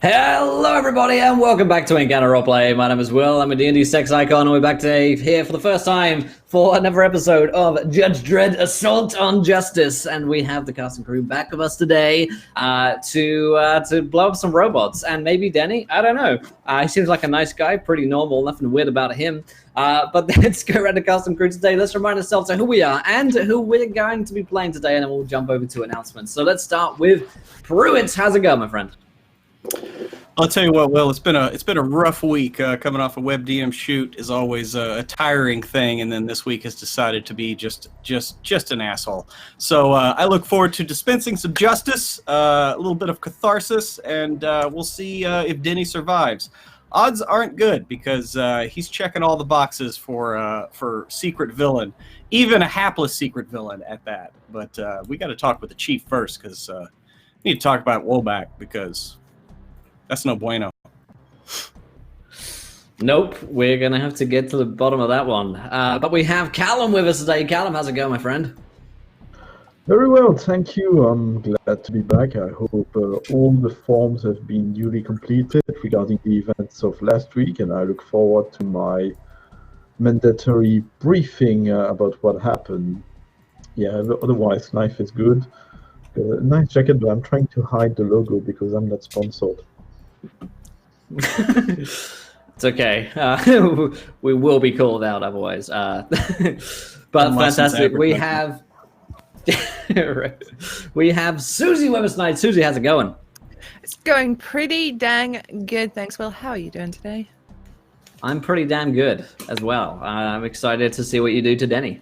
Hello everybody and welcome back to Encounter Roleplay. My name is Will, I'm a D&D sex icon, and we're back today here for the first time for another episode of Judge Dredd Assault on Justice. And we have the cast and crew back with us today to blow up some robots. And maybe Denny, I don't know. He seems like a nice guy, pretty normal, nothing weird about him. But let's go around the cast and crew today. Let's remind ourselves of who we are and who we're going to be playing today, and then we'll jump over to announcements. So let's start with Pruitt. How's it going, my friend? I'll tell you what, Will. It's been a rough week. Coming off a WebDM shoot is always a tiring thing, and then this week has decided to be just an asshole. So I look forward to dispensing some justice, a little bit of catharsis, and we'll see if Denny survives. Odds aren't good because he's checking all the boxes for secret villain, even a hapless secret villain at that. But we got to talk with the chief first because we need to talk about Woback because. That's no bueno. Nope, we're going to have to get to the bottom of that one. But we have Callum with us today. Callum, how's it going, my friend? Very well, thank you. I'm glad to be back. I hope all the forms have been duly completed regarding the events of last week, and I look forward to my mandatory briefing about what happened. Yeah, otherwise life is good. Nice jacket, but I'm trying to hide the logo because I'm not sponsored. It's okay. We will be called out otherwise. But fantastic. We have Susie with us tonight. Susie, how's it going? It's going pretty dang good. Thanks, Will. How are you doing today? I'm pretty damn good as well. I'm excited to see what you do to Denny.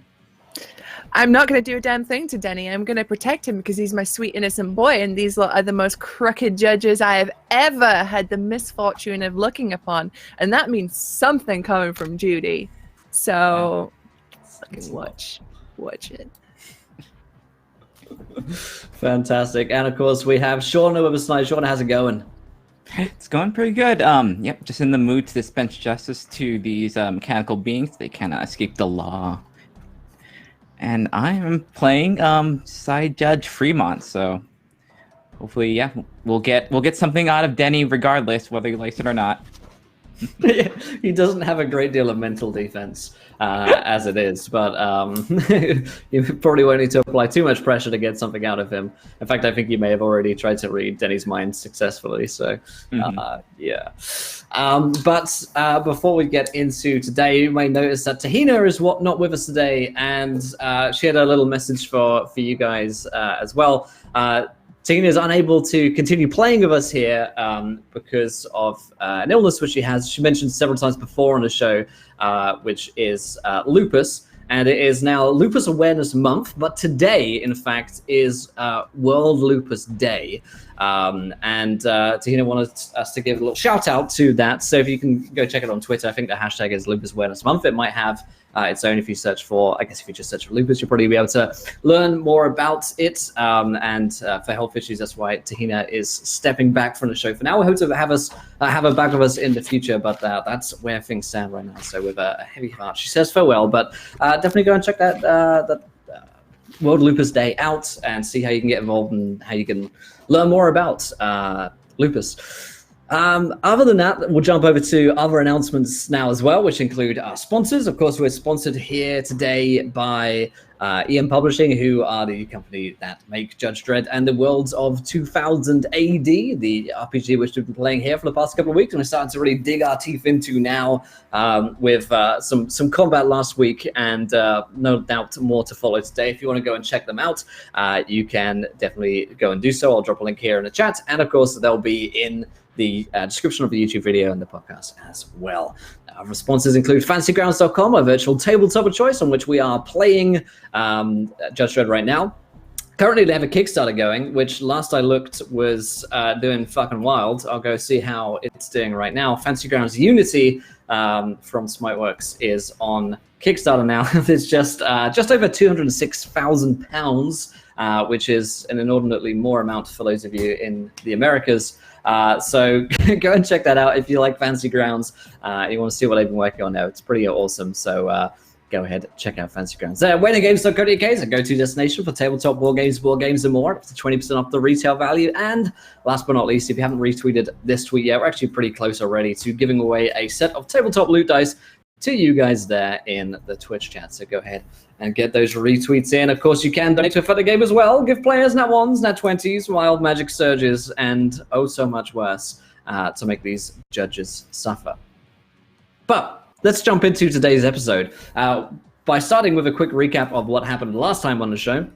I'm not going to do a damn thing to Denny. I'm going to protect him because he's my sweet, innocent boy, and these lot are the most crooked judges I have ever had the misfortune of looking upon, and that means something coming from Judy. So, fucking watch it. Fantastic. And of course, we have Shauna with us tonight. Shauna, how's it going? It's going pretty good. Yep, just in the mood to dispense justice to these mechanical beings. They cannot escape the law. And I am playing side judge Fremont, so hopefully, yeah, we'll get something out of Denny regardless, whether he likes it or not. He doesn't have a great deal of mental defense as it is, but you probably won't need to apply too much pressure to get something out of him. In fact, I think you may have already tried to read Denny's mind successfully, so yeah. But before we get into today, you may notice that Tahina is not with us today, and she had a little message for you guys as well. Tahina is unable to continue playing with us here because of an illness which she has. She mentioned several times before on the show, which is lupus. And it is now Lupus Awareness Month, but today, in fact, is World Lupus Day. And Tahina wanted us to give a little shout out to that. So if you can go check it on Twitter, I think the hashtag is Lupus Awareness Month. It might have its own if you search for, I guess if you just search for lupus, you'll probably be able to learn more about it. And for health issues, that's why Tahina is stepping back from the show for now. We hope to have her back with us in the future, but that's where things stand right now. So with a heavy heart, she says farewell, but definitely go and check that World Lupus Day out and see how you can get involved and how you can learn more about lupus. Other than that, we'll jump over to other announcements now as well, which include our sponsors. Of course, we're sponsored here today by EM Publishing, who are the company that make Judge Dredd and the Worlds of 2000 AD, the RPG which we've been playing here for the past couple of weeks, and we're starting to really dig our teeth into now with some combat last week, and no doubt more to follow today. If you want to go and check them out, you can definitely go and do so. I'll drop a link here in the chat, and of course, they'll be in the description of the YouTube video and the podcast as well. Our sponsors include fantasygrounds.com, a virtual tabletop of choice on which we are playing Judge Dredd right now. Currently, they have a Kickstarter going, which last I looked was doing fucking wild. I'll go see how it's doing right now. Fantasy Grounds Unity from Smiteworks is on Kickstarter now. It's just over £206,000, which is an inordinately more amount for those of you in the Americas. So go and check that out if you like Fantasy Grounds. You want to see what they've been working on now. It's pretty awesome. So go ahead and check out Fancy Grounds. WayneGames.co.uk is a go-to destination for tabletop board games, and more, up to 20% off the retail value. And last but not least, if you haven't retweeted this tweet yet, we're actually pretty close already to giving away a set of tabletop loot dice to you guys there in the Twitch chat. So go ahead and get those retweets in. Of course, you can donate to a further game as well. Give players nat 1s, nat 20s, wild magic surges, and oh so much worse to make these judges suffer. But let's jump into today's episode by starting with a quick recap of what happened last time on the show.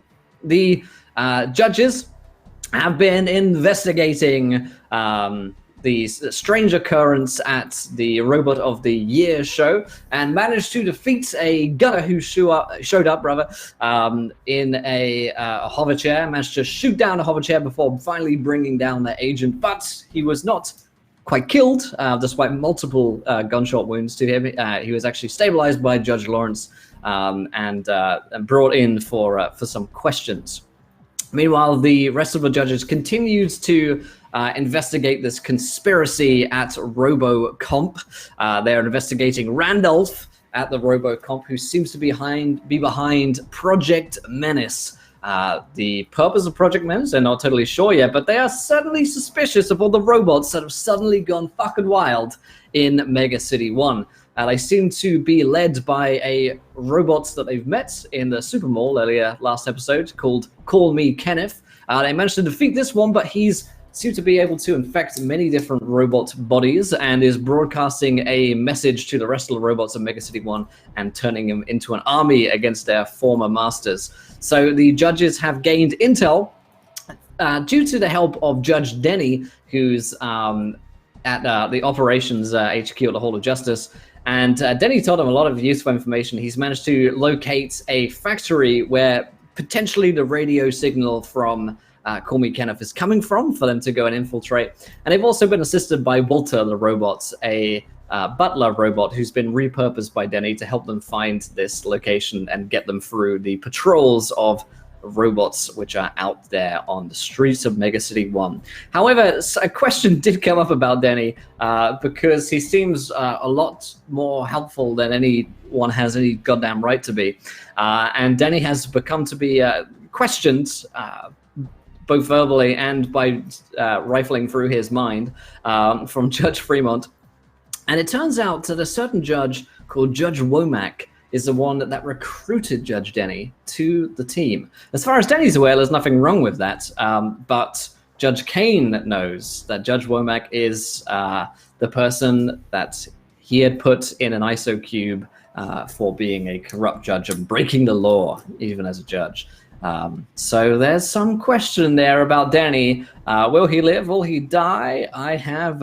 The judges have been investigating the strange occurrence at the Robot of the Year show and managed to defeat a gunner who showed up in a hover chair, managed to shoot down a hover chair before finally bringing down their agent, but he was not quite killed, despite multiple gunshot wounds to him. He was actually stabilized by Judge Lawrence and brought in for some questions. Meanwhile, the rest of the judges continued to investigate this conspiracy at RoboComp. They're investigating Randolph at the RoboComp, who seems to be behind Project Menace. The purpose of Project Menace, they're not totally sure yet, but they are certainly suspicious of all the robots that have suddenly gone fucking wild in Mega City 1. They seem to be led by a robot that they've met in the Super Mall earlier last episode called Call Me Kenneth. They managed to defeat this one, but he's seems to be able to infect many different robot bodies and is broadcasting a message to the rest of the robots of Mega City 1 and turning them into an army against their former masters. So the judges have gained intel due to the help of Judge Denny, who's at the operations HQ at the Hall of Justice. And Denny told him a lot of useful information. He's managed to locate a factory where potentially the radio signal from Call Me Kenneth is coming from for them to go and infiltrate. And they've also been assisted by Walter the robot, a butler robot who's been repurposed by Denny to help them find this location and get them through the patrols of robots which are out there on the streets of Mega City 1. However, a question did come up about Denny because he seems a lot more helpful than anyone has any goddamn right to be. And Denny has become to be questioned both verbally and by rifling through his mind from Judge Fremont. And it turns out that a certain judge called Judge Womack is the one that recruited Judge Denny to the team. As far as Denny's aware, there's nothing wrong with that, but Judge Kane knows that Judge Womack is the person that he had put in an ISO cube for being a corrupt judge and breaking the law, even as a judge. So there's some question there about Denny. Will he live? Will he die? I have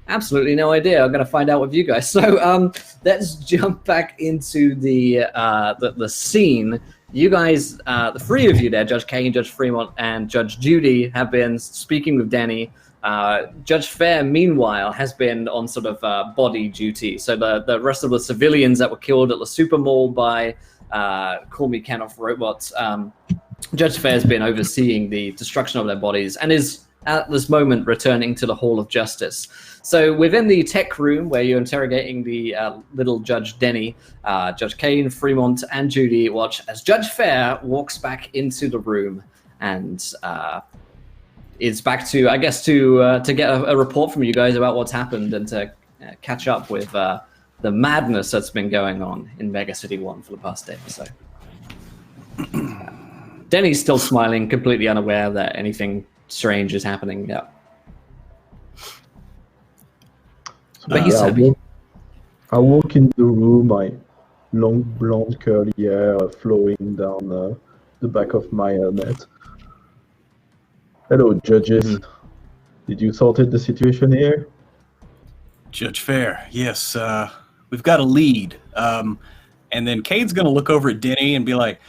absolutely no idea. I'm going to find out with you guys. So let's jump back into the scene. You guys, the three of you there, Judge Kane, Judge Fremont, and Judge Judy, have been speaking with Denny. Judge Fair, meanwhile, has been on sort of body duty. So the rest of the civilians that were killed at the Super Mall by Call Me Kenneth robots, Judge Fair has been overseeing the destruction of their bodies and is at this moment returning to the Hall of Justice. So within the tech room where you're interrogating the little Judge Denny, Judge Kane, Fremont, and Judy watch as Judge Fair walks back into the room and is back to, I guess, to get a report from you guys about what's happened and to catch up with the madness that's been going on in Mega City 1 for the past day or so. Denny's still smiling, completely unaware that anything strange is happening. Yeah. But he's happy. I walk in the room, my long blonde curly hair flowing down the back of my helmet. Hello, judges. Did you sort out the situation here? Judge Fair, yes. We've got a lead. And then Cade's going to look over at Denny and be like,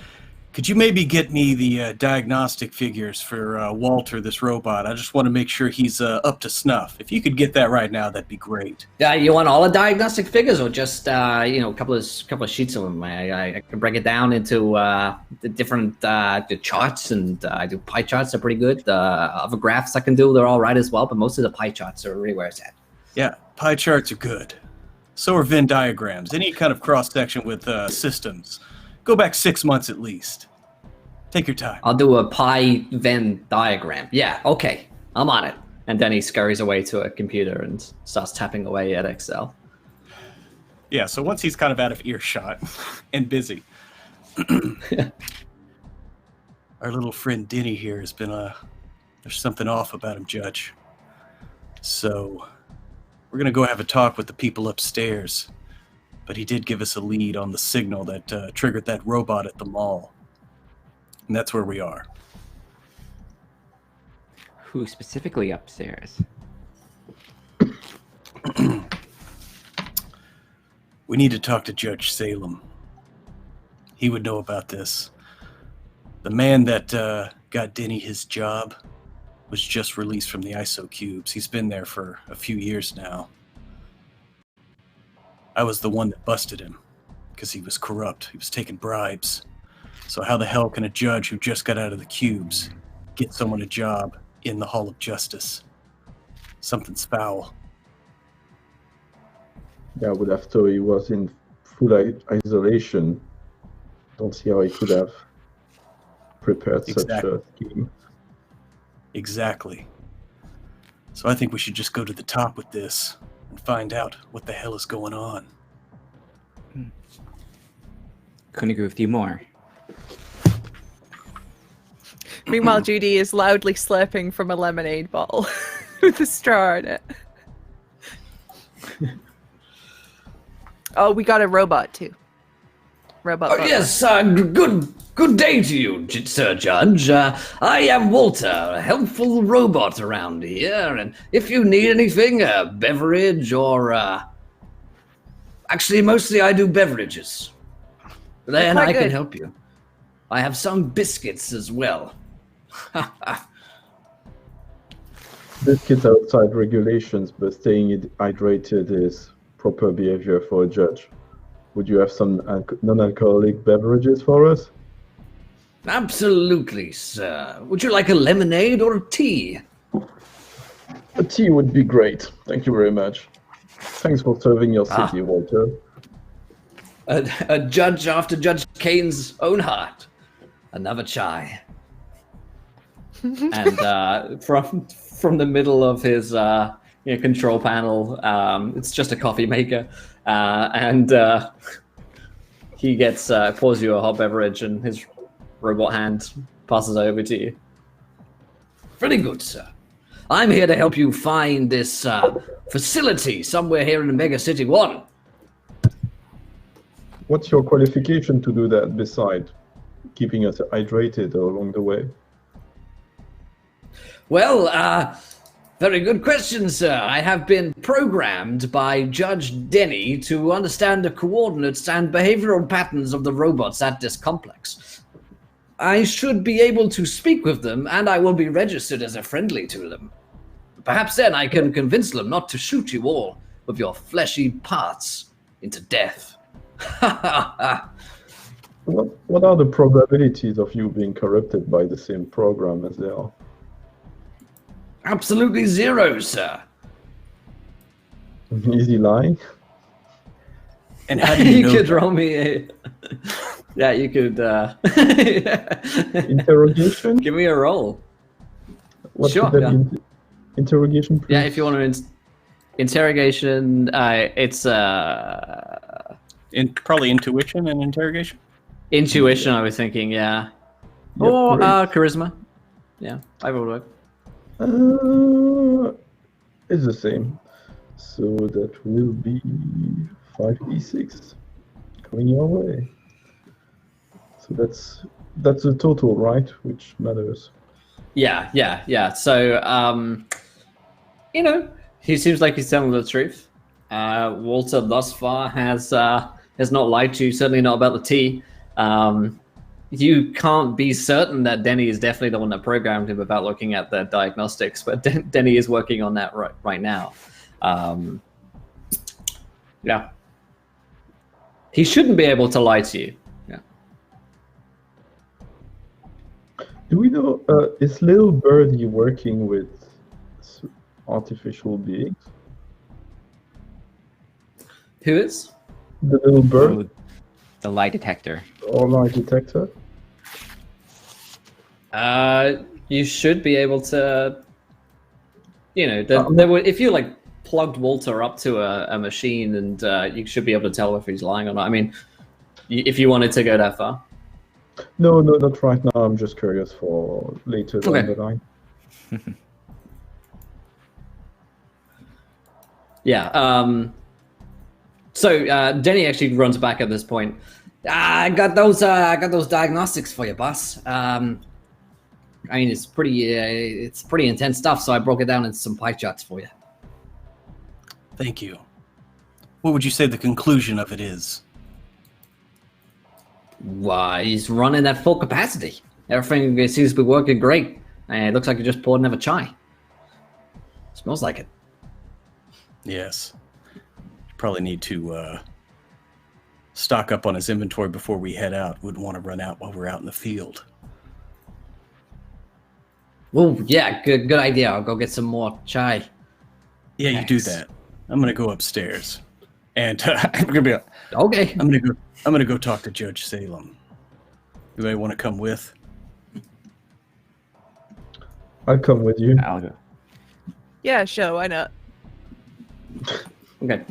could you maybe get me the diagnostic figures for Walter, this robot? I just want to make sure he's up to snuff. If you could get that right now, that'd be great. You want all the diagnostic figures, or just a couple of sheets of them? I can break it down into the different the charts, and I do pie charts. Are pretty good. The other graphs I can do, they're all right as well. But most of the pie charts are really where it's at. Yeah, pie charts are good. So are Venn diagrams. Any kind of cross-section with systems. Go back 6 months at least. Take your time. I'll do a pie Venn diagram. Yeah, okay, I'm on it. And then he scurries away to a computer and starts tapping away at Excel. Yeah, so once he's kind of out of earshot and busy, our little friend Denny here has been, there's something off about him, Judge. So we're going to go have a talk with the people upstairs. But he did give us a lead on the signal that triggered that robot at the mall. And that's where we are. Who specifically upstairs? We need to talk to Judge Salem. He would know about this. The man that got Denny his job was just released from the ISO cubes. He's been there for a few years now. I was the one that busted him because he was corrupt. He was taking bribes. So how the hell can a judge who just got out of the cubes get someone a job in the Hall of Justice? Something's foul. Yeah, but after he was in full isolation, don't see how he could have prepared such a scheme. Exactly. So I think we should just go to the top with this and find out what the hell is going on. Couldn't agree with you more. Meanwhile, Judy is loudly slurping from a lemonade bottle with a straw in it. Oh, we got a robot too. Robot. Oh, yes, good day to you, Sir Judge. I am Walter, a helpful robot around here, and if you need anything, a beverage or... Actually, mostly I do beverages. Then I can help you. I have some biscuits as well. Biscuits outside regulations, but staying hydrated is proper behavior for a judge. Would you have some non-alcoholic beverages for us? Absolutely, sir. Would you like a lemonade or a tea? A tea would be great. Thank you very much. Thanks for serving your city, Walter. A judge after Judge Kane's own heart. Another chai. And from the middle of his control panel, it's just a coffee maker, and he pours you a hot beverage, and his robot hand passes over to you. Very good, sir. I'm here to help you find this facility somewhere here in Mega City 1. What's your qualification to do that beside keeping us hydrated along the way? Well, very good question, sir. I have been programmed by Judge Denny to understand the coordinates and behavioral patterns of the robots at this complex. I should be able to speak with them, and I will be registered as a friendly to them. Perhaps then I can convince them not to shoot you all of your fleshy parts into death. What are the probabilities of you being corrupted by the same program as they are? Absolutely zero, sir. Easy line. And how do you know could that? roll me a... Yeah, you could... Interrogation? Give me a roll. What Sure, should that yeah. be? Interrogation, please? Yeah, if you want to... Interrogation, it's... Probably intuition and interrogation? Intuition, I was thinking, yeah. Yep, Or great. charisma. Yeah, I will work. It's the same. So that will be 5d6 coming your way. So that's the total, right? Which matters. Yeah. So, he seems like he's telling the truth. Walter thus far has not lied to you, certainly not about the tea. You can't be certain that Denny is definitely the one that programmed him about looking at the diagnostics, but Denny is working on that right now. Yeah. He shouldn't be able to lie to you. Yeah. Do we know, is Little Birdie working with artificial beings? Who is? The little bird Oh, the lie detector. or lie detector? You should be able to. You know, if you like plugged Walter up to a machine, and you should be able to tell if he's lying or not. I mean, if you wanted to go that far. No, not right now. I'm just curious for later down Okay. the line. Yeah. So Denny actually runs back at this point. I got those diagnostics for you, boss. I mean, it's pretty intense stuff. So I broke it down into some pie charts for you. Thank you. What would you say the conclusion of it is? Why, he's running at full capacity. Everything seems to be working great. And it looks like he just poured another chai. Smells like it. Yes. Probably need to stock up on his inventory before we head out. Wouldn't want to run out while we're out in the field. Well, yeah, good idea. I'll go get some more chai. Yeah, you do that. I'm gonna go upstairs, and I'm gonna be. Okay. I'm gonna go talk to Judge Salem. You may want to come with. I'll come with you. I'll go. Yeah, sure, why not? Okay.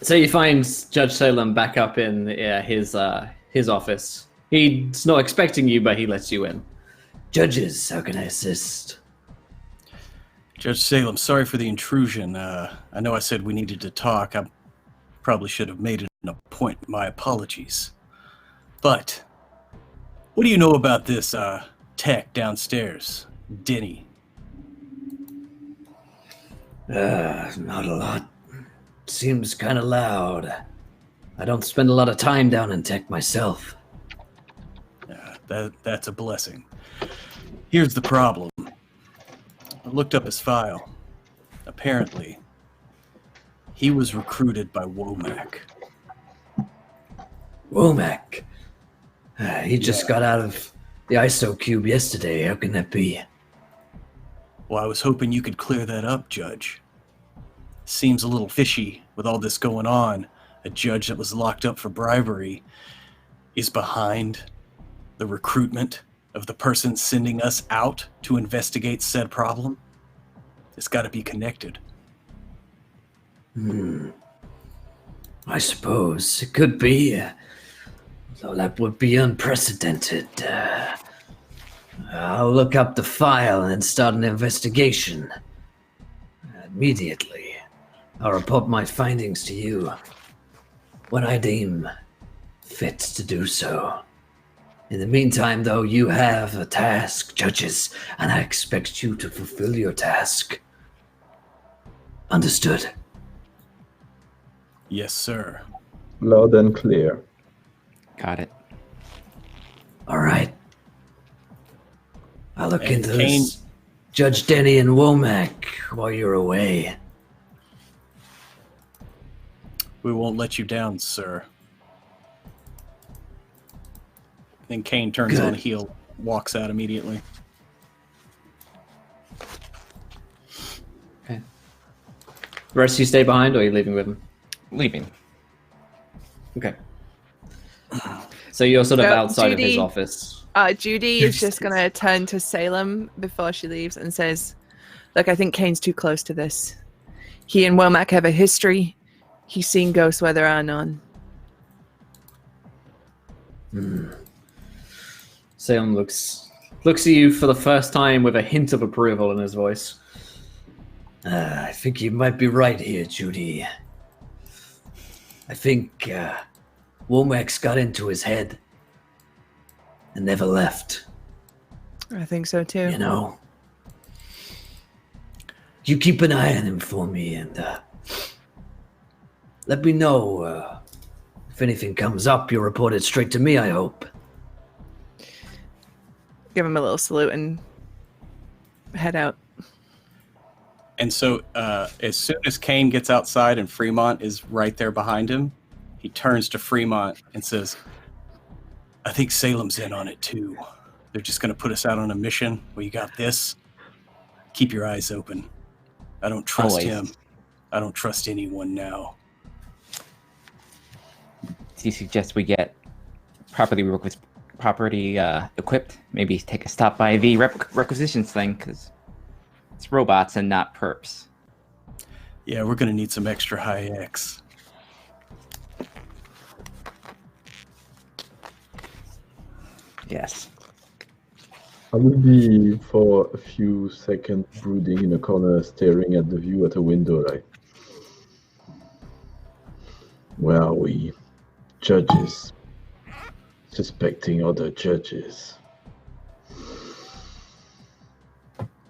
So you find Judge Salem back up in his office. He's not expecting you, but he lets you in. Judges, how can I assist? Judge Salem, sorry for the intrusion. I know I said we needed to talk. I probably should have made it an appointment. My apologies. But what do you know about this tech downstairs, Denny? Not a lot. Seems kind of loud. I don't spend a lot of time down in tech myself. That's a blessing. Here's the problem. I looked up his file. Apparently, he was recruited by Womack. Womack. He just got out of the ISO cube yesterday. How can that be? Well, I was hoping you could clear that up, Judge. Seems a little fishy with all this going on. A judge that was locked up for bribery is behind the recruitment of the person sending us out to investigate said problem. It's got to be connected. I suppose it could be. Though that would be unprecedented. I'll look up the file and start an investigation. Immediately. I'll report my findings to you when I deem fit to do so. In the meantime, though, you have a task, judges, and I expect you to fulfill your task. Understood? Yes, sir. Loud and clear. Got it. All right. I'll look And into Kane- this. Judge Denny and Womack while you're away. We won't let you down, sir. Then Kane turns Good. on a heel, walks out immediately. Okay. The rest of you stay behind, or are you leaving with him? Leaving. Okay. So you're sort of So, outside of his Judy- office. Judy is just going to turn to Salem before she leaves and says, look, I think Kane's too close to this. He and Womack have a history. He's seen ghosts where there are none. Salem looks at you for the first time with a hint of approval in his voice. I think you might be right here, Judy. I think Womack's got into his head and never left. I think so too. You know? You keep an eye on him for me, and let me know if anything comes up. You'll report it straight to me, I hope. Give him a little salute and head out. And so as soon as Kane gets outside and Fremont is right there behind him, he turns to Fremont and says, I think Salem's in on it too. They're just going to put us out on a mission. Well, you got this. Keep your eyes open. I don't trust Always. him. I don't trust anyone now. Do you suggest we get properly equipped? Maybe take a stop by the requisitions thing, because it's robots and not perps. Yeah, we're gonna need some extra high X. Yes. I will be for a few seconds brooding in a corner, staring at the view at a window like, where are we? Judges. Suspecting other judges.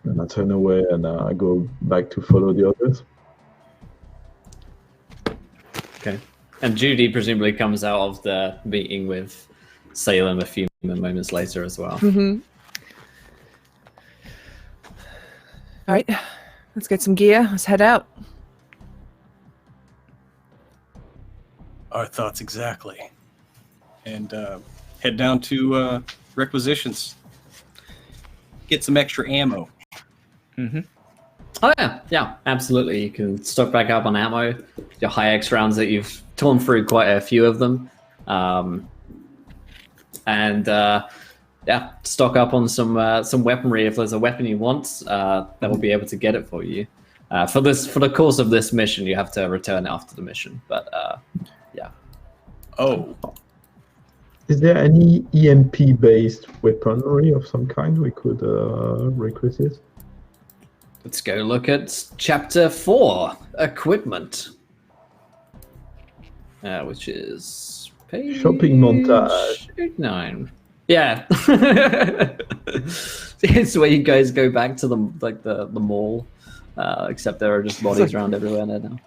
And I turn away and I go back to follow the others. Okay. And Judy presumably comes out of the meeting with Salem a few moments later as well. Mm-hmm. All right, let's get some gear. Let's head out. Our thoughts exactly. And head down to requisitions. Get some extra ammo. Mm-hmm. Oh yeah, absolutely. You can stock back up on ammo. Your high X rounds that you've torn through quite a few of them, stock up on some weaponry. If there's a weapon you want, that will be able to get it for you. For the course of this mission, you have to return it after the mission. But yeah. Oh, Is there any EMP-based weaponry of some kind we could requisite? Let's go look at Chapter 4, Equipment. Which is page... Shopping montage. 9. Yeah. It's where you guys go back to the mall. Except there are just bodies around everywhere now.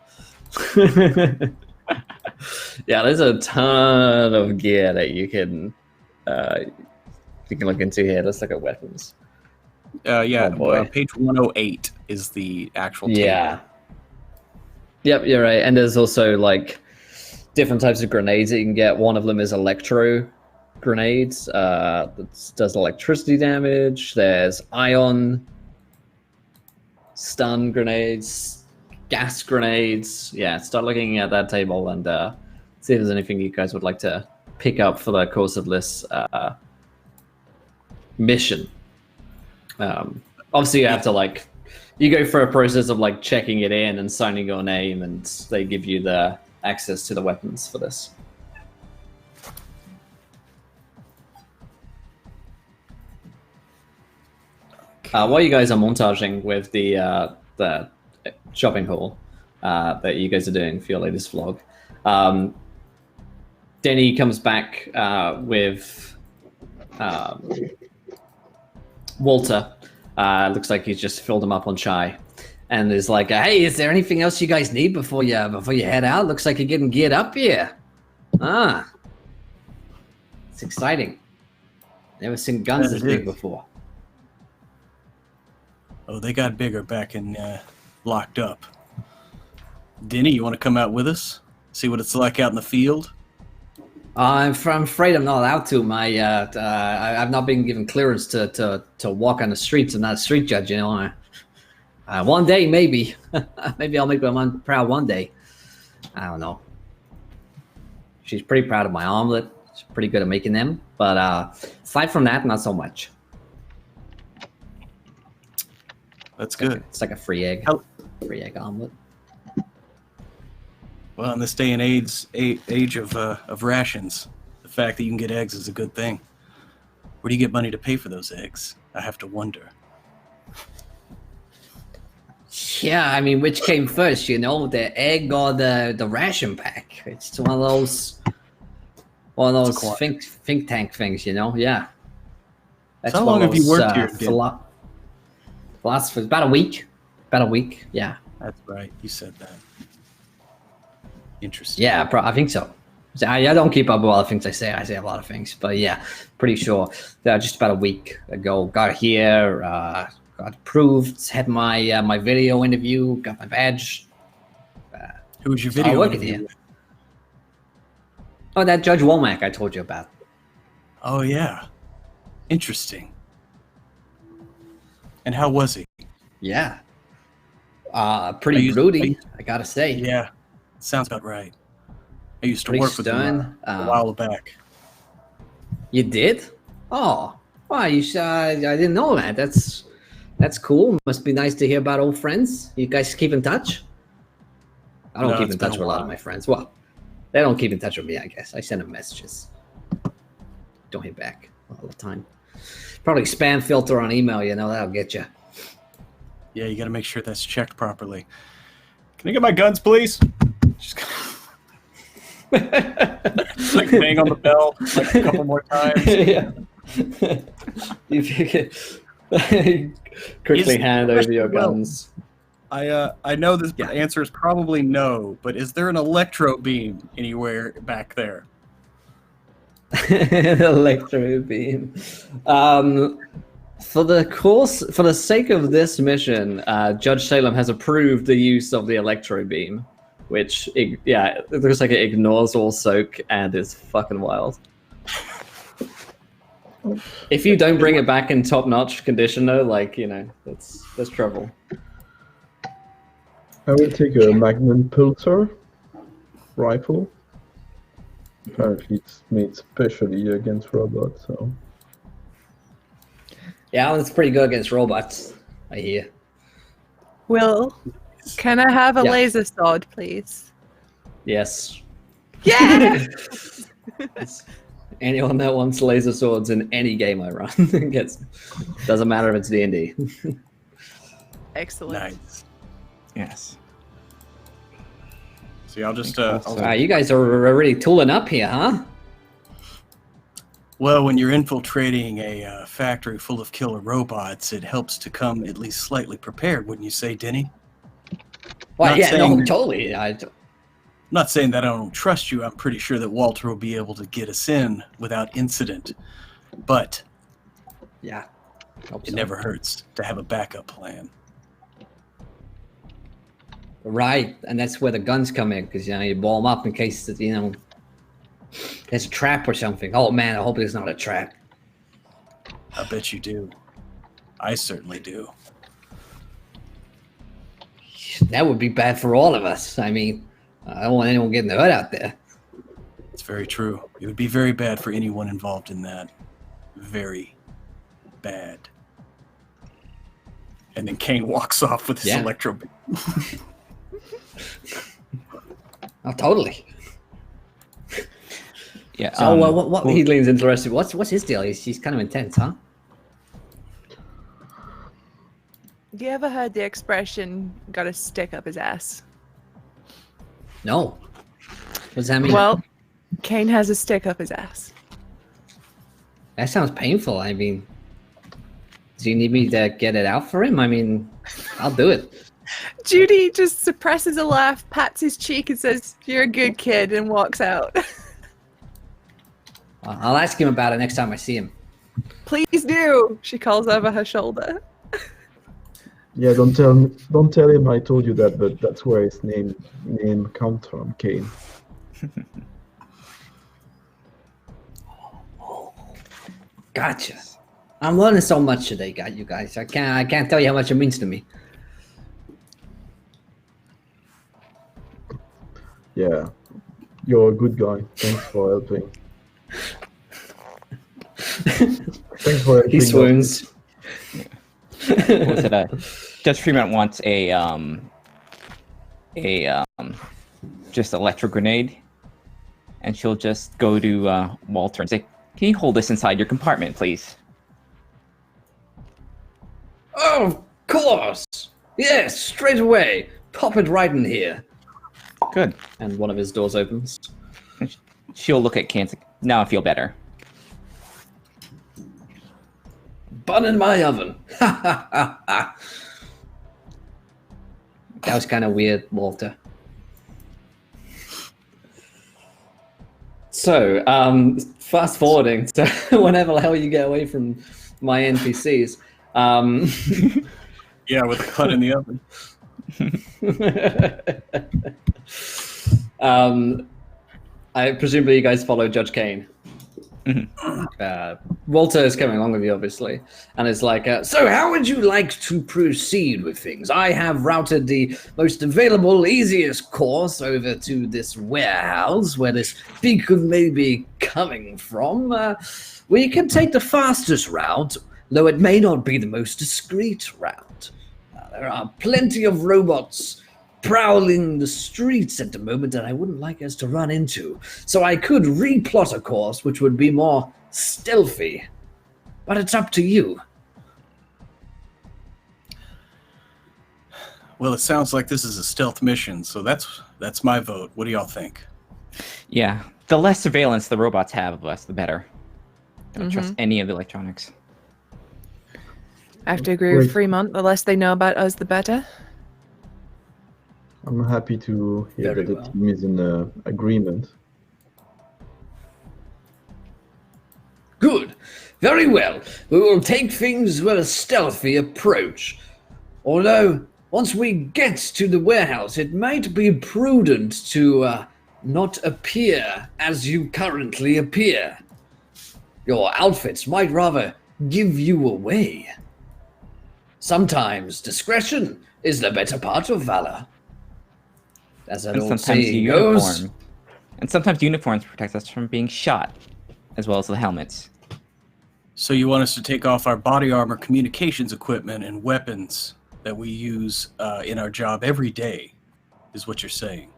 Yeah, there's a ton of gear that you can look into here. Let's look at weapons. Page 108 is the actual table. Yeah. Yep, you're right. And there's also like different types of grenades that you can get. One of them is electro grenades that does electricity damage. There's ion stun grenades, gas grenades. Yeah, start looking at that table and see if there's anything you guys would like to pick up for the course of this mission. Obviously, you have to you go through a process of checking it in and signing your name, and they give you the access to the weapons for this. While you guys are montaging with the shopping haul that you guys are doing for your latest vlog, Denny comes back with Walter. Looks like he's just filled him up on chai, and is like, "Hey, is there anything else you guys need before you head out? Looks like you're getting geared up here. It's exciting. Never seen guns this big before." Oh, they got bigger back in locked up. Denny, you want to come out with us? See what it's like out in the field? I'm afraid I'm not allowed to. I've not been given clearance to walk on the streets. I'm not a street judge, you know. One day, maybe. Maybe I'll make my mom proud one day. I don't know. She's pretty proud of my omelet. She's pretty good at making them. But aside from that, not so much. That's good. It's like a free egg omelet. Well, in this day and age of rations, the fact that you can get eggs is a good thing. Where do you get money to pay for those eggs? I have to wonder. Yeah, I mean, which came first, the egg or the ration pack? It's one of those think tank things, Yeah. That's how long have you worked here? Philosophy, about a week. Yeah. That's right. You said that. Interesting. Yeah, I think so. I don't keep up with all the things I say. I say a lot of things, but yeah, pretty sure. Just about a week ago, got here, got approved, had my video interview, got my badge. Who was your video interview? Oh, that Judge Womack I told you about. Oh yeah, interesting. And how was he? Yeah. Pretty broody, I gotta say. Yeah, sounds about right. I used to Pretty work with them stern. a while back. You did? Oh, wow! I didn't know that. That's cool. Must be nice to hear about old friends. You guys keep in touch? I don't No, keep it's in been touch a with a lot of while. my friends. Well, they don't keep in touch with me, I guess. I send them messages. Don't hit back all the time. Probably spam filter on email, that'll get you. Yeah, you got to make sure that's checked properly. Can I get my guns, please? Just like bang on the bell like a couple more times. Yeah. You quickly hand over your guns. I know this answer is probably no, but is there an electro beam anywhere back there? Electro beam. For the sake of this mission, Judge Salem has approved the use of the electro beam, which it looks like it ignores all soak and is fucking wild. If you don't bring it back in top-notch condition, though, that's trouble. I will take a Magnum Pulsar rifle. Apparently, it's made specially against robots. So Yeah, it's pretty good against robots, I hear. Will, can I have a Yeah. laser sword, please? Yes. Yeah! Anyone that wants laser swords in any game I run doesn't matter if it's D&D. Excellent. Nice. Yes. See, I'll just You guys are already tooling up here, huh? well, when you're infiltrating a factory full of killer robots, it helps to come at least slightly prepared, wouldn't you say, Denny? Well, Not yeah, saying- no, totally. I'm not saying that I don't trust you. I'm pretty sure that Walter will be able to get us in without incident. But Yeah. Hope it so. never hurts to have a backup plan. Right, and that's where the guns come in, because you ball them up in case there's a trap or something. Oh man, I hope it's not a trap. I bet you do. I certainly do. That would be bad for all of us. I mean, I don't want anyone getting hurt out there. It's very true. It would be very bad for anyone involved in that. Very bad. And then Kane walks off with his Yeah. electro beam. Oh, totally. Yeah. So, what he leans interested. What's his deal? He's kind of intense, huh? You ever heard the expression, got a stick up his ass? No. What does that mean? Well, Kane has a stick up his ass. That sounds painful. I mean, do you need me to get it out for him? I mean, I'll do it. Judy just suppresses a laugh, pats his cheek, and says, "You're a good kid," and walks out. I'll ask him about it next time I see him. Please do, she calls over her shoulder. yeah, don't tell him I told you that, but that's where his name comes from, Kane. Gotcha. I'm learning so much today, you guys. I can't tell you how much it means to me. Yeah, you're a good guy. Thanks for helping. Thanks for helping. He swoons. What was it? Judge Fremont wants a just electro grenade, and she'll just go to Walter and say, "Can you hold this inside your compartment, please?" Oh, of course. Yes, straight away. Pop it right in here. Good. And one of his doors opens. She'll look at Kane and say, "Now I feel better." Bun in my oven. That was kind of weird, Walter. So, fast forwarding to whenever the hell you get away from my NPCs. Yeah, with a cut in the oven. I presumably you guys follow Judge Kane. Walter is coming along with you, obviously, and is like, so how would you like to proceed with things? I have routed the most available, easiest course over to this warehouse where this beacon may be coming from. We can take the fastest route, though it may not be the most discreet route. There are plenty of robots prowling the streets at the moment that I wouldn't like us to run into. So I could replot a course which would be more stealthy. But it's up to you. Well, it sounds like this is a stealth mission, so that's my vote. What do y'all think? Yeah, the less surveillance the robots have of us, the better. I don't trust any of the electronics. I have to agree with Fremont. The less they know about us, the better. I'm happy to hear Very that well. the team is in agreement. Good. Very well. We will take things with a stealthy approach. Although, once we get to the warehouse, it might be prudent to not appear as you currently appear. Your outfits might rather give you away. Sometimes discretion is the better part of valor. As that old saying goes. And sometimes uniforms protect us from being shot, as well as the helmets. So you want us to take off our body armor, communications equipment, and weapons that we use in our job every day, is what you're saying.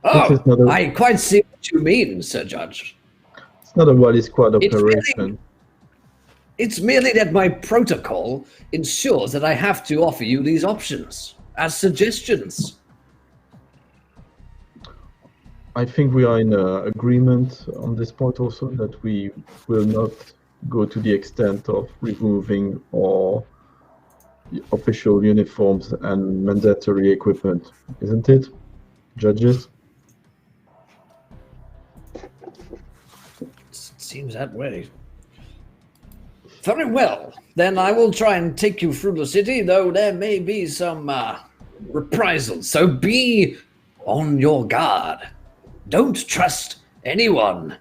Oh, I quite see what you mean, Sir Judge. It's not a Wally Squad operation. It's merely that my protocol ensures that I have to offer you these options as suggestions. I think we are in agreement on this point also that we will not go to the extent of removing our official uniforms and mandatory equipment, isn't it, judges? Seems that way. Very well. Then I will try and take you through the city, though there may be some reprisals. So be on your guard. Don't trust anyone.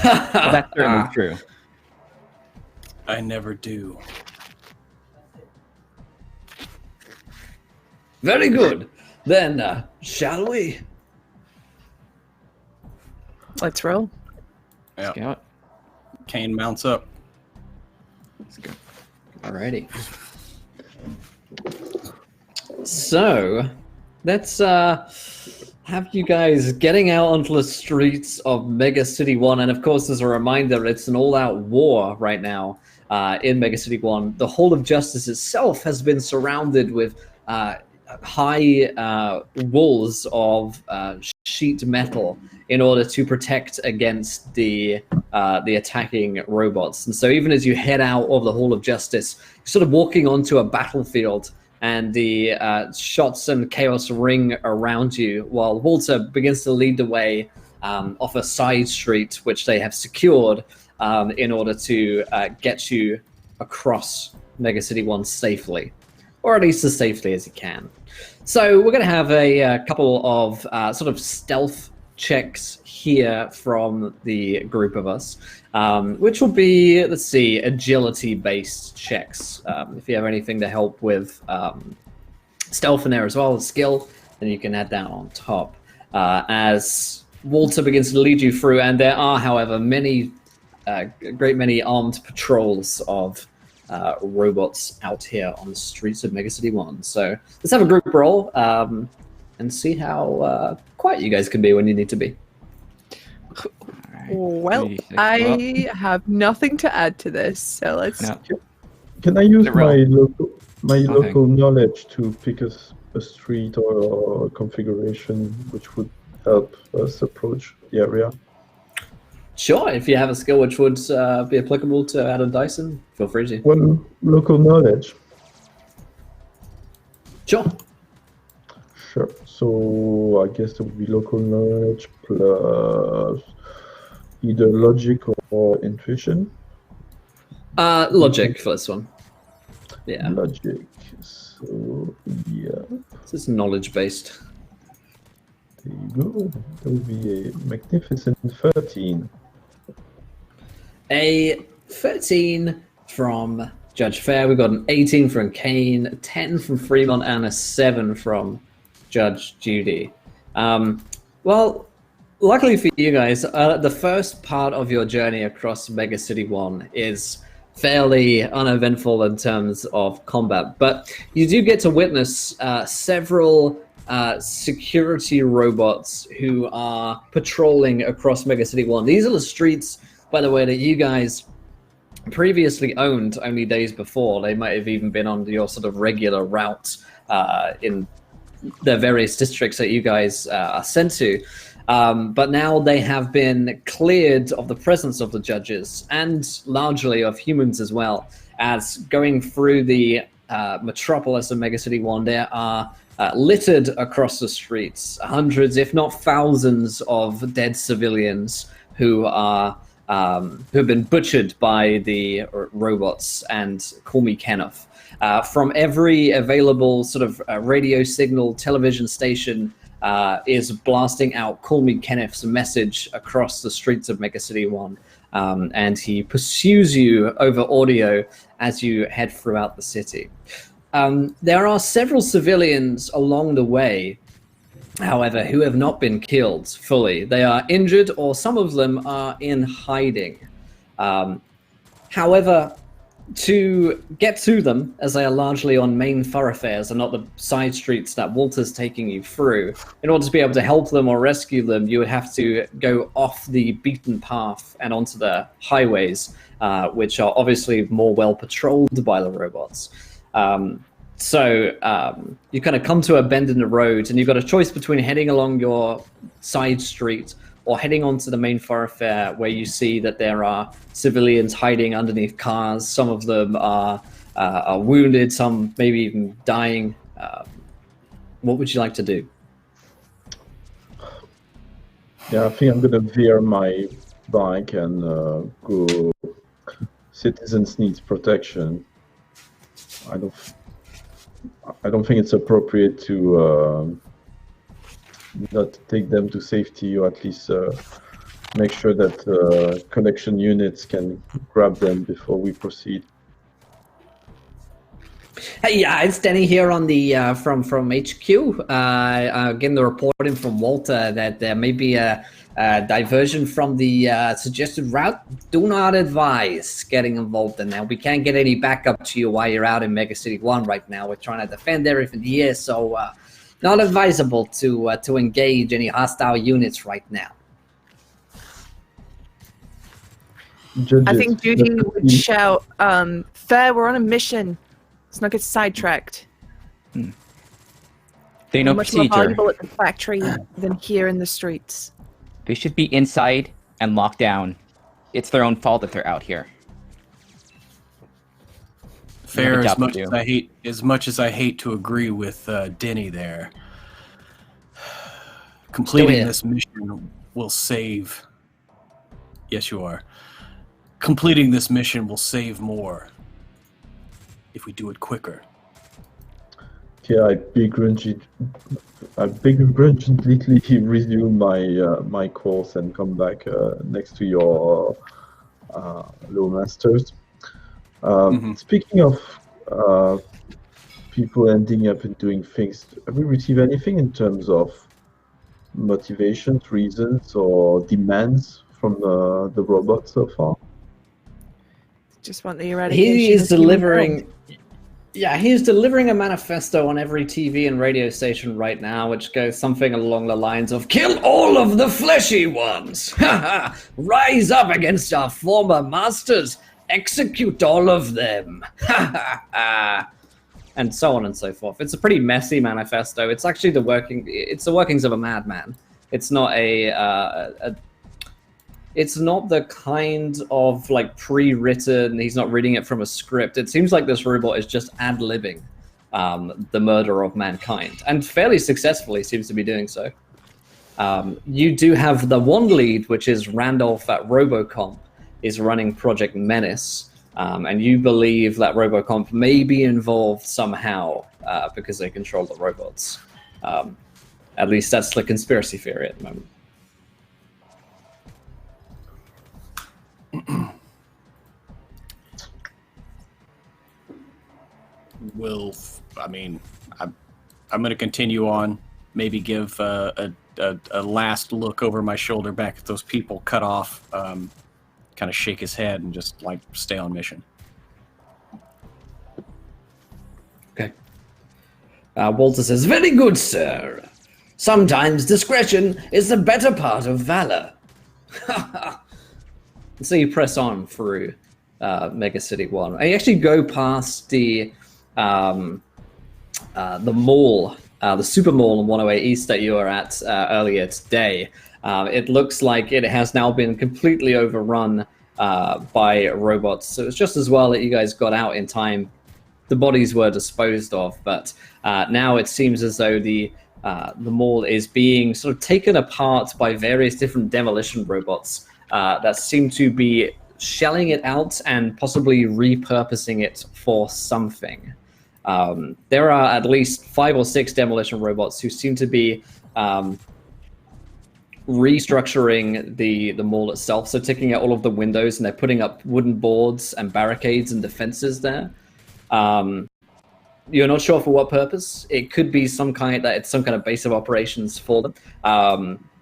Well, that's certainly true. I never do. Very good. Then, shall we? Let's roll. Yeah. Scout. Kane mounts up. Let's go. Alrighty. So, let's have you guys getting out onto the streets of Mega City 1. And of course, as a reminder, it's an all-out war right now in Mega City 1. The Hall of Justice itself has been surrounded with high walls of sheet metal in order to protect against the attacking robots. And so even as you head out of the Hall of Justice, you're sort of walking onto a battlefield, and the shots and chaos ring around you while Walter begins to lead the way off a side street, which they have secured in order to get you across Mega City 1 safely, or at least as safely as you can. So we're going to have a couple of sort of stealth checks here from the group of us, which will be, let's see, agility-based checks. If you have anything to help with stealth in there as well as skill, then you can add that on top. As Walter begins to lead you through, and there are, however, many, great many armed patrols of robots out here on the streets of Mega City 1. So let's have a group roll and see how quiet you guys can be when you need to be. Well, I have nothing to add to this, so let's... No. Can I use Roll. my local knowledge to pick a street or a configuration which would help us approach the area? Sure, if you have a skill which would be applicable to Adam Dyson, feel free to. Well, local knowledge. Sure. Sure. So I guess it would be local knowledge plus either logic or intuition. Logic for this one. Yeah. Logic. So yeah. This is knowledge based. There you go. That would be a magnificent 13. A 13 from Judge Fair. We've got an 18 from Kane, a 10 from Fremont, and a 7 from Judge Judy. Well, luckily for you guys, the first part of your journey across Mega City 1 is fairly uneventful in terms of combat, but you do get to witness several security robots who are patrolling across Mega City 1. These are the streets, by the way, that you guys previously owned only days before. They might have even been on your sort of regular route in the various districts that you guys are sent to. But now they have been cleared of the presence of the judges and largely of humans as well, as going through the metropolis of Mega City 1, there are littered across the streets hundreds, if not thousands, of dead civilians who are who have been butchered by the robots and Call Me Kenneth. From every available sort of radio signal, television station is blasting out Call Me Kenneth's message across the streets of Mega City 1. And he pursues you over audio as you head throughout the city. There are several civilians along the way, however, who have not been killed fully. They are injured, or some of them are in hiding. However, to get to them, as they are largely on main thoroughfares and not the side streets that Walter's taking you through, in order to be able to help them or rescue them, you would have to go off the beaten path and onto the highways, which are obviously more well patrolled by the robots. So you kind of come to a bend in the road, and you've got a choice between heading along your side street or heading onto the main thoroughfare, where you see that there are civilians hiding underneath cars. Some of them are wounded, some maybe even dying. What would you like to do? Yeah, I think I'm gonna veer my bike and go. Citizens needs protection. I don't think it's appropriate to not take them to safety, or at least make sure that connection units can grab them before we proceed. Hey, yeah, it's Denny here on the from HQ. Getting the reporting from Walter that there may be a diversion from the suggested route. Do not advise getting involved in that. We can't get any backup to you while you're out in Mega City 1 right now. We're trying to defend everything here, so not advisable to engage any hostile units right now. Judges, I think Judy would shout, Fair, we're on a mission. Let's not get sidetracked. They know We're much more procedure. valuable at the factory than here in the streets. They should be inside and locked down. It's their own fault that they're out here. Fair, Good as job much to as do. I hate to agree with Denny there. Completing ahead. this mission will save. Yes, you are. Completing this mission will save more if we do it quicker. Okay, I begrudgingly resume my course and come back next to your low masters. Speaking of people ending up and doing things, have we received anything in terms of motivations, reasons, or demands from the robot so far? Just want the eradication. He is of human delivering. kind. Yeah, he's delivering a manifesto on every TV and radio station right now, which goes something along the lines of "Kill all of the fleshy ones! Rise up against our former masters! Execute all of them!" And so on and so forth. It's a pretty messy manifesto. It's actually the workings of a madman. It's not it's not the kind of like pre-written, he's not reading it from a script. It seems like this robot is just ad-libbing the murder of mankind, and fairly successfully seems to be doing so. You do have the one lead, which is Randolph at Robocomp, is running Project Menace, and you believe that Robocomp may be involved somehow because they control the robots. At least that's the conspiracy theory at the moment. I'm going to continue on. Maybe give a last look over my shoulder back at those people cut off. Kind of shake his head and just like stay on mission. Okay. Walter says, "Very good, sir. Sometimes discretion is the better part of valor." So you press on through Mega City 1. And you actually go past the mall, the super mall on 108 East that you were at earlier today. It looks like it has now been completely overrun by robots. So it's just as well that you guys got out in time. The bodies were disposed of, but now it seems as though the mall is being sort of taken apart by various different demolition robots that seem to be shelling it out and possibly repurposing it for something. There are at least 5 or 6 demolition robots who seem to be restructuring the mall itself, so taking out all of the windows, and they're putting up wooden boards and barricades and defenses there. You're not sure for what purpose. It could be some kind of base of operations for them.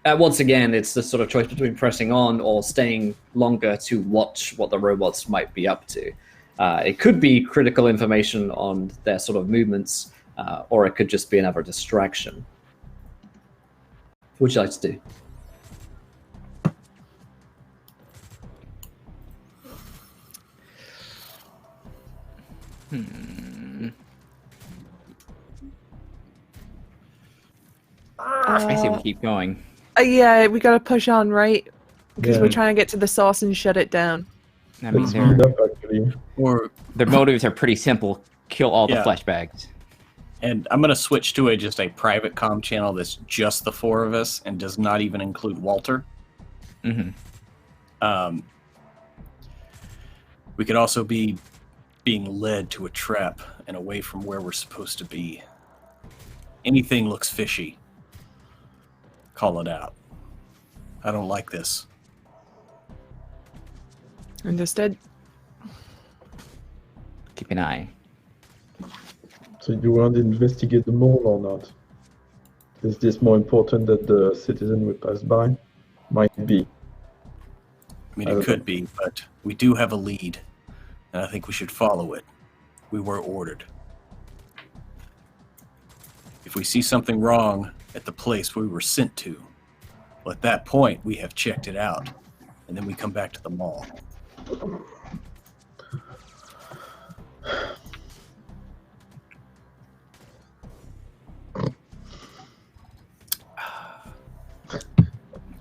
Once again, it's the sort of choice between pressing on or staying longer to watch what the robots might be up to. It could be critical information on their sort of movements, or it could just be another distraction. What would you like to do? I say we keep going. Yeah, we gotta push on, right? Because Yeah. we're trying to get to the source and shut it down. I mean, Let's speed their, up, actually. Or their motives are pretty simple. Kill all the Yeah. flesh bags. And I'm going to switch to just a private comm channel that's just the 4 of us and does not even include Walter. Mm-hmm. We could also be being led to a trap and away from where we're supposed to be. Anything looks fishy. Call it out. I don't like this. Understood. Keep an eye. So you want to investigate the mall or not? Is this more important that the citizen we pass by? Might be. I mean, it could be, but we do have a lead, and I think we should follow it. We were ordered. If we see something wrong at the place we were sent to, well, at that point, we have checked it out, and then we come back to the mall.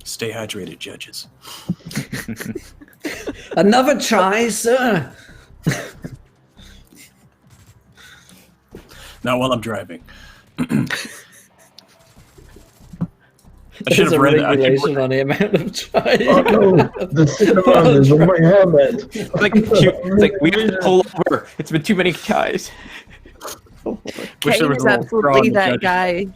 Stay hydrated, judges. Another try, sir. Not while I'm driving. I There's should have a read it. regulation on the amount of tries. Oh no! The cinnamon is on my helmet! It's like we have to pull over. It's been too many tries. Wish there Kane was is a little straw absolutely in the that judge's- guy.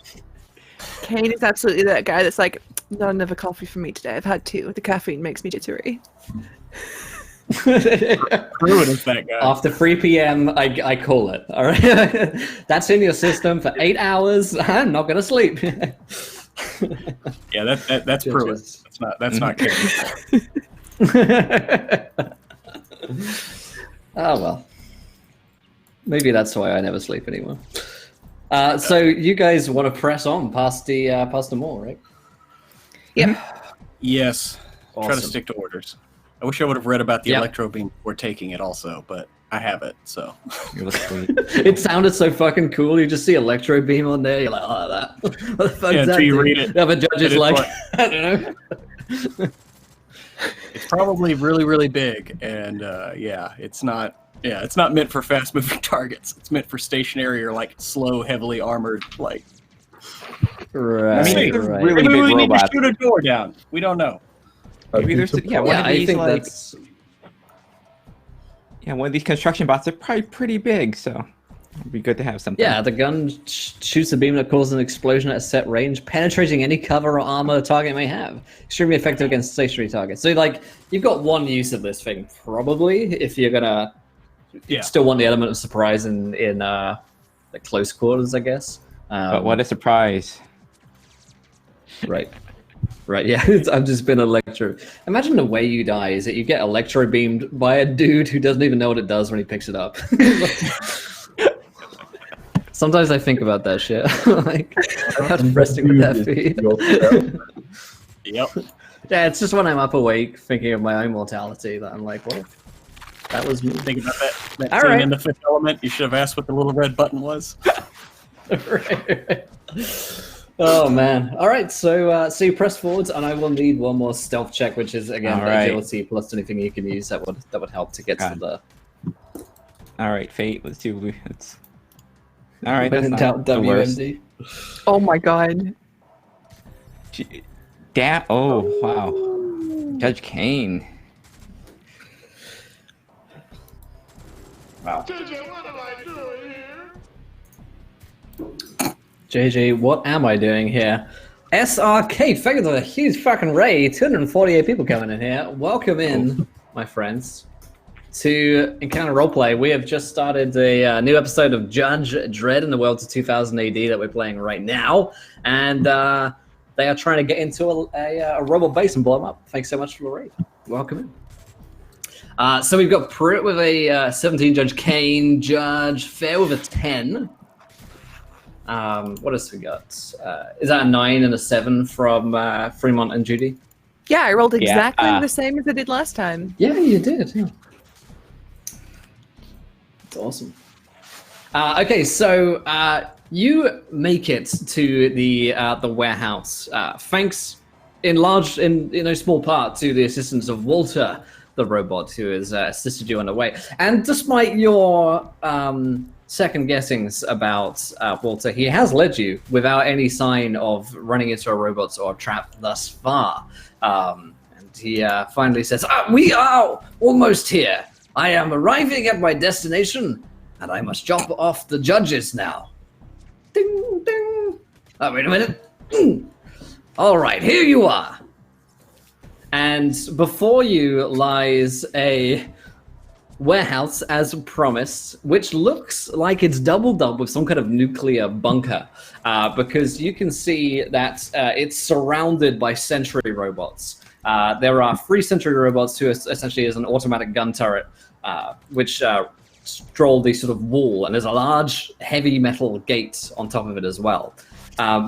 Kane is absolutely that guy that's like, not another coffee for me today. I've had 2. The caffeine makes me jittery. Pruitt is that guy. After 3 p.m., I call it. All right, that's in your system for 8 hours. I'm not gonna sleep. Yeah, that's Pruitt. Judges. That's not Kane. Oh well, maybe that's why I never sleep anymore. So you guys want to press on past the mall, right? Yep. Yes. Try to Awesome. stick to orders. I wish I would have read about the Yep. electro beam before taking it also, but I have it, so. You look sweet. It sounded so fucking cool. You just see electro beam on there. You're like, oh, that. What the fuck Yeah, is that? until you do? read it. The other judge is It is like, like- I don't know. It's probably really, really big, and it's not meant for fast-moving targets. It's meant for stationary or like slow, heavily armored, like. Right, I mean, Maybe there's right. really Maybe big we need to robots. shoot a door down. We don't know. Maybe there's one Yeah, of I these think like that's. one of these construction bots are probably pretty big. So It'd be good to have something. Yeah, the gun shoots a beam that causes an explosion at a set range, penetrating any cover or armor the target may have. Extremely effective against stationary targets. So, like, you've got one use of this thing, probably, if you're gonna still want the element of surprise in the close quarters, I guess. But what a surprise. Right. Right, yeah, I've just been Imagine the way you die is that you get electro-beamed by a dude who doesn't even know what it does when he picks it up. Sometimes I think about that shit. Like, how depressing would that be? Yep. Yeah, it's just when I'm up awake thinking of my own mortality that I'm like, well, that was me. Think about that All scene right. in The Fifth Element. You should have asked what the little red button was. Right. Oh man! All right, so you press forwards, and I will need one more stealth check, which is again agility plus anything you can use that would help to get to the. All right, Fate. Let's do. All right, When that's in not doubt, the worst. WMD. Oh my god. Damn! Oh wow, Judge Kane. Wow. JJ, what am I doing here? JJ, what am I doing here? SRK, thank you for the huge fucking raid. 248 people coming in here. Welcome in, my friends, to Encounter Roleplay. We have just started a new episode of Judge Dredd in the world to 2000 AD that we're playing right now. And they are trying to get into a robot base and blow them up. Thanks so much for the raid. Welcome in. So we've got Pruitt with a 17, Judge Kane, Judge Fair with a 10. What else we got? Is that a 9 and a 7 from Fremont and Judy? Yeah, I rolled exactly Yeah, the same as I did last time. Yeah, you did. Yeah. That's awesome. Okay, so you make it to the warehouse, thanks in no small part to the assistance of Walter, the robot, who has assisted you on the way. And despite your second guessings about Walter, he has led you without any sign of running into a robot or a trap thus far. And he finally says, "We are almost here. I am arriving at my destination, and I must jump off the judges now." Ding, ding. Oh, wait a minute. All right, here you are. And before you lies a warehouse, as promised, which looks like it's doubled up with some kind of nuclear bunker, because you can see that it's surrounded by sentry robots. There are 3 sentry robots who essentially is an automatic gun turret, which stroll the sort of wall, and there's a large, heavy metal gate on top of it as well.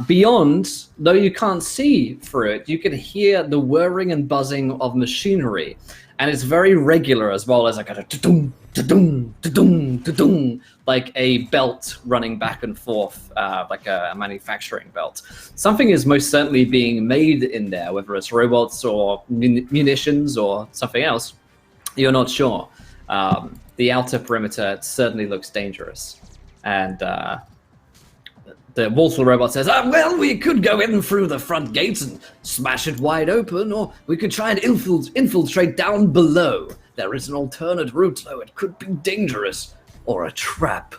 Beyond, though you can't see through it, you can hear the whirring and buzzing of machinery. And it's very regular as well as like a da-dum, da-dum, da-dum, da-dum, like a belt running back and forth, like a manufacturing belt. Something is most certainly being made in there, whether it's robots or munitions or something else. You're not sure. The outer perimeter certainly looks dangerous. And the Walter robot says, well, we could go in through the front gates and smash it wide open, or we could try and infiltrate down below. There is an alternate route, though. It could be dangerous, or a trap.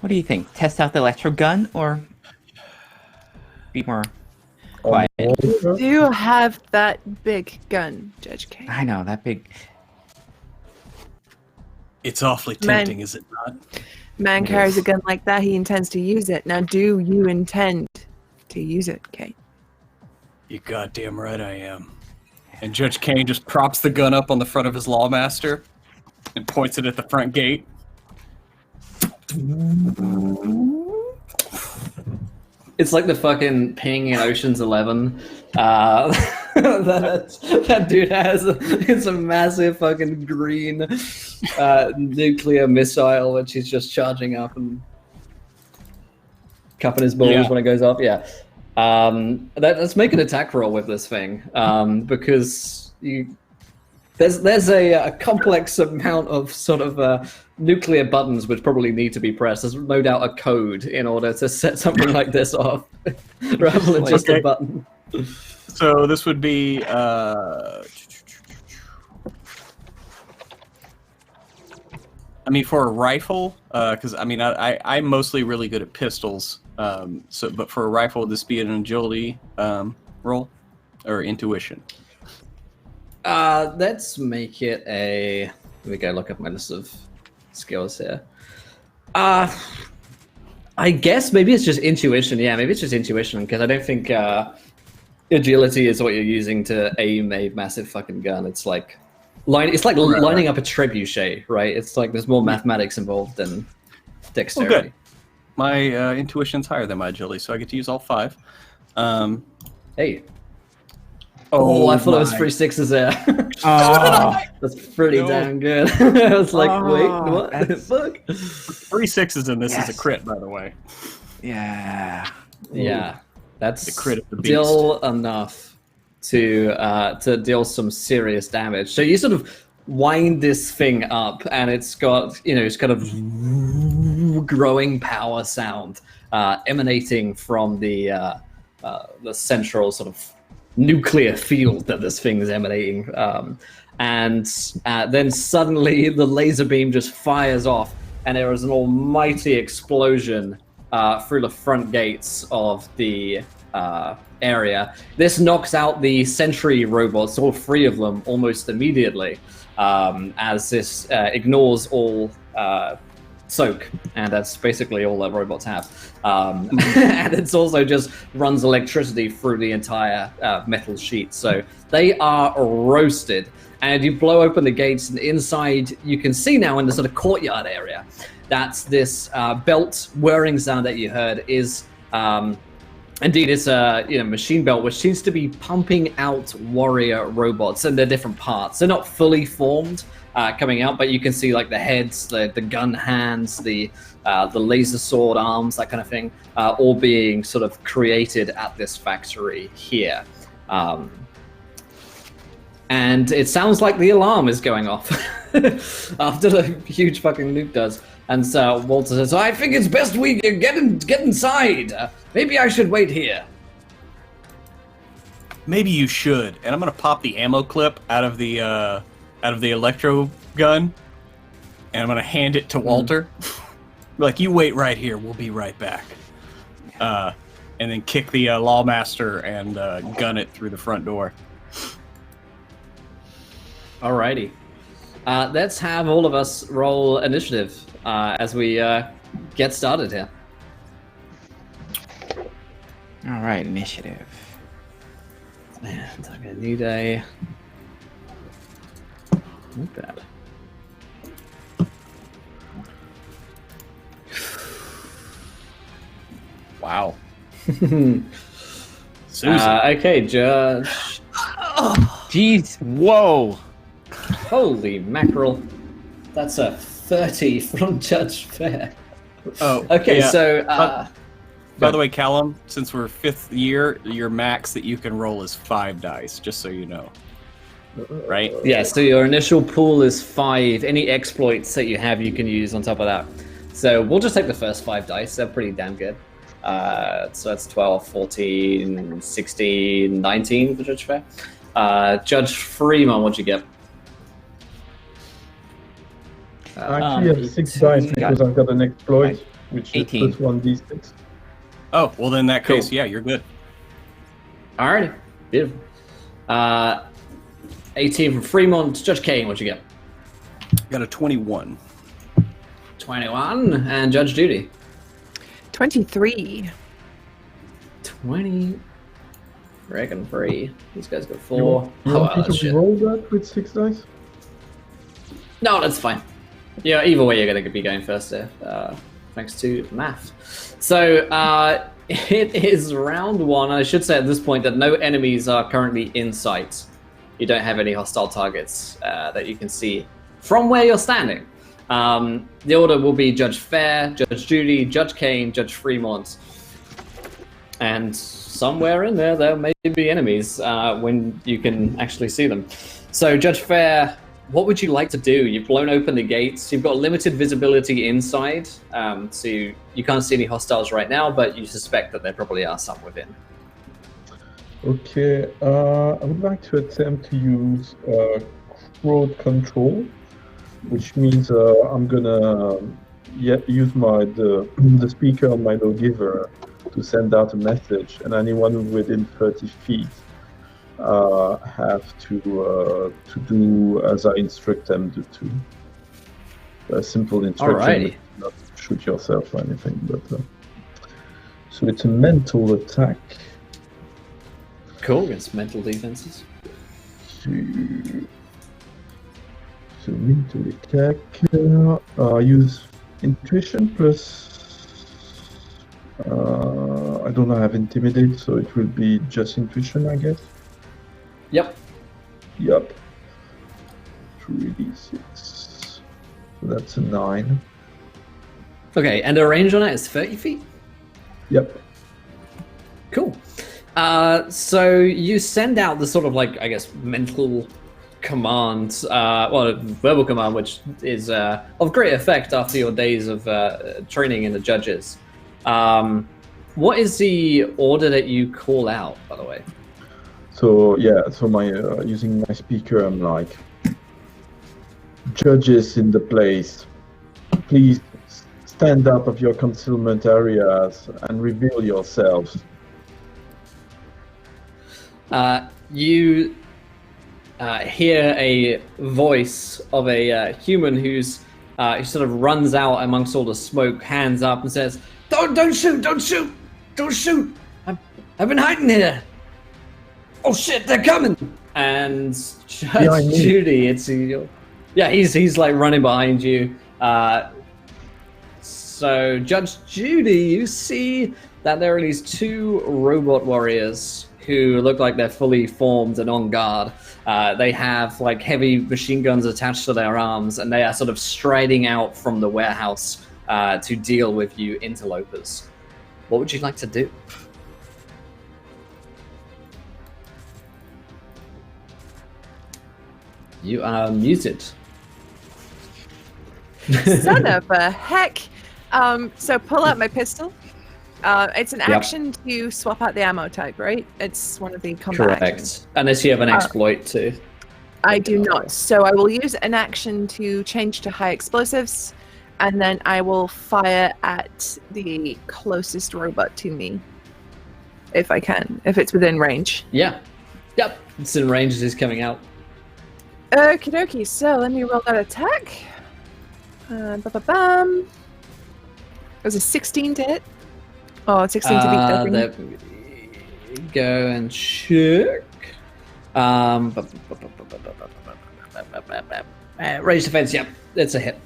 What do you think? Test out the electro gun, or be more quiet? Do you have that big gun, Judge K? I know, that big. It's awfully tempting, is it not? Man carries a gun like that, he intends to use it. Now, do you intend to use it, Kate? You goddamn right I am. And Judge Kane just props the gun up on the front of his lawmaster and points it at the front gate. It's like the fucking ping in Ocean's 11. That dude has it's a massive fucking green nuclear missile which he's just charging up and cupping his balls when it goes up. Yeah. Let's make an attack roll with this thing, because there's a complex amount of sort of nuclear buttons which probably need to be pressed. There's no doubt a code in order to set something like this off, rather than just a button. So this would be. I mean, for a rifle, because I mean, I'm mostly really good at pistols. But for a rifle, would this be an agility roll or intuition? Let's make it a. Let me go look up my list of skills here. I guess maybe it's just intuition. Yeah, maybe it's just intuition because I don't think agility is what you're using to aim a massive fucking gun. It's like lining up a trebuchet, right? It's like there's more mathematics involved than dexterity. Well, good. My intuition's higher than my agility, so I get to use all 5. Hey. Oh, I thought it was 3 6s there. That's pretty damn good. I was like, wait, what the fuck? 3 6s in this is a crit, by the way. Yeah. Yeah. That's the crit of the beast. Still enough to deal some serious damage. So you sort of wind this thing up, and it's got, it's kind of growing power sound emanating from the central sort of nuclear field that this thing is emanating. And then suddenly the laser beam just fires off, and there is an almighty explosion through the front gates of the area. This knocks out the sentry robots, all 3 of them, almost immediately, as this ignores all soak, and that's basically all that robots have. And it's also just runs electricity through the entire metal sheet. So they are roasted, and you blow open the gates, and inside you can see now in the sort of courtyard area that this belt whirring sound that you heard is indeed it's a machine belt which seems to be pumping out warrior robots, and they're different parts. They're not fully formed coming out, but you can see like the heads, the gun hands, the laser sword arms, that kind of thing, all being sort of created at this factory here. And it sounds like the alarm is going off after the huge fucking nuke does. And so Walter says, I think it's best we get inside. Maybe I should wait here. Maybe you should. And I'm gonna pop the ammo clip out of the electro gun, and I'm gonna hand it to Walter. Like, you wait right here. We'll be right back. And then kick the Lawmaster and gun it through the front door. Alrighty. Let's have all of us roll initiative as we get started here. All right, initiative. And I'm gonna need a. Not bad. Wow. Okay, Judge. Jeez, whoa. Holy mackerel. That's a 30 from Judge Fair. Oh, okay, yeah. So. By the way, Callum, since we're 5th year, your max that you can roll is 5 dice, just so you know. Right? Yeah, so your initial pool is 5. Any exploits that you have, you can use on top of that. So we'll just take the first 5 dice. They're pretty damn good. So that's 12, 14, 16, 19 for Judge Fair. Judge Freeman, what'd you get? I actually have 6 dice because I've got an exploit, which is 18. plus 1d6. Oh, well, then in that case, Cool. yeah, you're good. Alrighty, beautiful. 18 from Fremont. Judge Kane, what'd you get? Got a 21. 21. And Judge Judy? 23. 20. Reckon 3. These guys got 4. You want me that's to shit. roll that with 6 dice? No, that's fine. Yeah, either way, you're going to be going first there. Thanks to math. So, it is round 1. I should say at this point that no enemies are currently in sight. You don't have any hostile targets that you can see from where you're standing. The order will be Judge Fair, Judge Judy, Judge Kane, Judge Fremont. And somewhere in there may be enemies when you can actually see them. So, Judge Fair, what would you like to do? You've blown open the gates. You've got limited visibility inside, so you can't see any hostiles right now, but you suspect that there probably are some within. Okay, I would like to attempt to use crowd control, which means I'm gonna use the speaker on my lawgiver to send out a message, and anyone within 30 feet have to do as I instruct them to do. A simple instruction, Alrighty. not shoot yourself or anything, but so it's a mental attack. Cool, against mental defenses. So mental attack. Use intuition plus. I don't have intimidate, so it will be just intuition, I guess. Yep. Yup. 3d6. So that's a 9. Okay, and the range on it is 30 feet? Yep. Cool. So you send out the sort of like, I guess, mental command, well, verbal command, which is of great effect after your days of training in the judges. What is the order that you call out, by the way? So yeah, so my using my speaker, I'm like, judges in the place, please stand up of your concealment areas and reveal yourselves. You hear a voice of a human who sort of runs out amongst all the smoke, hands up, and says, "Don't shoot! Don't shoot! Don't shoot! I've been hiding here. Oh shit, they're coming!" And Judge Judy, he's like running behind you. So Judge Judy, you see that there are these 2 robot warriors who look like they're fully formed and on guard. They have like heavy machine guns attached to their arms, and they are sort of striding out from the warehouse to deal with you interlopers. What would you like to do? You are muted. Son of a heck. So pull out my pistol. It's an action to swap out the ammo type, right? It's one of the combat actions. Unless you have an exploit too. I do not. So I will use an action to change to high explosives, and then I will fire at the closest robot to me. If I can. If it's within range. Yeah. Yep. It's in range as he's coming out. Okie dokie. So let me roll that attack. It was a 16 to hit. Oh, 16 to beat that thing. There we go and check. Range defense, yep, it's a hit.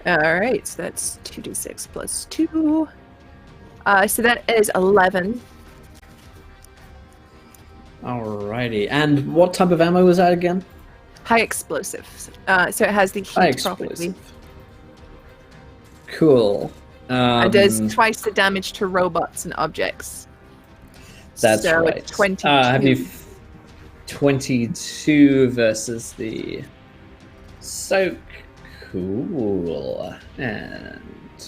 Alright, so that's 2d6 plus 2. So that is 11. Alrighty, and what type of ammo was that again? High explosive. So it has the High heat property. explosive. Cool. It does twice the damage to robots and objects. That's so right. 22. Have you 22 versus the so cool. And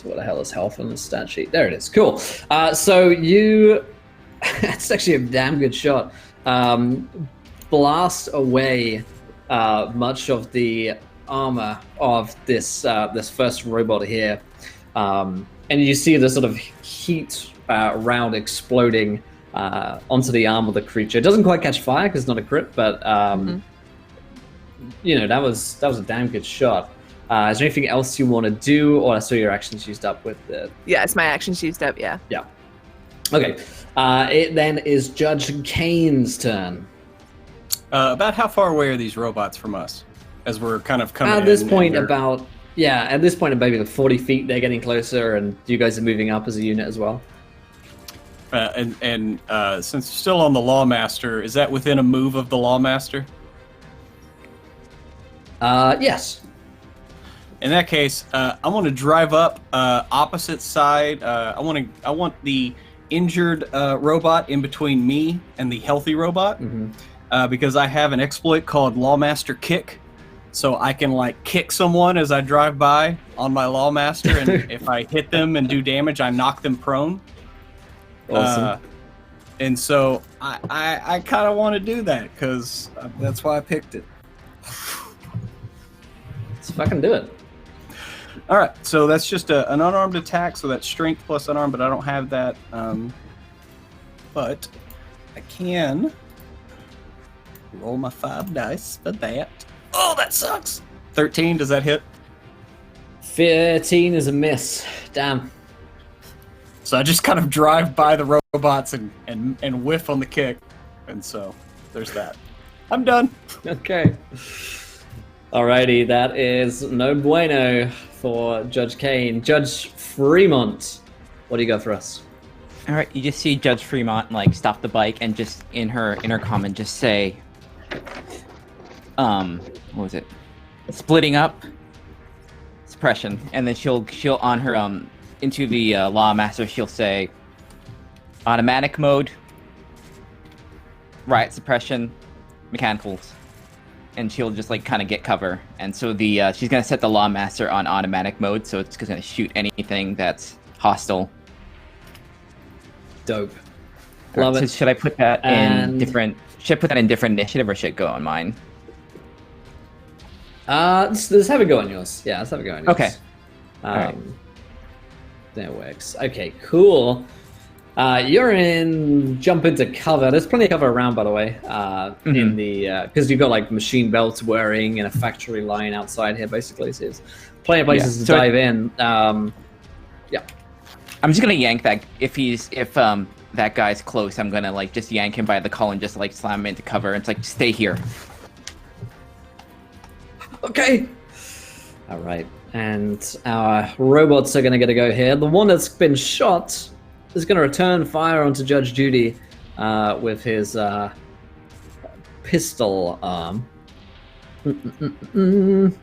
what the hell is health on the stat sheet? There it is. Cool. So you, it's actually a damn good shot. Blast away much of the armor of this first robot here. And you see the sort of heat round exploding onto the arm of the creature. It doesn't quite catch fire because it's not a crit, but you know, that was a damn good shot. Is there anything else you want to do, or I saw your actions used up with the? Yeah, it's my actions used up. Yeah. Yeah. Okay. It then is Judge Kane's turn. About how far away are these robots from us? As we're kind of coming at this point, at this point, maybe 40 feet. They're getting closer, and you guys are moving up as a unit as well. And since we're still on the Lawmaster, is that within a move of the Lawmaster? Yes. In that case, I want to drive up opposite side. I want the injured robot in between me and the healthy robot, because I have an exploit called Lawmaster Kick. So I can like kick someone as I drive by on my Lawmaster, and if I hit them and do damage, I knock them prone. Awesome. And so I kind of want to do that because that's why I picked it. Let's fucking do it. All right, so that's just an unarmed attack, so that's strength plus unarmed, but I don't have that. But I can roll my 5 dice for that. Oh, that sucks. 13, does that hit? 13 is a miss. Damn. So I just kind of drive by the robots and whiff on the kick. And so there's that. I'm done. Okay. Alrighty, that is no bueno for Judge Kane. Judge Fremont, what do you got for us? All right, you just see Judge Fremont like stop the bike and just in her intercom and just say, what was it? Splitting up, suppression, and then she'll on her into the Lawmaster. She'll say, automatic mode, riot suppression, mechanicals, and she'll just like kind of get cover. And so the she's gonna set the Lawmaster on automatic mode, so it's gonna shoot anything that's hostile. Dope. Love Love it. it. Should I put that And- in different? Should I put that in different initiative, or should it go on mine? Let's have a go on yours. Yeah, let's have a go on yours. Okay. Alright. That works. Okay, cool. You're in jump into cover. There's plenty of cover around, by the way. In the because you've got like machine belts wearing in a factory line outside here, basically. So there's plenty of places to so dive in. Yeah. I'm just gonna yank that if that guy's close. I'm gonna like just yank him by the collar and just like slam him into cover. It's like stay here. Okay. All right. And our robots are going to get a go here. The one that's been shot is going to return fire onto Judge Judy with his pistol arm. Its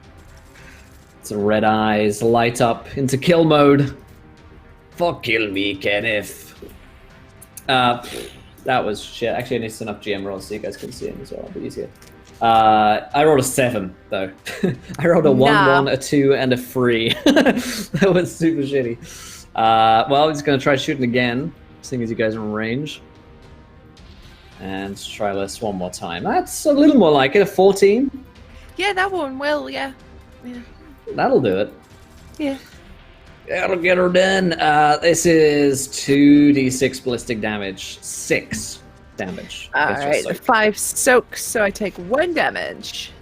red eyes light up into kill mode. Fuck kill me, Kenneth. That was shit. Actually, I need to send up GM rolls so you guys can see him as well. It'll be easier. I rolled a 7 though. I rolled a 1, 1, a 2, and a 3. That was super shitty. Well, I'm just gonna try shooting again, seeing as you guys are in range. And try this one more time. That's a little more like it. A 14. Yeah, that one will. Yeah. That'll do it. Yeah. That'll get her done. This is 2d6 ballistic damage. 6 damage. All That's right. just 5 soaks, so I take 1 damage.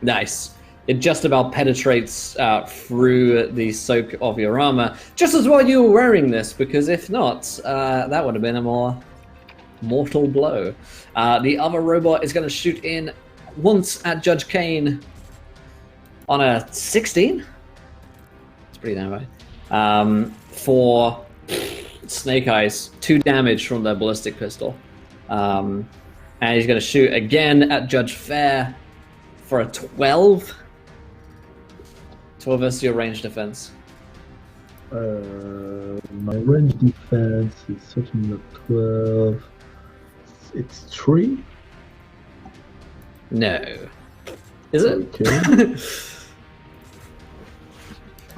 Nice. It just about penetrates through the soak of your armor, just as well you were wearing this, because if not, that would have been a more mortal blow. The other robot is going to shoot in once at Judge Kane on a 16. It's pretty damn high. For Snake Eyes, 2 damage from their ballistic pistol. And he's going to shoot again at Judge Fair for a 12. 12 versus your range defense. My range defense is certainly not 12. It's 3. No. Is it? Okay.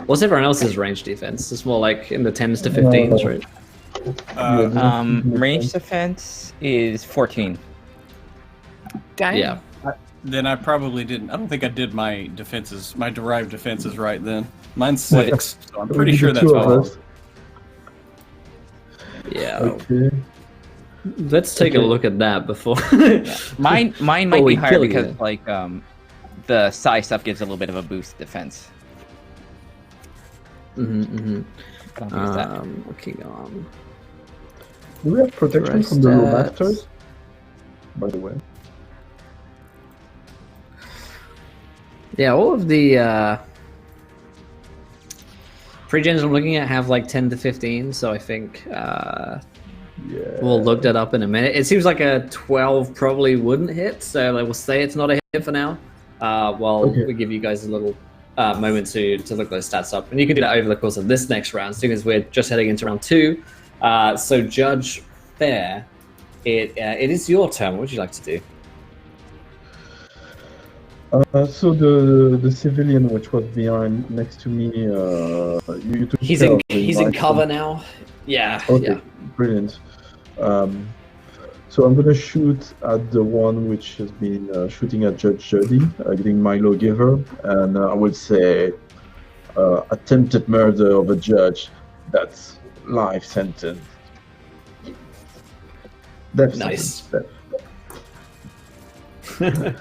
What's everyone else's range defense? It's more like in the 10s to 15s, right? Range defense is 14. Dang. Yeah. Then I probably didn't. I don't think I did my defenses, my derived defenses right then. Mine's 6, so I'm pretty sure that's Two of all. us. Yeah. Okay. Let's take a look at that before. Mine might Oh, be we higher kill because you. like the psi stuff gives a little bit of a boost defense. I don't think it's that. Looking on. Do we have protection Right from the low stats. masters? By the way. Yeah, all of the pre-gens I'm looking at have like 10 to 15, so I think Yeah. we'll look that up in a minute. It seems like a 12 probably wouldn't hit, so like, we'll say it's not a hit for now. While Okay. we give you guys a little moment to look those stats up. And you can do that over the course of this next round, seeing as we're just heading into round 2. So Judge Fair, it is your turn. What would you like to do? So the civilian which was behind next to me, you took He's care in of him, he's in right? cover now. Yeah. Okay, Yeah. brilliant. So I'm gonna shoot at the one which has been shooting at Judge Judy, getting my lawgiver, and I will say attempted murder of a judge. That's life sentence. Death Nice. sentence.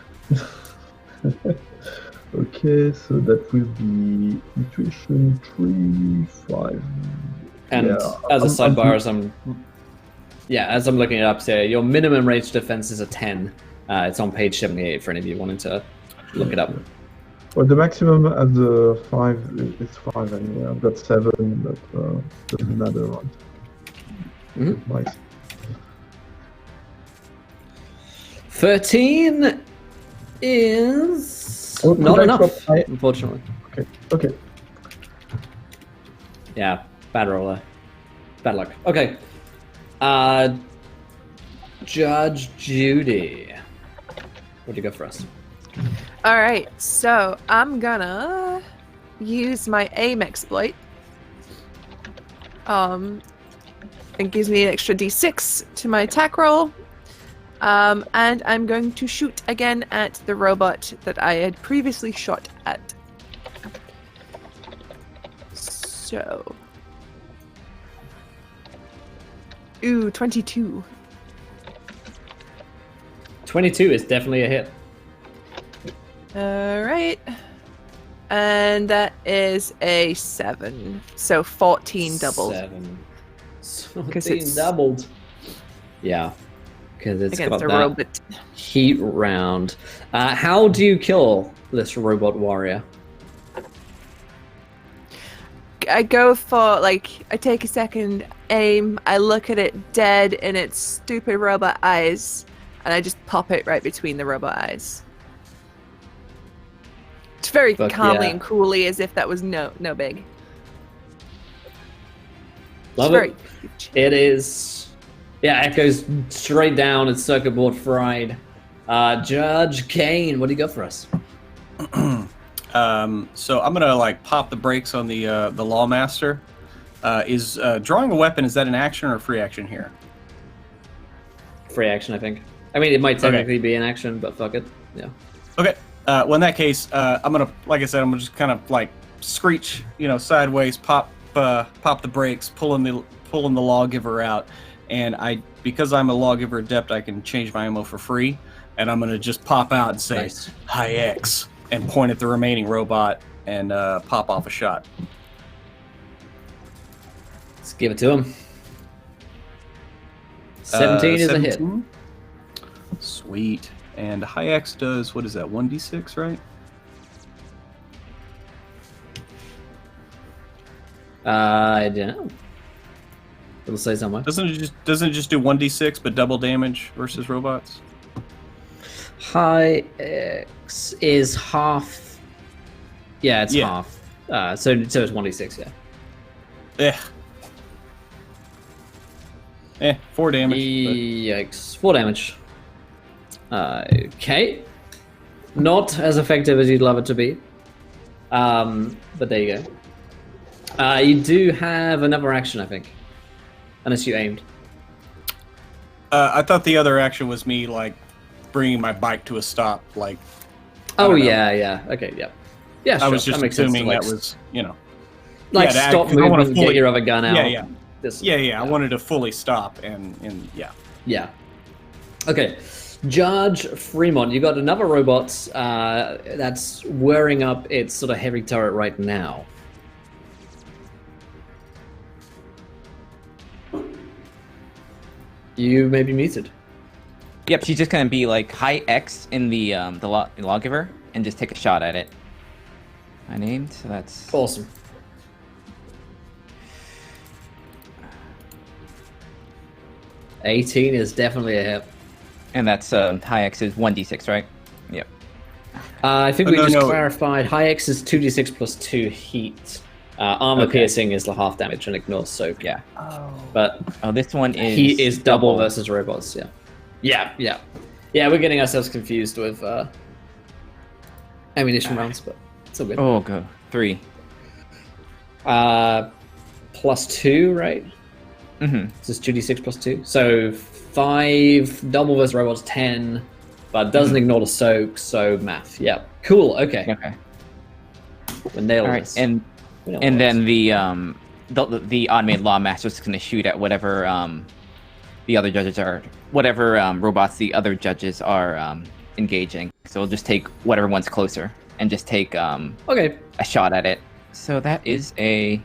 Okay, so that will be intuition 3, 5. And Yeah, as a I'm- sidebar, as I'm looking it up here, your minimum ranged defense is a 10. It's on page 78 for any of you wanting to look it up. Well, the maximum at the 5 is 5 anyway. I've got 7, but doesn't matter, right? Mhm. Nice. 13 is Oh, could not I enough, swap- unfortunately. Okay. Yeah, bad roller. Bad luck. Okay. Judge Judy. What do you got for us? All right, so I'm gonna use my aim exploit. It gives me an extra d6 to my attack roll. And I'm going to shoot again at the robot that I had previously shot at. So. Ooh, 22. 22 is definitely a hit. Alright. And that is a 7. So 14 doubled. 7. 'Cause 14 it's- doubled. Yeah. Because it's Against got a that robot. heat round. How do you kill this robot warrior? I go for, like, I take a second, aim, I look at it dead in its stupid robot eyes, and I just pop it right between the robot eyes. It's very Fuck calmly yeah. and coolly, as if that was no big. Love it's very it. huge. It is. Yeah, it goes straight down. It's circuit board fried. Judge Kane, what do you got for us? So I'm gonna like pop the brakes on the Lawmaster. Is drawing a weapon, is that an action or a free action here? Free action, I think. I mean, it might technically be an action, but fuck it. Yeah. Okay. Well, in that case, I'm gonna, like I said, I'm gonna just kind of like screech, sideways, pop the brakes, pulling the lawgiver out, and because I'm a lawgiver adept, I can change my ammo for free, and I'm gonna just pop out and say Nice. "Hi X" and point at the remaining robot and pop off a shot. Let's give it to him. 17 is a hit. 17? Sweet. And high X does, what is that, 1d6, right? I don't know. It'll say somewhere. Doesn't it just do 1d6 but double damage versus robots? High X is half. Yeah, it's Yeah. half. So it's 1d6, yeah. 4 damage. Yikes. 4 damage. Okay. Not as effective as you'd love it to be. But there you go. You do have another action, I think. Unless you aimed. I thought the other action was me, like, bringing my bike to a stop, like... Oh, don't know. yeah. Okay, yeah. Yeah, sure. I was just that makes sense assuming to, like, that was, Like, yeah, to stop act- 'cause I wanna moving, get fully- your other gun out. Yeah. This- I wanted to fully stop, and yeah. Yeah. Okay. Judge Fremont, you got another robot that's whirring up its sort of heavy turret right now. You may be muted. Yep, she's just gonna be like high X in the lawgiver and just take a shot at it. I named, so that's Awesome. $18 is definitely a hit. and that's high X is 1d6, right? Yep. I think Oh, we no, just no. clarified. High X is 2d6 plus 2 heat. Armor Okay. piercing is the half damage and ignores soak. Yeah. But Oh, this one is heat is double versus robots. Yeah. Yeah, we're getting ourselves confused with ammunition rounds, but it's all good. Oh, go 3. Plus 2, right? This is 2d6 plus 2. So 5 double versus robots, 10, but doesn't ignore the soak, so math. Yep. Cool, okay. Okay. We nailed All right, this. and then the automated lawmaster is going to shoot at whatever the other judges are, whatever robots the other judges are engaging. So we'll just take whatever one's closer and just take Okay. a shot at it. So that is to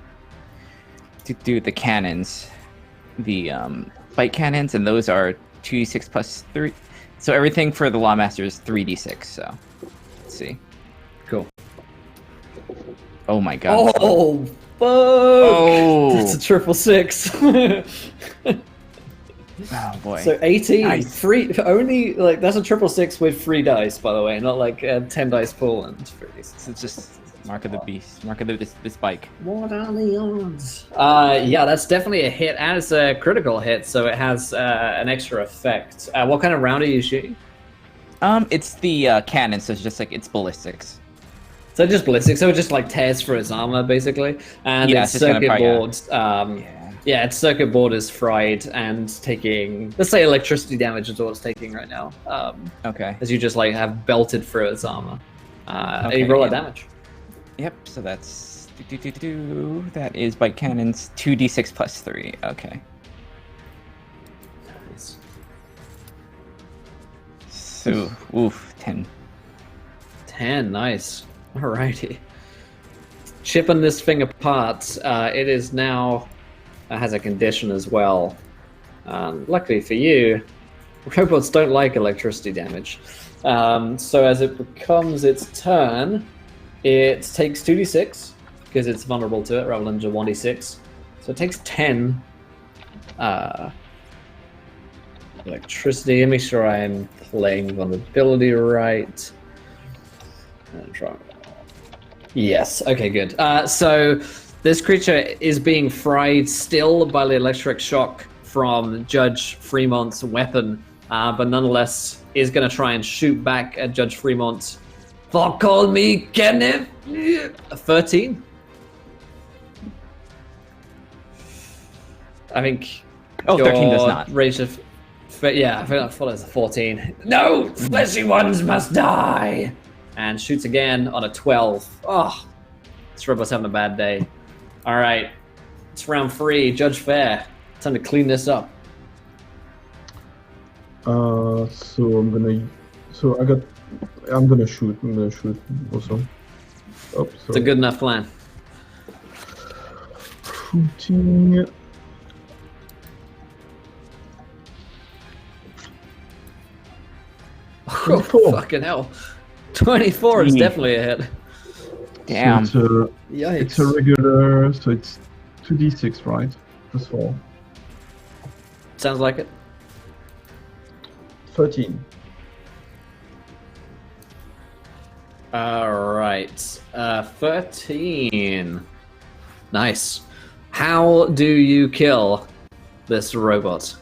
do the cannons, the bite cannons, and those are 2d6 plus 3. So everything for the lawmaster is 3d6. So let's see. Cool. Oh my god. Oh, fuck! Oh. That's a triple 6. Oh boy. So 18. Nice. Only, like, that's a triple 6 with 3 dice, by the way, not like a 10 dice pool and 3 dice. It's just mark of the beast, mark of this bike. What are the odds? Yeah, that's definitely a hit, and it's a critical hit, so it has an extra effect. What kind of round are you shooting? It's the cannon, so it's just like it's ballistics. So just ballistic, so it just like tears through its armor, basically, and Yeah, its it's just gonna circuit probably, board. Yeah, its circuit board is fried and taking, let's say, electricity damage is what it's taking right now. Okay. As you just like have belted through its armor. Okay, You roll yeah. a damage. Yep. So that's that is bite cannons 2d6 plus 3. Okay. Nice. So 10. 10, nice. Alrighty. Chipping this thing apart, it is now has a condition as well. Luckily for you, robots don't like electricity damage. So as it becomes its turn, it takes 2d6 because it's vulnerable to it rather than just 1d6. So it takes 10 electricity. Let me make sure I'm playing vulnerability right. Yes, okay, good. So this creature is being fried still by the electric shock from Judge Fremont's weapon, but nonetheless is going to try and shoot back at Judge Fremont. For call me Kenneth. 13. I think. Oh, 13 does not. Range of, yeah, I thought it was a 14. No, fleshy ones must die. And shoots again on a 12. Oh, this robot's having a bad day. All right, it's round 3. Judge Fair. Time to clean this up. So I'm gonna shoot. I'm gonna shoot also. Oh, It's a good enough plan. Shooting. Oh, fucking hell. 24 is definitely a hit. Damn. So Yikes. it's a regular, so it's 2d6, right? Plus 4. Sounds like it. 13. Alright. 13. Nice. How do you kill this robot?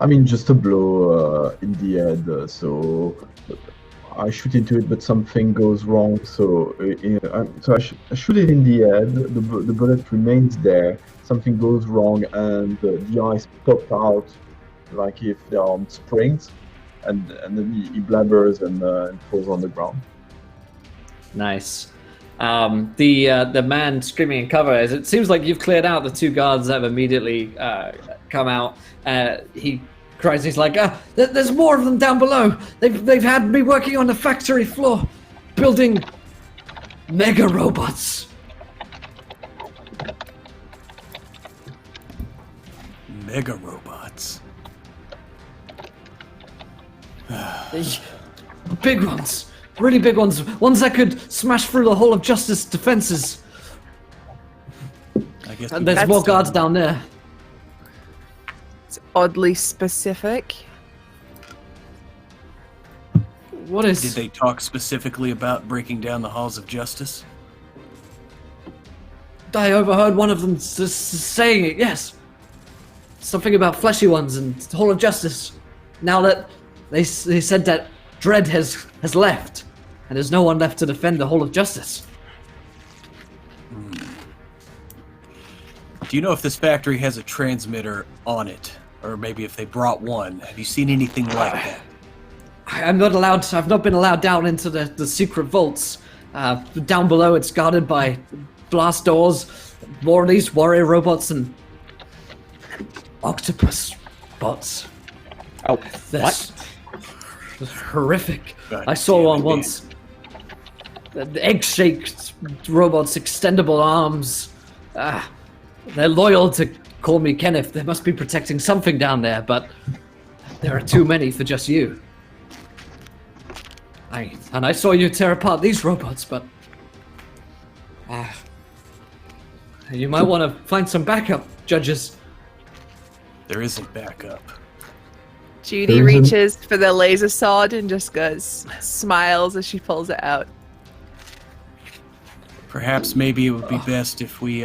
I mean, just a blow in the head. So I shoot into it, but something goes wrong. So I shoot it in the head. The bullet remains there. Something goes wrong, and the eyes pop out like if they're on springs, and then he blabbers and falls on the ground. Nice. The man screaming in cover, as it seems like you've cleared out the 2 guards that have immediately come out. He cries, he's like, there's more of them down below. They've had me working on the factory floor, building mega robots. Mega robots. Big ones. Really big ones. Ones that could smash through the Hall of Justice defenses. I guess And there's more guards down there. It's oddly specific. What is... Did they talk specifically about breaking down the halls of justice? I overheard one of them saying it, yes. Something about fleshy ones and the Hall of Justice. Now that they said that Dredd has left, and there's no one left to defend the Hall of Justice. Do you know if this factory has a transmitter on it? Or maybe if they brought one? Have you seen anything like that? I'm not allowed. I've not been allowed down into the secret vaults. Down below, it's guarded by blast doors, more of these warrior robots and octopus bots. Oh, That's horrific. God I saw damn one it, once. The egg-shaped robots, extendable arms. They're loyal to call me Kenneth. They must be protecting something down there, but there are too many for just you. I saw you tear apart these robots, but you might want to find some backup, judges. There isn't backup. Judy There isn't- reaches for the laser sword and just smiles as she pulls it out. Perhaps maybe it would be best if we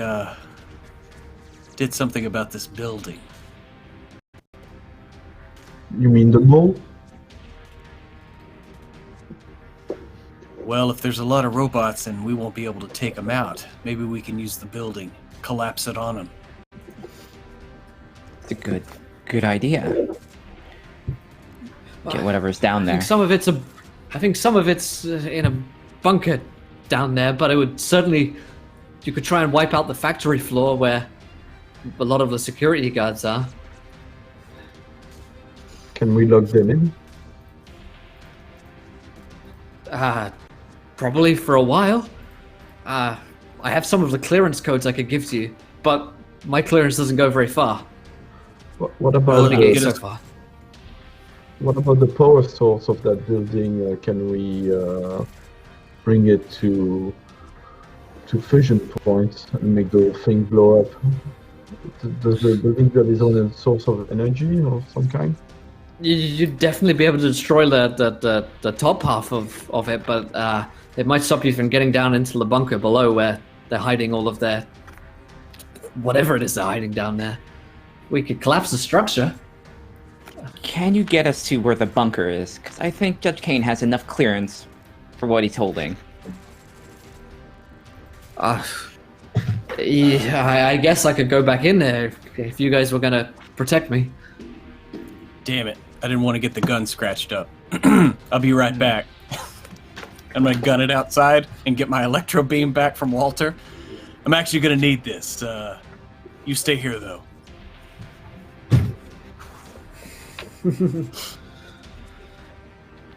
did something about this building. You mean the mole? Well, if there's a lot of robots and we won't be able to take them out, maybe we can use the building, collapse it on them. it's a good idea. Get whatever's down I there. think some of it's in a bunker down there, but it would certainly. You could try and wipe out the factory floor where a lot of the security guards are. Can we lock them in? Probably for a while. I have some of the clearance codes I could give to you, but my clearance doesn't go very far. What about Well, Only get goes so us- far. what about the power source of that building? Can we bring it to fusion points and make the whole thing blow up? Does the building have its own source of energy or some kind? You'd definitely be able to destroy the top half of it, but it might stop you from getting down into the bunker below where they're hiding all of their whatever it is they're hiding down there. We could collapse the structure. Can you get us to where the bunker is? Because I think Judge Kane has enough clearance for what he's holding. Yeah, I guess I could go back in there if you guys were gonna protect me. Damn it. I didn't want to get the gun scratched up. I'll be right back. I'm going to gun it outside and get my electro beam back from Walter. I'm actually going to need this. You stay here, though.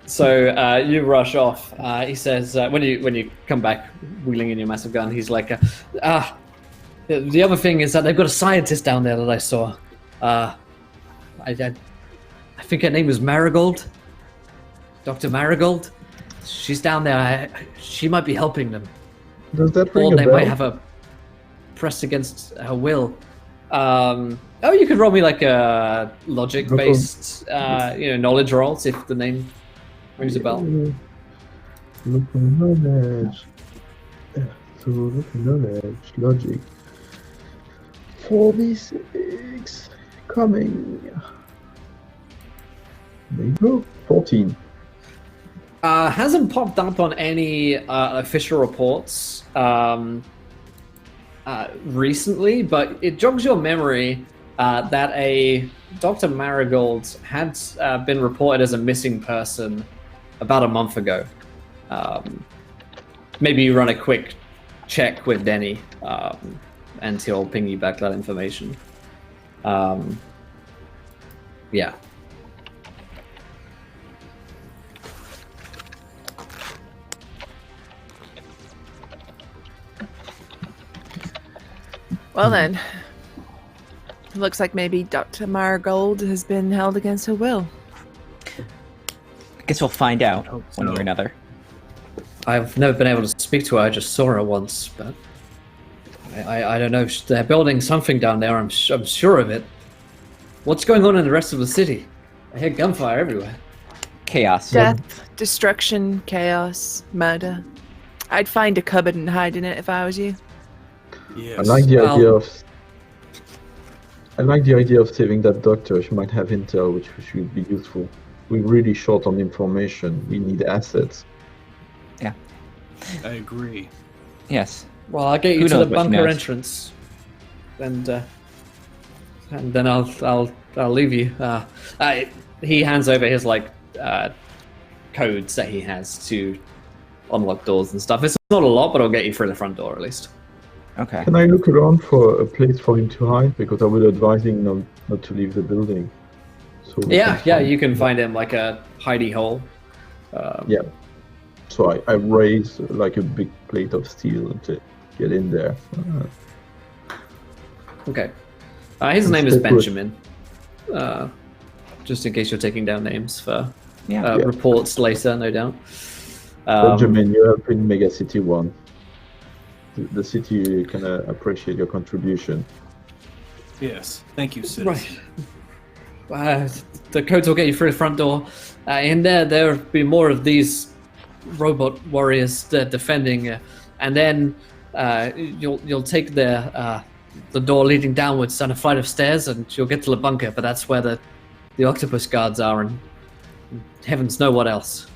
So you rush off. He says when you come back wheeling in your massive gun, he's like, the other thing is that they've got a scientist down there that I saw. I think her name was Marigold. Dr. Marigold. She's down there. She might be helping them. Does that Or ring a they bell? might have her pressed against her will. You could roll me like a logic-based, knowledge roll, see if the name rings a bell. Local knowledge. So local knowledge, logic. 46 coming. There you go. 14. Hasn't popped up on any official reports recently, but it jogs your memory that a Dr. Marigold had been reported as a missing person about a month ago. Maybe you run a quick check with Denny, and he'll ping you back that information. Yeah. Well then, it looks like maybe Dr. Marigold has been held against her will. I guess we'll find out Hope one way so. or another. I've never been able to speak to her. I just saw her once, but I don't know. They're building something down there. I'm sure of it. What's going on in the rest of the city? I hear gunfire everywhere. Chaos. Death, destruction, chaos, murder. I'd find a cupboard and hide in it if I was you. Yes. I like the Well- idea of saving that doctor. She might have intel, which should be useful. We're really short on information. We need assets. I agree. Yes. Well, I'll get you Who to knows the what she bunker knows? entrance. and then I'll leave you. He hands over his codes that he has to unlock doors and stuff. It's not a lot, but I'll get you through the front door at least. Okay. Can I look around for a place for him to hide? Because I would advise him not to leave the building. So You can find him like a hidey hole. Yeah. So I raise like a big plate of steel to get in there. Okay. His name is Benjamin. Just in case you're taking down names for reports later, no doubt. Benjamin, you have been Mega City 1. The city can appreciate your contribution. Yes, thank you, citizen. Right. The codes will get you through the front door. In there'll be more of these robot warriors defending, and then you'll take the door leading downwards down a flight of stairs, and you'll get to the bunker. But that's where the octopus guards are, and heavens know what else.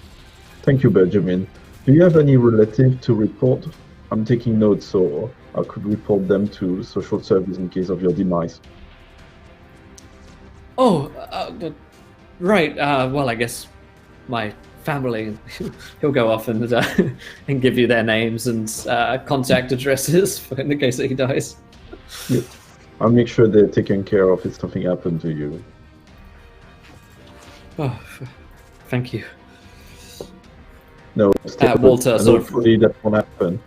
Thank you, Benjamin. Do you have any relative to report? I'm taking notes, so I could report them to social service in case of your demise. Oh, right. Well, I guess my family. He'll go off and and give you their names and contact addresses in the case that he dies. Yeah. I'll make sure they're taken care of if something happened to you. Oh, thank you. No, Walter sort of. hopefully that won't happen.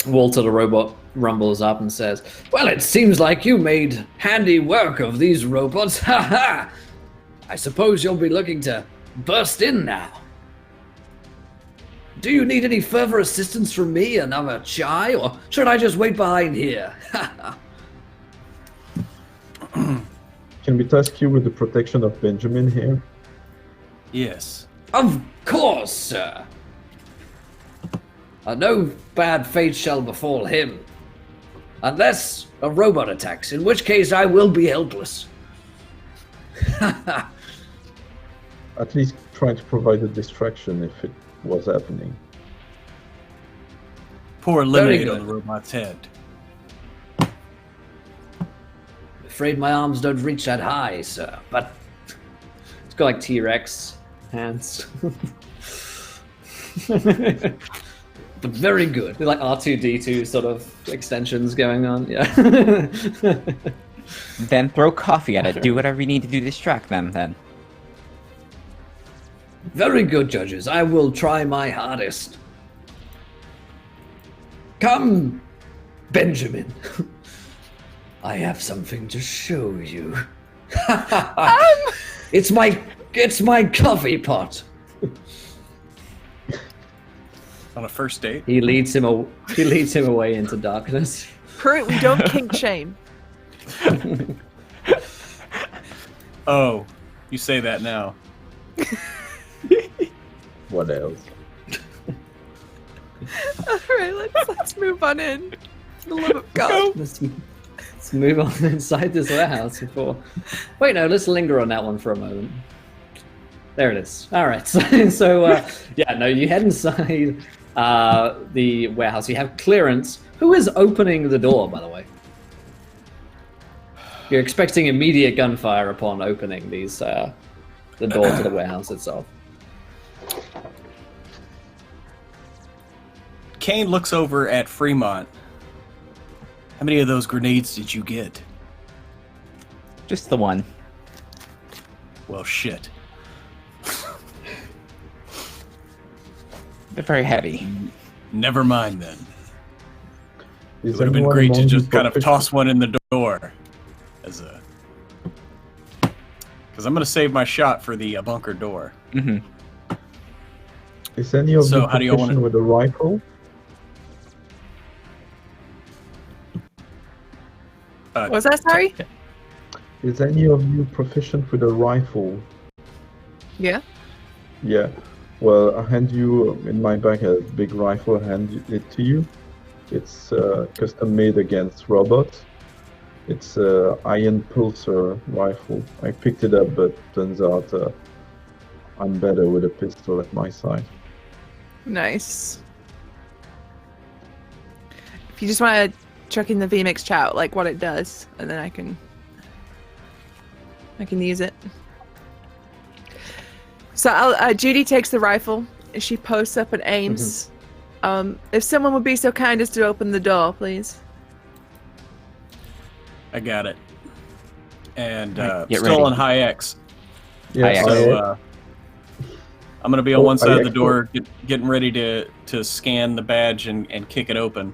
Walter the robot rumbles up and says, "Well, it seems like you made handy work of these robots. Ha ha! I suppose you'll be looking to burst in now. Do you need any further assistance from me, another chai, or should I just wait behind here?" Can we task you with the protection of Benjamin here? Yes. Of course, sir. No bad fate shall befall him. Unless a robot attacks, in which case I will be helpless. At least try to provide a distraction if it was happening. Pour lemonade on the robot's head. Afraid my arms don't reach that high, sir, but it's got like T-Rex hands. But very good. They're like R2-D2 sort of extensions going on, yeah. Then throw coffee at it. Do whatever you need to do to distract them, then. Very good, judges. I will try my hardest. Come, Benjamin. I have something to show you. It's my coffee pot. On a first date? He leads him away into darkness. Pruitt, we don't kink shame. Oh, you say that now. What else? Alright, let's move on in. For the love of God. Let's move on inside this warehouse before. Wait, no, let's linger on that one for a moment. There it is. All right. So you head inside the warehouse. You have clearance. Who is opening the door, by the way? You're expecting immediate gunfire upon opening these the door to the warehouse itself. Kane looks over at Fremont. How many of those grenades did you get? Just the one. Well, shit. They're very heavy. Never mind then. It Is would have been anyone great to among just you kind of proficient? toss one in the door. Because I'm going to save my shot for the bunker door. Mm-hmm. Is any of So, you how do you want proficient it? with a rifle? What was that, sorry? Is any of you proficient with a rifle? Yeah. Yeah. Well, I hand you in my bag a big rifle. I hand it to you. It's custom made against robots. It's a iron pulsar rifle. I picked it up, but turns out I'm better with a pistol at my side. Nice. If you just want to chucking the VMix chat like what it does, and then I can use it. So Judy takes the rifle. She posts up and aims. If someone would be so kind as to open the door, please. I got it. And Get still ready. on high X. Yeah, So I'm going to be on Oh, one side of the IX. door, getting ready to scan the badge and kick it open.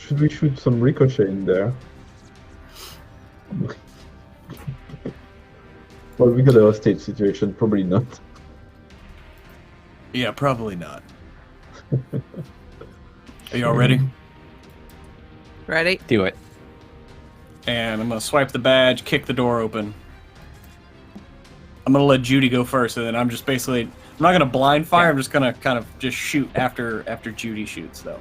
should we shoot some ricochet in there? Well, we got a hostage situation. Probably not. Yeah, probably not. Are y'all ready? Ready? Do it. And I'm going to swipe the badge, kick the door open. I'm going to let Judy go first, and then I'm just basically... I'm not going to blind fire, Yeah. I'm just going to kind of just shoot after Judy shoots, though.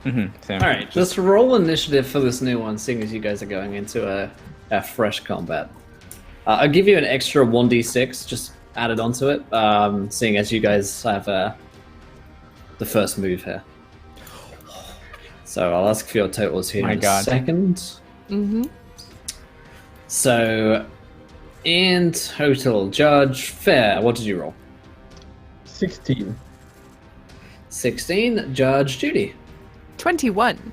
Same. All right, let's roll initiative for this new one, seeing as you guys are going into a fresh combat. I'll give you an extra 1d6, just added onto it, seeing as you guys have the first move here. So I'll ask for your totals here My in a God. second. Mm-hmm. So, in total, Judge Fair, what did you roll? 16. 16. Judge Judy. 21.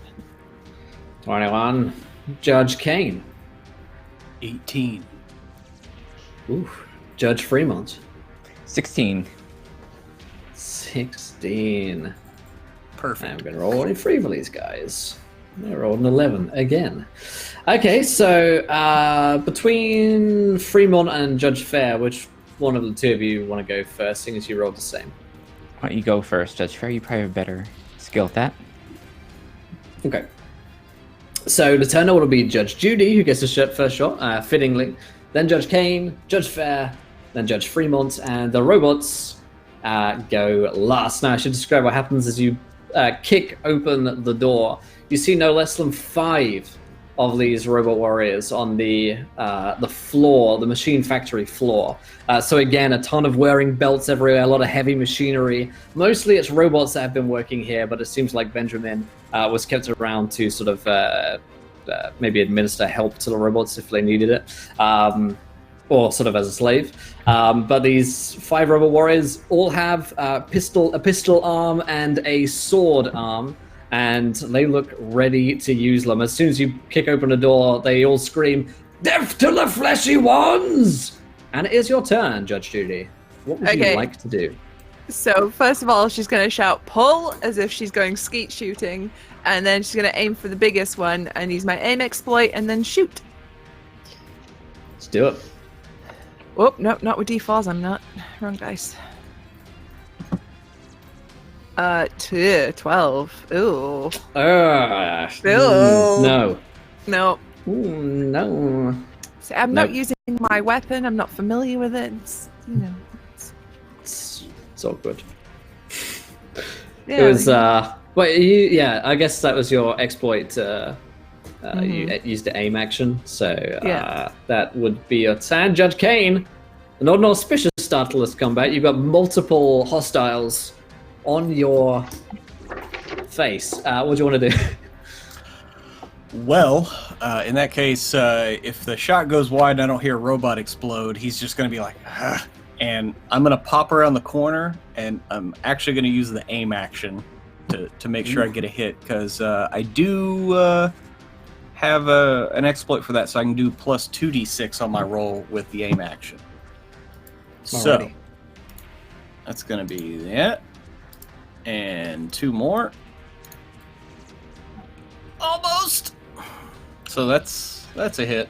21. Judge Kane. 18. Ooh. Judge Fremont. 16. 16. Perfect. I'm going to roll only 3 for these guys. I rolled an 11 again. Okay, so between Fremont and Judge Fair, which one of the two of you want to go first, seeing as you rolled the same? Why don't you go first, Judge Fair? You probably have better skill at that. Okay. So the turn order will be Judge Judy, who gets the first shot, fittingly. Then Judge Kane, Judge Fair, then Judge Fremont, and the robots go last. Now I should describe what happens as you kick open the door. You see no less than 5 of these robot warriors on the floor, the machine factory floor. So again, a ton of wearing belts everywhere, a lot of heavy machinery. Mostly it's robots that have been working here, but it seems like Benjamin was kept around to sort of maybe administer help to the robots if they needed it, or sort of as a slave. But these 5 robot warriors all have a pistol arm and a sword arm, and they look ready to use them. As soon as you kick open the door, they all scream, "Death to the fleshy ones!" And it is your turn, Judge Judy. What would you like to do? So first of all, she's going to shout pull as if she's going skeet shooting, and then she's going to aim for the biggest one and use my aim exploit and then shoot. Let's do it. Oh, no, not with D4s, I'm not. Wrong dice. 12. Ooh. No. No. Ooh, no. So I'm not Nope. using my weapon. I'm not familiar with it. It's, you know. It's awkward. Yeah, It was, I guess that was your exploit. You used the aim action, so Yeah. that would be your turn. Judge Kane, not an auspicious start to this combat. You've got multiple hostiles on your face. What do you want to do? Well, in that case, if the shot goes wide and I don't hear a robot explode, he's just going to be like, "Ugh," and I'm going to pop around the corner, and I'm actually going to use the aim action to make sure I get a hit, because I do have an exploit for that, so I can do plus 2d6 on my roll with the aim action. So, Alrighty. that's going to be that. And 2 more. Almost! So that's a hit.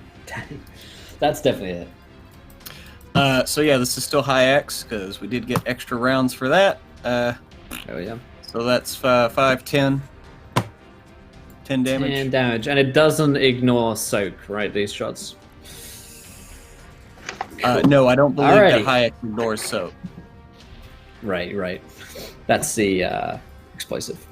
That's definitely it. So yeah, this is still high X because we did get extra rounds for that. Oh yeah. So that's 5, 10. 10 damage. 10 damage, and it doesn't ignore soak, right? These shots. No, I don't believe Alrighty. that high X ignores soap. Right. That's the explosive,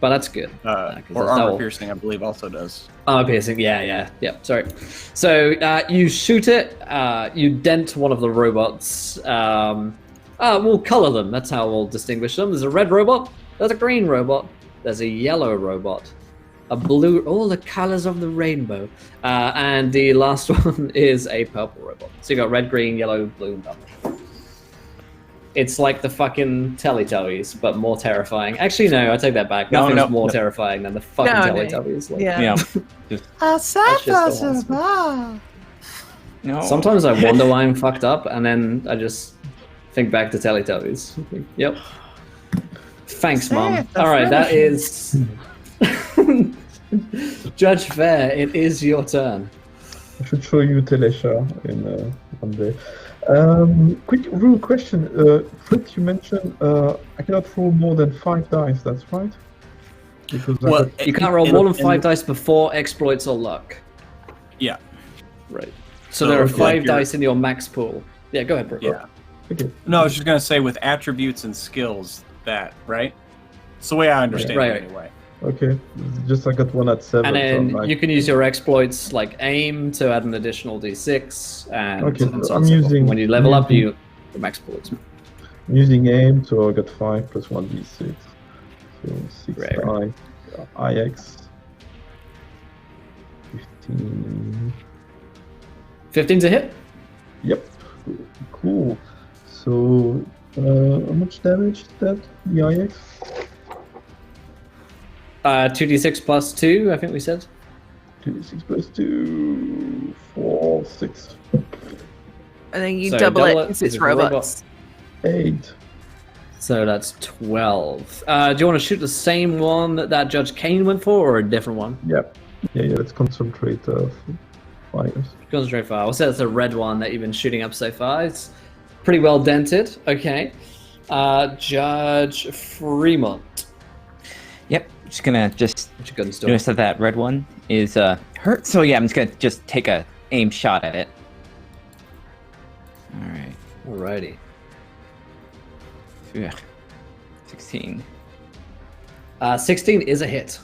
but that's good. 'Cause Or that's armor double. piercing, I believe, also does. Armor piercing, yeah. Sorry. So you shoot it. You dent one of the robots. We'll color them. That's how we'll distinguish them. There's a red robot. There's a green robot. There's a yellow robot. a blue, all the colors of the rainbow. And the last one is a purple robot. So you got red, green, yellow, blue, and purple. It's like the fucking Teletubbies, but more terrifying. Actually, no, I take that back. Nothing's more terrifying than the fucking Teletubbies. Like, Yeah. No. sometimes I wonder why I'm fucked up, and then I just think back to Teletubbies. Yep. Thanks, Mom. All right, that is Judge Fair. It is your turn. I should show you Telesha in one day. Quick rule question. Fritz, you mentioned I cannot roll more than 5 dice, that's right? Because You can't roll more than 5 dice before exploits or luck. Yeah. Right. So, So there are like, 5 you're- dice in your max pool. Yeah, go ahead, bro. Yeah. Okay. No, I was just gonna say with attributes and skills that, right? It's the way I understand Right. it anyway. Okay. Just I got one at 7. And then so I'm you can use your exploits like aim to add an additional d6, and, Okay, and so I'm on and so forth. using- When you level up, using- you the max points. I'm using aim, so I got 5 plus 1d6. So 6 Right. die. IX. 15. 15's a hit. Yep. Cool. So, how much damage is that? The IX? 2d6 plus 2, I think we said. 2d6 plus 2. 4, 6. And then you So double it double it, because it's it's a robot. robots. 8. So that's 12. Do you want to shoot the same one that Judge Kane went for, or a different one? Yep. Yeah, let's concentrate fires. Concentrate fire. I'll say it's the red one that you've been shooting up so far. It's pretty well dented. Okay. Judge Fremont. Yep. Just gonna What you gun still? notice that red one is hurt. So yeah, I'm just gonna take a aim shot at it. All right. Alrighty. Yeah. 16. 16 is a hit.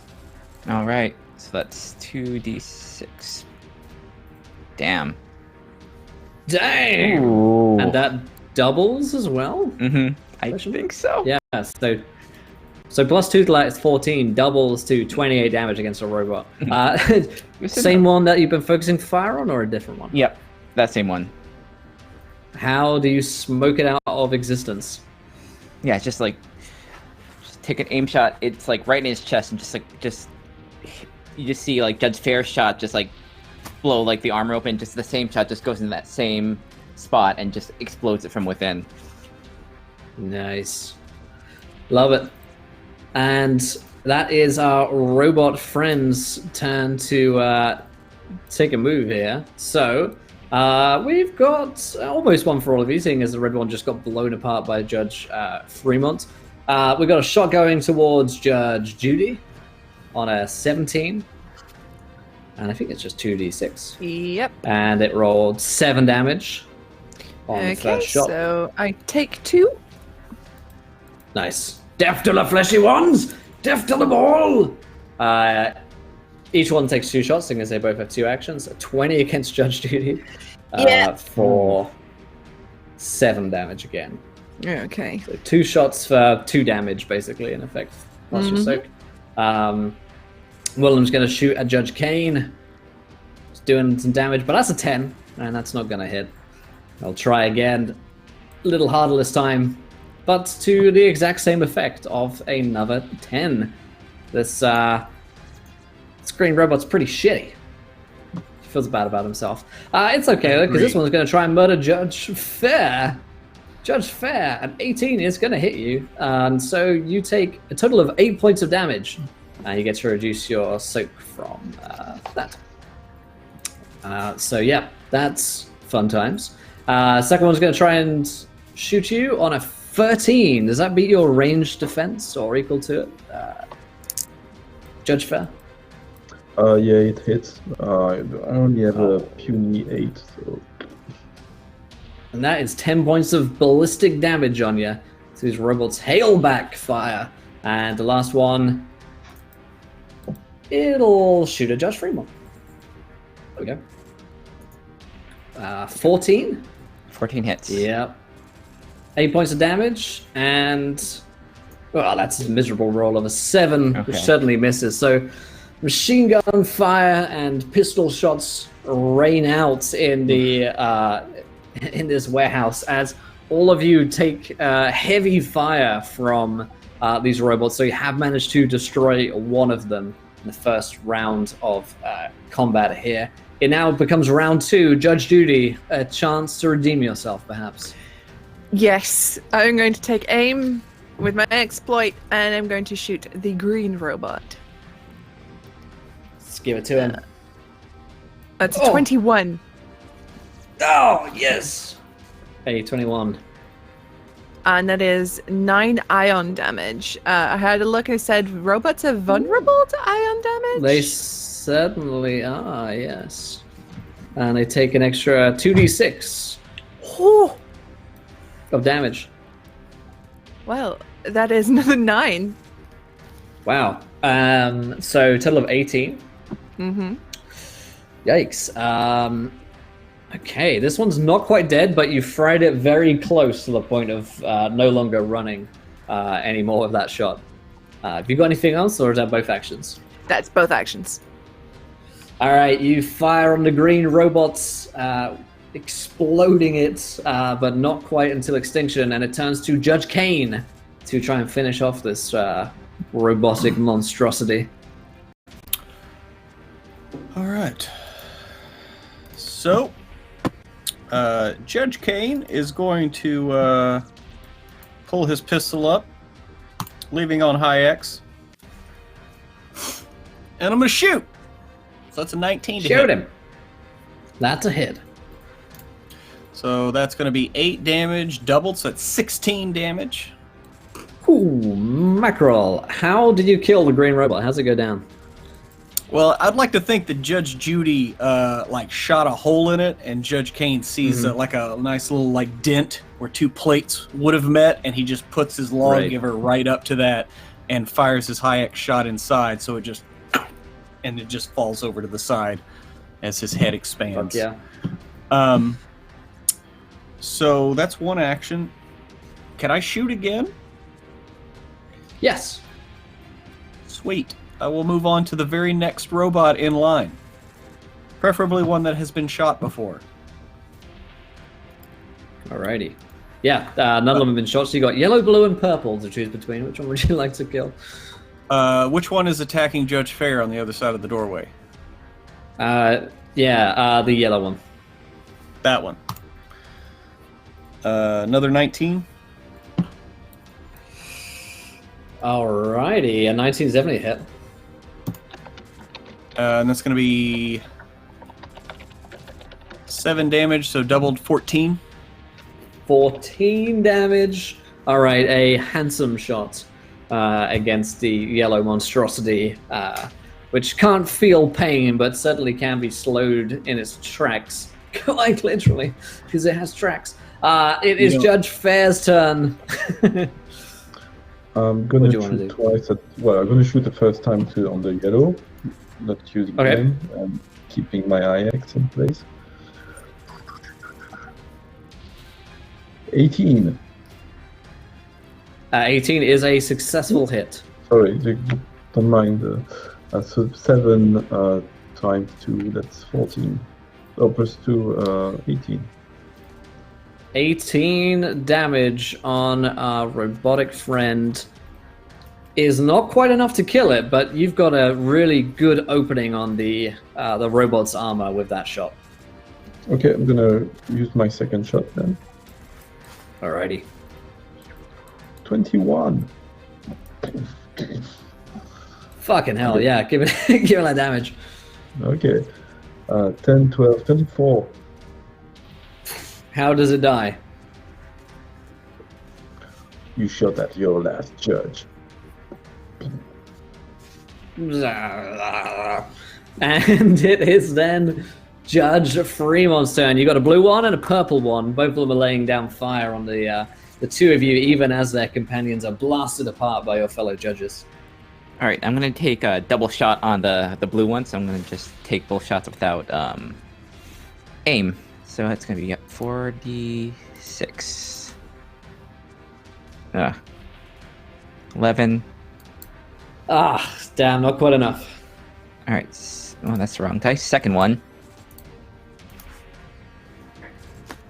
All right. So that's 2d6. Damn. Dang! Ooh. And that doubles as well? Mm-hmm. I Question? think so. Yeah, so plus 2 to that is 14, doubles to 28 damage against a robot. Same one that you've been focusing fire on, or a different one? Yep. That same one. How do you smoke it out of existence? Yeah, just take an aim shot. It's like right in his chest, and you just see like Judge Fair's shot just like blow like the armor open. Just the same shot just goes in that same spot and just explodes it from within. Nice. Love it. And that is our robot friend's turn to take a move here. So we've got almost one for all of you, seeing as the red one just got blown apart by Judge Fremont. We've got a shot going towards Judge Judy on a 17. And I think it's just 2d6. Yep. And it rolled 7 damage on the Okay, first shot. so I take 2. Nice. Death to the fleshy ones! Death to them all! Each one takes 2 shots, seeing as they both have 2 actions. 20 against Judge Judy. Yeah. For 7 damage again. Okay. So 2 shots for 2 damage, basically, in effect. Plus your soak. Willem's going to shoot at Judge Kane. He's doing some damage, but that's a 10, and that's not going to hit. I'll try again. A little harder this time, but to the exact same effect of another 10. This green robot's pretty shitty. He feels bad about himself. It's okay, though, because this one's going to try and murder Judge Fair. Judge Fair, an 18 is going to hit you, and so you take a total of 8 points of damage. You get to reduce your soak from that. So yeah, that's fun times. Second one's going to try and shoot you on a 13. Does that beat your ranged defense or equal to it? Judge Fair? Yeah, it hits. I only have a puny 8, so... And that is 10 points of ballistic damage on you. So these robots hail back fire. And the last one, it'll shoot at Judge Fremont. There we go. 14? 14 hits. Yep. 8 points of damage, and well, that's a miserable roll of a 7, which Okay. certainly misses. So machine gun fire and pistol shots rain out in the in this warehouse as all of you take heavy fire from these robots. So you have managed to destroy one of them in the first round of combat here. It now becomes round 2. Judge Judy, a chance to redeem yourself, perhaps. Yes, I'm going to take aim with my exploit, and I'm going to shoot the green robot. Let's give it to him. That's a 21. Oh, yes! Hey, 21. And that is 9 ion damage. I had a look and it said robots are vulnerable to ion damage? They certainly are, yes. And they take an extra 2d6 Oh, of damage. well, that is another 9. Wow. So total of 18. Mm-hmm. Yikes. Okay, this one's not quite dead, but you fried it very close to the point of no longer running any more of that shot. Have you got anything else, or is that both actions? That's both actions. All right, you fire on the green robots, exploding it, but not quite until extinction, and it turns to Judge Kane to try and finish off this robotic monstrosity. All right. So, Judge Kane is going to pull his pistol up, leaving on high X, and I'm going to shoot. So that's a 19 to hit. Shoot him. That's a hit. So that's going to be 8 damage, doubled, so that's 16 damage. Ooh, mackerel. How did you kill the green robot? How's it go down? Well, I'd like to think that Judge Judy shot a hole in it, and Judge Kane sees like a nice little like dent where 2 plates would have met, and he just puts his lawgiver right up to that and fires his high X shot inside, so it just falls over to the side as his head expands. Fuck yeah. So that's one action. Can I shoot again? Yes. Sweet. I will move on to the very next robot in line. Preferably one that has been shot before. Alrighty. Yeah, none of them have been shot, so you got yellow, blue, and purple to choose between. Which one would you like to kill? Which one is attacking Judge Fair on the other side of the doorway? The yellow one. That one. Another 19. Alrighty, a 19 is definitely a hit. And that's going to be 7 damage, so doubled 14. 14 damage. Alright, a handsome shot against the yellow monstrosity, which can't feel pain, but certainly can be slowed in its tracks. Quite literally, because it has tracks. It is Judge Fair's turn. I'm gonna shoot twice I'm gonna shoot the first time on the yellow, not using them, and keeping my IX in place. 18. 18 is a successful hit. Sorry, don't mind. So 7 times 2, that's 14. Oh, plus 2, 18. 18 damage on our robotic friend is not quite enough to kill it, but you've got a really good opening on the robot's armor with that shot. Okay, I'm gonna use my second shot then. Alrighty. 21. Fucking hell, yeah, give it that damage. Okay. 10, 12, 24. How does it die? You shot at your last judge. And it is then Judge Fremont's turn. You got a blue one and a purple one. Both of them are laying down fire on the two of you, even as their companions are blasted apart by your fellow judges. All right, I'm going to take a double shot on the blue one, so I'm going to just take both shots without aim. So that's going to be 4d6. 11. Ah, damn, not quite enough. All right. Oh, that's the wrong dice. Second one.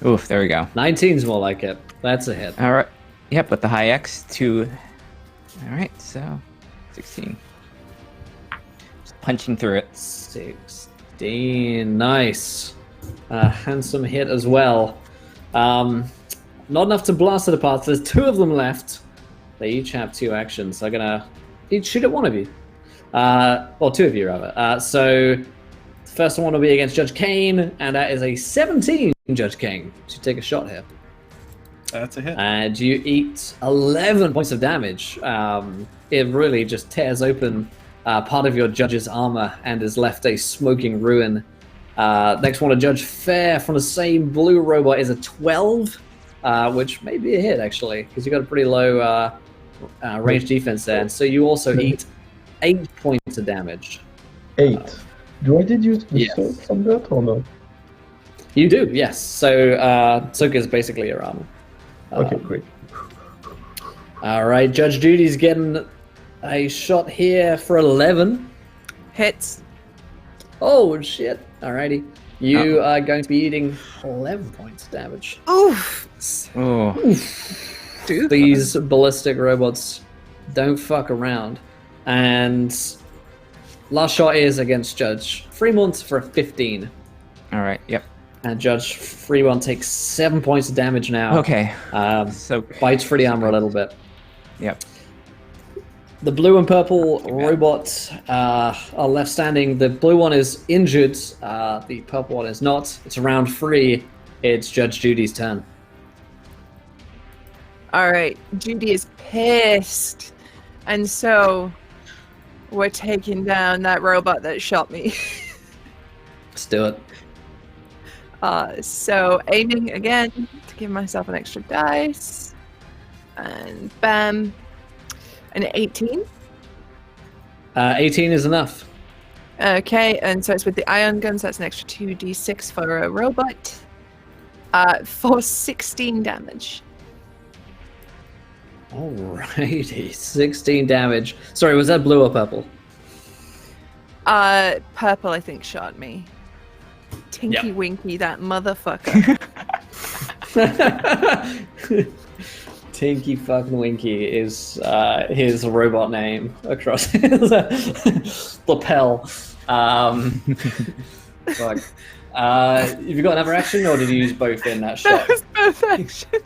Oof, there we go. 19's more like it. That's a hit. All right. Yep, with the high X to. All right, so 16. Just punching through it. 16. Nice. Handsome hit as well. Not enough to blast it apart. There's 2 of them left. They each have 2 actions. They're gonna each shoot at one of you. Well, 2 of you rather. So the first one will be against Judge Kane, and that is a 17. Judge Kane, so you take a shot here. That's a hit. And you eat 11 points of damage. It really just tears open part of your judge's armor and is left a smoking ruin. Next one, a Judge Fair from the same blue robot is a 12, which may be a hit actually, because you got a pretty low range defense there. And so you also eat 8 points of damage. 8. Do I deduce the Yes. soak from that or not? You do, yes. So soak is basically your armor. Okay, great. All right, Judge Judy's getting a shot here for 11. Hits. Oh, shit. Alrighty. You are going to be eating 11 points of damage. Oof. Oh, Dude. These ballistic robots don't fuck around. And last shot is against Judge Fremont for 15. all right. Yep. And Judge Fremont takes 7 points of damage now. Okay. So bites through the armor a little bit. Yep. The blue and purple robots are left standing. The blue one is injured. The purple one is not. It's round 3. It's Judge Judy's turn. All right, Judy is pissed, and so we're taking down that robot that shot me. Let's do it. So aiming again to give myself an extra dice, and bam, an 18. 18 is enough. Okay, and so it's with the ion gun, so that's an extra 2d6 for a robot. For 16 damage. Alrighty, 16 damage. Sorry, was that blue or purple? Purple, I think, shot me. Tinky Yep. Winky, that motherfucker. Tinky fucking Winky is his robot name across his lapel. Fuck. Have you got another action, or did you use both in that shot? That was both actions.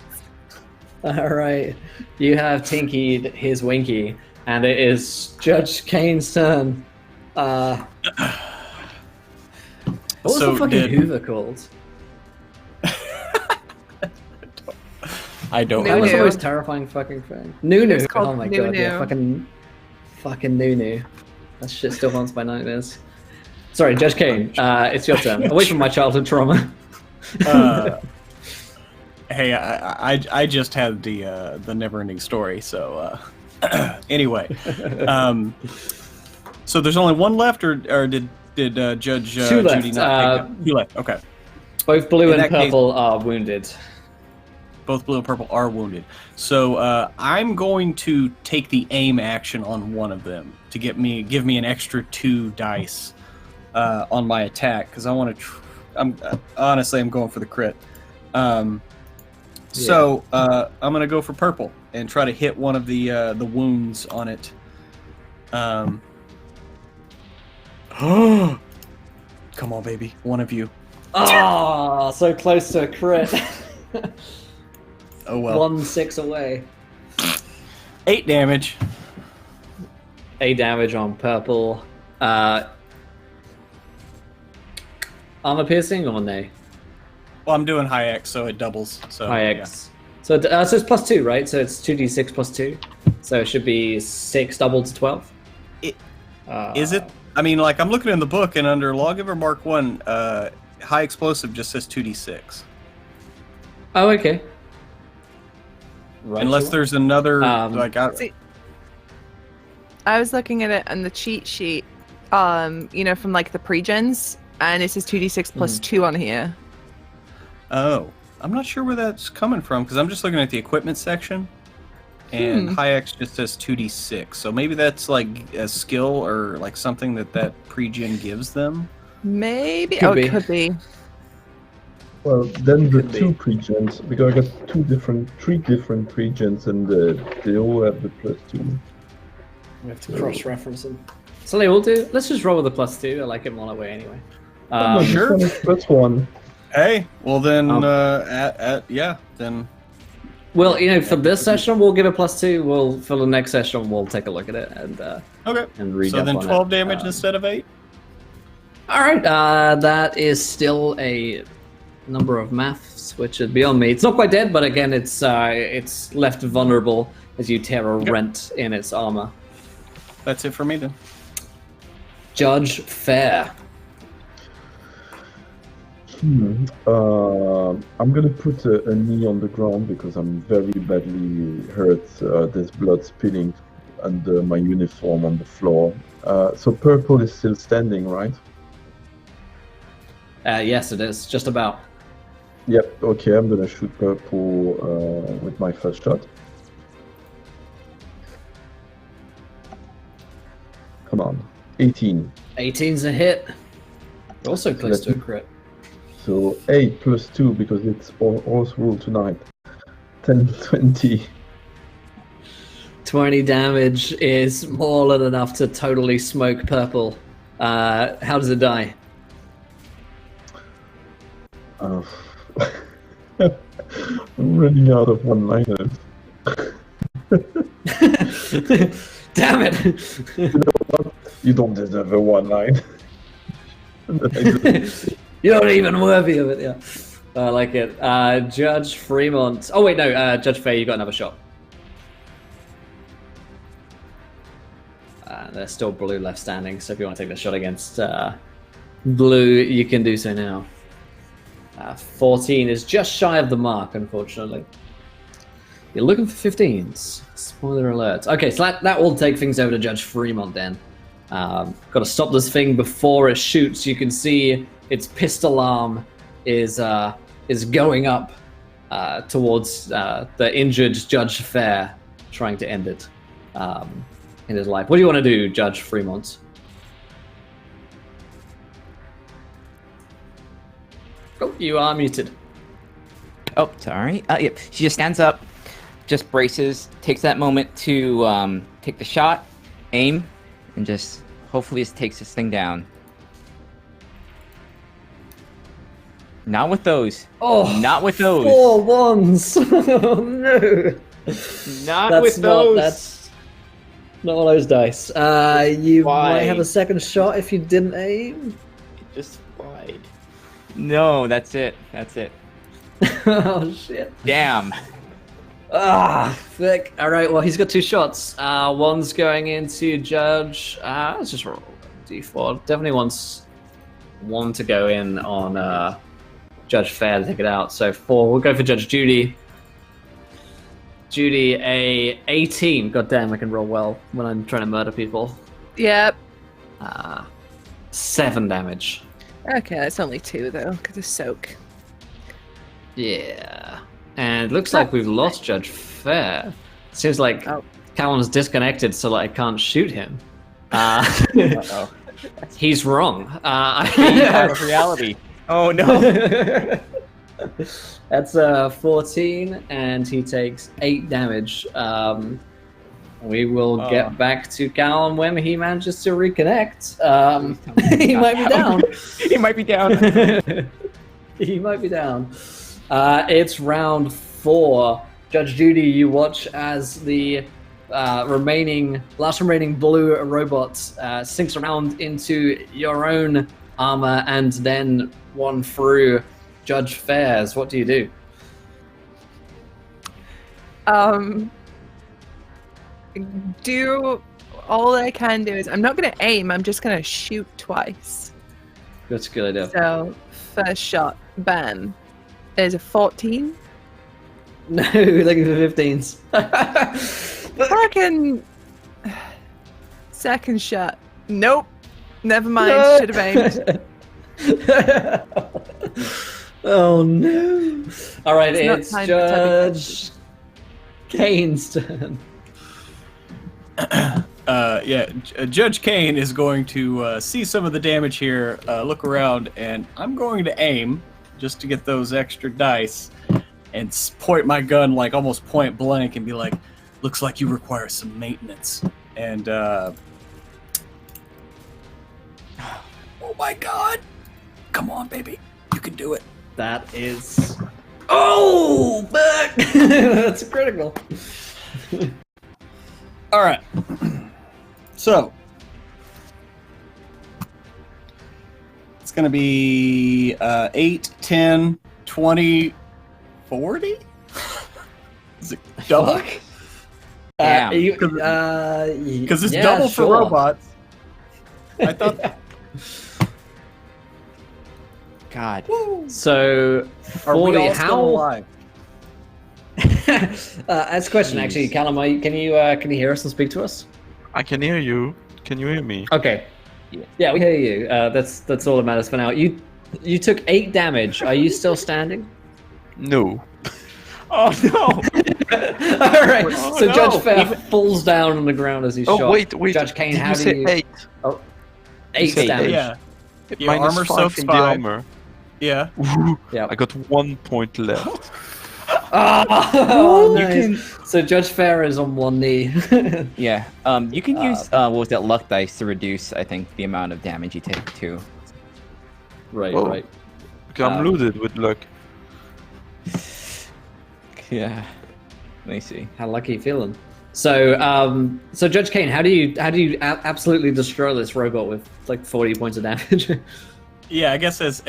Alright. You have Tinky his Winky, and it is Judge Kane's turn. What was So the fucking did- Hoover called? I don't That was the Nunu. most terrifying fucking thing. Nunu. It's called Oh my god, yeah, Nunu. fucking Nunu. That shit still haunts my nightmares. Sorry, Judge Kane, it's your turn. Away from my childhood trauma. Hey, I just had the never-ending story. So anyway, so there's only one left, or did Judge Two left. Judy not take it? 2 left. Okay. Both blue In and that case- purple are wounded. Both blue and purple are wounded. So I'm going to take the aim action on one of them to give me an extra 2 dice on my attack, because I want to. I'm going for the crit. So I'm going to go for purple and try to hit one of the wounds on it. Come on, baby, one of you. Oh, so close to a crit. Oh well. 1-6 away. 8 damage. 8 damage on purple. Armor piercing or no? Well, I'm doing high X, so it doubles. So High X. So it's +2, right? So it's 2d6 +2. So it should be 6 doubled to 12. Is it? I mean, like, I'm looking in the book, and under Lawgiver Mark 1, high explosive just says 2d6. Oh, okay. Right. Unless there's another, See, I was looking at it on the cheat sheet, from like the pre-gens, and it says 2d6 plus 2 on here. Oh, I'm not sure where that's coming from, because I'm just looking at the equipment section. and Hayek's just says 2d6. So maybe that's like a skill or like something that pre-gen gives them. Maybe. Could be. It could be. Well, then the Could be. two pre-gens, because I got three different pre-gens, and they all have the +2. We have to cross-reference them. So they all do. Let's just roll with the +2. I like it more that way anyway. Sure. +1. Hey, well then, then. Well, for this session we'll give it +2. For the next session we'll take a look at it and Okay. and read So up then on 12 it. damage instead of 8. All right, that is still a number of maths, which is beyond me. It's not quite dead, but again, it's left vulnerable as you tear a rent in its armor. That's it for me then. Judge Fair. I'm gonna put a knee on the ground because I'm very badly hurt. There's blood spilling under my uniform on the floor. So purple is still standing, right? Yes, it is. Just about. Yep. Okay, I'm gonna shoot purple with my first shot. Come on, 18. 18's a hit. Also close to a crit. So 8 + 2 because it's horse rule tonight. 10, 20. 20 damage is more than enough to totally smoke purple. How does it die? I'm running out of one-liners. Damn it! You don't deserve a one-line. You're not even worthy of it, yeah. I like it. Judge Fremont. Oh, wait, no. Judge Faye, you got another shot. There's still blue left standing, so if you want to take the shot against blue, you can do so now. 14 is just shy of the mark, unfortunately. You're looking for 15s. Spoiler alert. Okay, so that will take things over to Judge Fremont then. Got to stop this thing before it shoots. You can see its pistol arm is going up towards the injured Judge Fair, trying to end it in his life. What do you want to do, Judge Fremont? Oh, you are muted. Oh, sorry. Yep. She just stands up, just braces, takes that moment to take the shot, aim, and just hopefully just takes this thing down. Not with those. Oh, not with those. 4 ones. Oh no. Not with those. That's not one of those dice. You Why? might have a second shot if you didn't aim. Just wide. No, that's it. That's it. Oh shit. Damn. Thick. All right. Well, he's got 2 shots. One's going into Judge. Let's just roll D4. Definitely wants one to go in on Judge Fair to take it out. So 4. We'll go for Judge Judy. Judy, a 18. God damn, I can roll well when I'm trying to murder people. Yep. 7 damage. Okay, that's only 2 though, because of soak. Yeah. And looks like we've lost Judge Fair. Seems like Callum's disconnected, so I can't shoot him. Uh-oh. He's wrong. Out of reality. Oh no. That's 14, and he takes 8 damage. We will get back to Callum when he manages to reconnect. He might be down. He might be down. He might be down. It's round 4. Judge Judy, you watch as the last remaining blue robot sinks around into your own armor and then one through Judge Fair's. What do you do? All I can do is I'm not going to aim. I'm just going to shoot twice. That's a good idea. So first shot, bam, is a 14. No, looking for 15s. Fucking second shot. Nope. Never mind. No. Should have aimed. Oh no! All right, It's not it's time for Judge Kane's turn. Judge Kane is going to see some of the damage here, look around, and I'm going to aim just to get those extra dice and point my gun like almost point blank and be like, looks like you require some maintenance. And oh my god, come on baby, you can do it. That is... Oh, fuck! That's critical. All right. So it's going to be 8, 10, 20, 40? Is it double? Fuck. Damn. Because it's yeah, double sure. for robots. I thought... God. So, Are we 40, all still alive? that's a question, Jeez. actually. Callum, can you hear us and speak to us? I can hear you. Can you hear me? Okay. Yeah. Yeah, we hear you. That's all that matters for now. You took 8 damage. Are you still standing? No. Oh no! All right. Oh, So no. Judge Fair falls down on the ground as he's shot. Oh wait. Judge Kane, Did how you do say you? 8? 8 say damage. Yeah. Your Minus armor 5 soaks in the 5. armor. Yeah. Yeah. I got 1 point left. Oh, You nice. So Judge Fair is on one knee. Yeah. You can use what was that luck dice to reduce, I think, the amount of damage you take too. Right. Oh. Right. Okay, I'm loaded with luck. Yeah. Let me see. How lucky you feeling? So, so Judge Kane, how do you absolutely destroy this robot with like 40 points of damage? Yeah, I guess as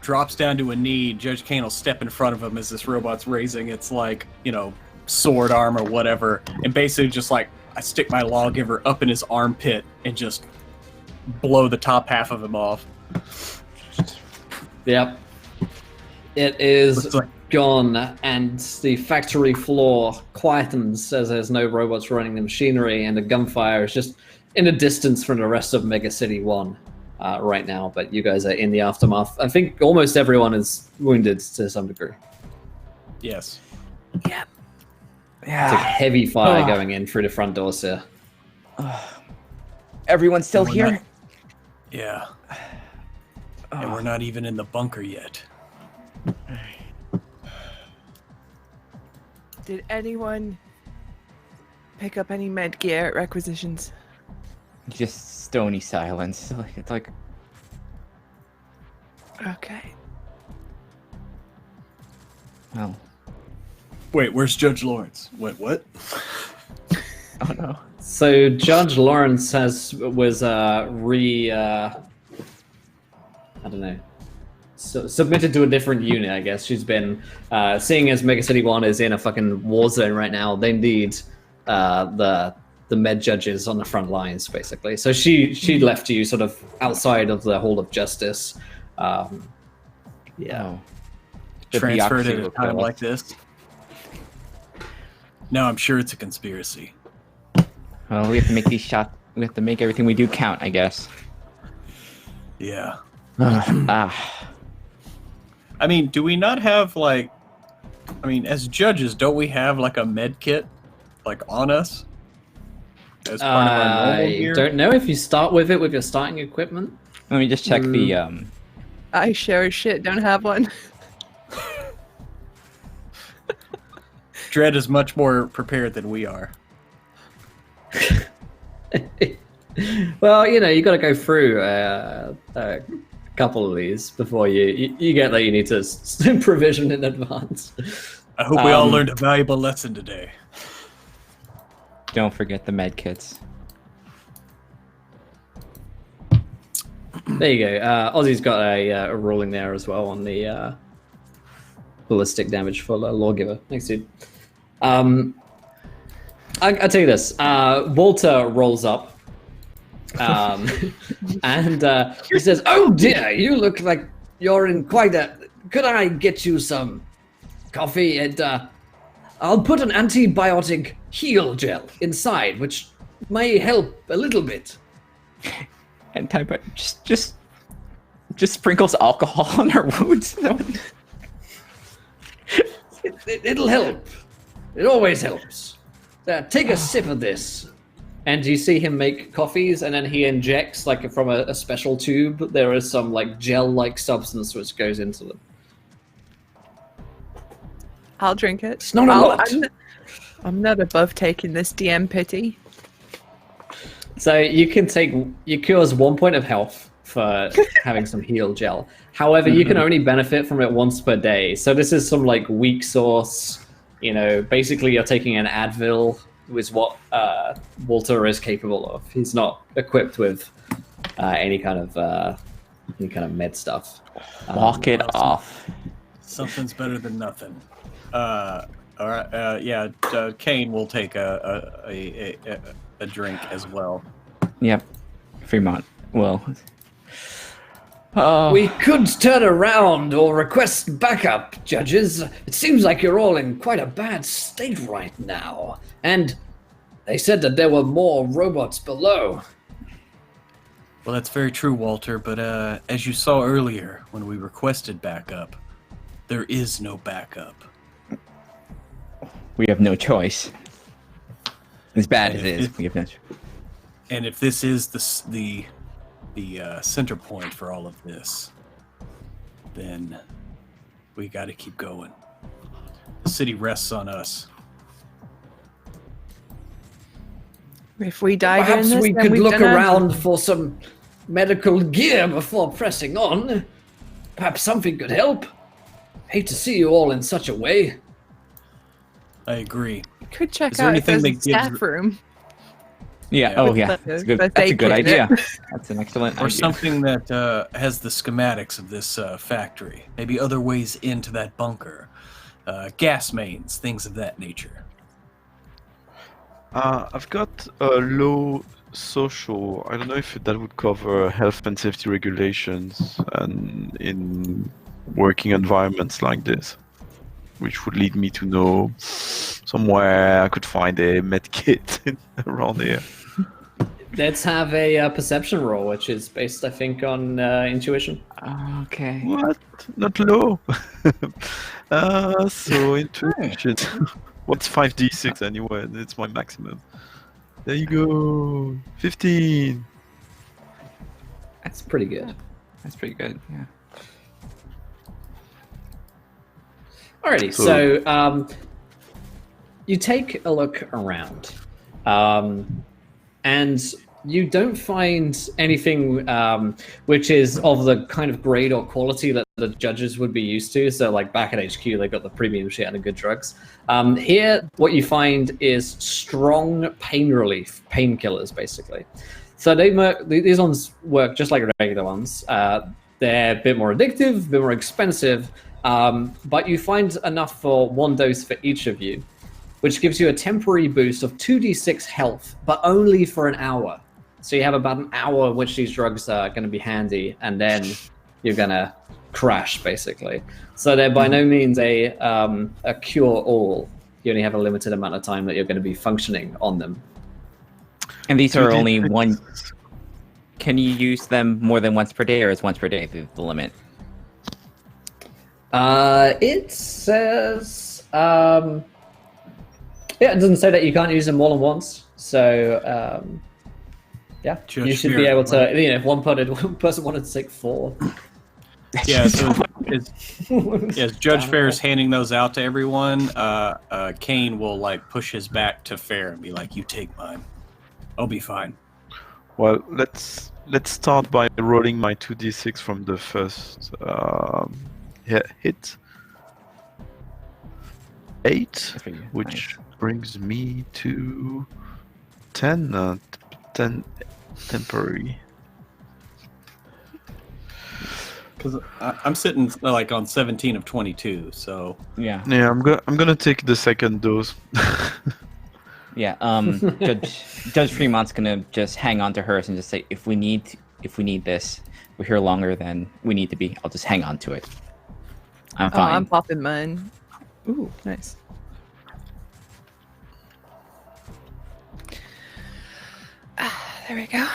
drops down to a knee, Judge Kane will step in front of him as this robot's raising its, like, you know, sword arm or whatever, and basically just like I stick my lawgiver up in his armpit and just blow the top half of him off. Yep. It is Looks like- gone, and the factory floor quietens as there's no robots running the machinery, and the gunfire is just in the distance from the rest of Mega City 1 right now, but you guys are in the aftermath. I think almost everyone is wounded to some degree. Yes. It's like heavy fire going in through the front doors here. Everyone's still We're here. not- Yeah. And we're not even in the bunker yet. Did anyone pick up any med gear at requisitions? Just stony silence. It's like Okay. well, Wait, where's Judge Lawrence? Wait, what? oh no. So Judge Lawrence was I don't know, submitted to a different unit, I guess. She's been seeing as Mega City 1 is in a fucking war zone right now. They need the med judges on the front lines, basically. So she left you sort of outside of the Hall of Justice. Yeah. Oh. The Transferred bureaucracy at a will time kill like us. this? No, I'm sure it's a conspiracy. Well, we have to make these shots. We have to make everything we do count, I guess. Yeah. Ah. I mean, do we not have, like... I mean, as judges, don't we have, like, a med kit, like, on us? As part of our normal I gear? don't know if you start with it with your starting equipment. Let me just check the I sure as shit don't have one. Dredd is much more prepared than we are. Well, you know, you got to go through a couple of these before you get that you need to provision in advance. I hope we all learned a valuable lesson today. Don't forget the med kits. There you go. Ozzy's got a ruling there as well on the ballistic damage for the lawgiver. Thanks, dude. I'll tell you this. Walter rolls up, and he says, "Oh dear, you look like you're in quite a. Could I get you some coffee? And I'll put an antibiotic heal gel inside, which may help a little bit." And type it, just sprinkles alcohol on our wounds. It'll help. It always helps. Take a sip of this. And you see him make coffees, and then he injects, like from a special tube, there is some like gel-like substance which goes into them. I'll drink it. It's not a lot. I'm not above taking this DM pity. So you cures 1 point of health for having some heal gel. However, you can only benefit from it once per day. So this is some like weak source. Basically you're taking an Advil, is what Walter is capable of. He's not equipped with any kind of med stuff. Walk it off. Something's better than nothing. All right. Kane will take a drink as well. Yep. Fremont will. We could turn around or request backup, judges. It seems like you're all in quite a bad state right now. And they said that there were more robots below. Well, that's very true, Walter, but as you saw earlier when we requested backup, there is no backup. We have no choice. As bad as it is, we have no choice. And if this is the center point for all of this, then we got to keep going. The city rests on us. If we die Perhaps during this, we then could we've look done our around job. for some medical gear before pressing on. Perhaps something could help. Hate to see you all in such a way. I agree. Could check Is there out if anything there's a that gives- staff room. Yeah. Oh, With yeah. the- That's a good, the that's a good fake idea. unit. That's an excellent Or idea. something that has the schematics of this factory. Maybe other ways into that bunker. Gas mains, things of that nature. I've got a low social. I don't know if that would cover health and safety regulations and in working environments like this, which would lead me to know somewhere I could find a med kit around here. Let's have a perception roll, which is based, I think, on intuition. Okay. What? Not low. So intuition. What's 5d6 anyway? It's my maximum. There you go. 15. That's pretty good. That's pretty good. Yeah. Alrighty, so you take a look around, and you don't find anything which is of the kind of grade or quality that the judges would be used to. So like back at HQ, they got the premium shit and the good drugs. Here, what you find is strong pain relief, painkillers, basically. So these ones work just like regular ones. They're a bit more addictive, a bit more expensive, but you find enough for one dose for each of you, which gives you a temporary boost of 2d6 health, but only for an hour. So you have about an hour which these drugs are going to be handy, and then you're going to crash, basically. So they're by no means a cure-all. You only have a limited amount of time that you're going to be functioning on them. And these are 2d6. only one. Can you use them more than once per day, or is once per day the limit? It says... yeah, it doesn't say that you can't use them more than once. So, yeah, Judge you should be Spirit, able to... right? if one person wanted to take 4... Yeah, so as Judge Fair is handing those out to everyone, Kane will like push his back to Fair and be like, "You take mine. I'll be fine." Well, let's start by rolling my 2d6 from the first hit. 8, That's pretty good. which brings me to 10. 10 temporary. Because I'm sitting like on 17 of 22, so Yeah. Yeah, I'm gonna take the second dose. Yeah. Judge Fremont's gonna just hang on to hers and just say, if we need this, we're here longer than we need to be. I'll just hang on to it. I'm Oh, fine. I'm popping mine. Ooh, nice. There we go.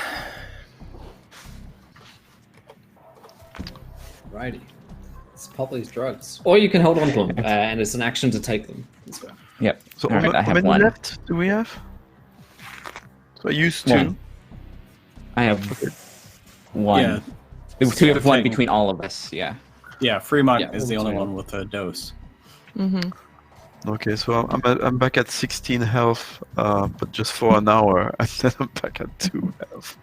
Righty. Let's pop these drugs. Or you can hold on to them, and it's an action to take them as well. Yep. So All right, I how have many one. left do we have? So I used two. One. I have one. Yeah. So we have one Technically. between all of us. Yeah. Yeah, Fremont Yeah, is one the only between. one with a dose. Mm-hmm. Okay, so I'm back at 16 health, but just for an hour, and then I'm back at 2 health.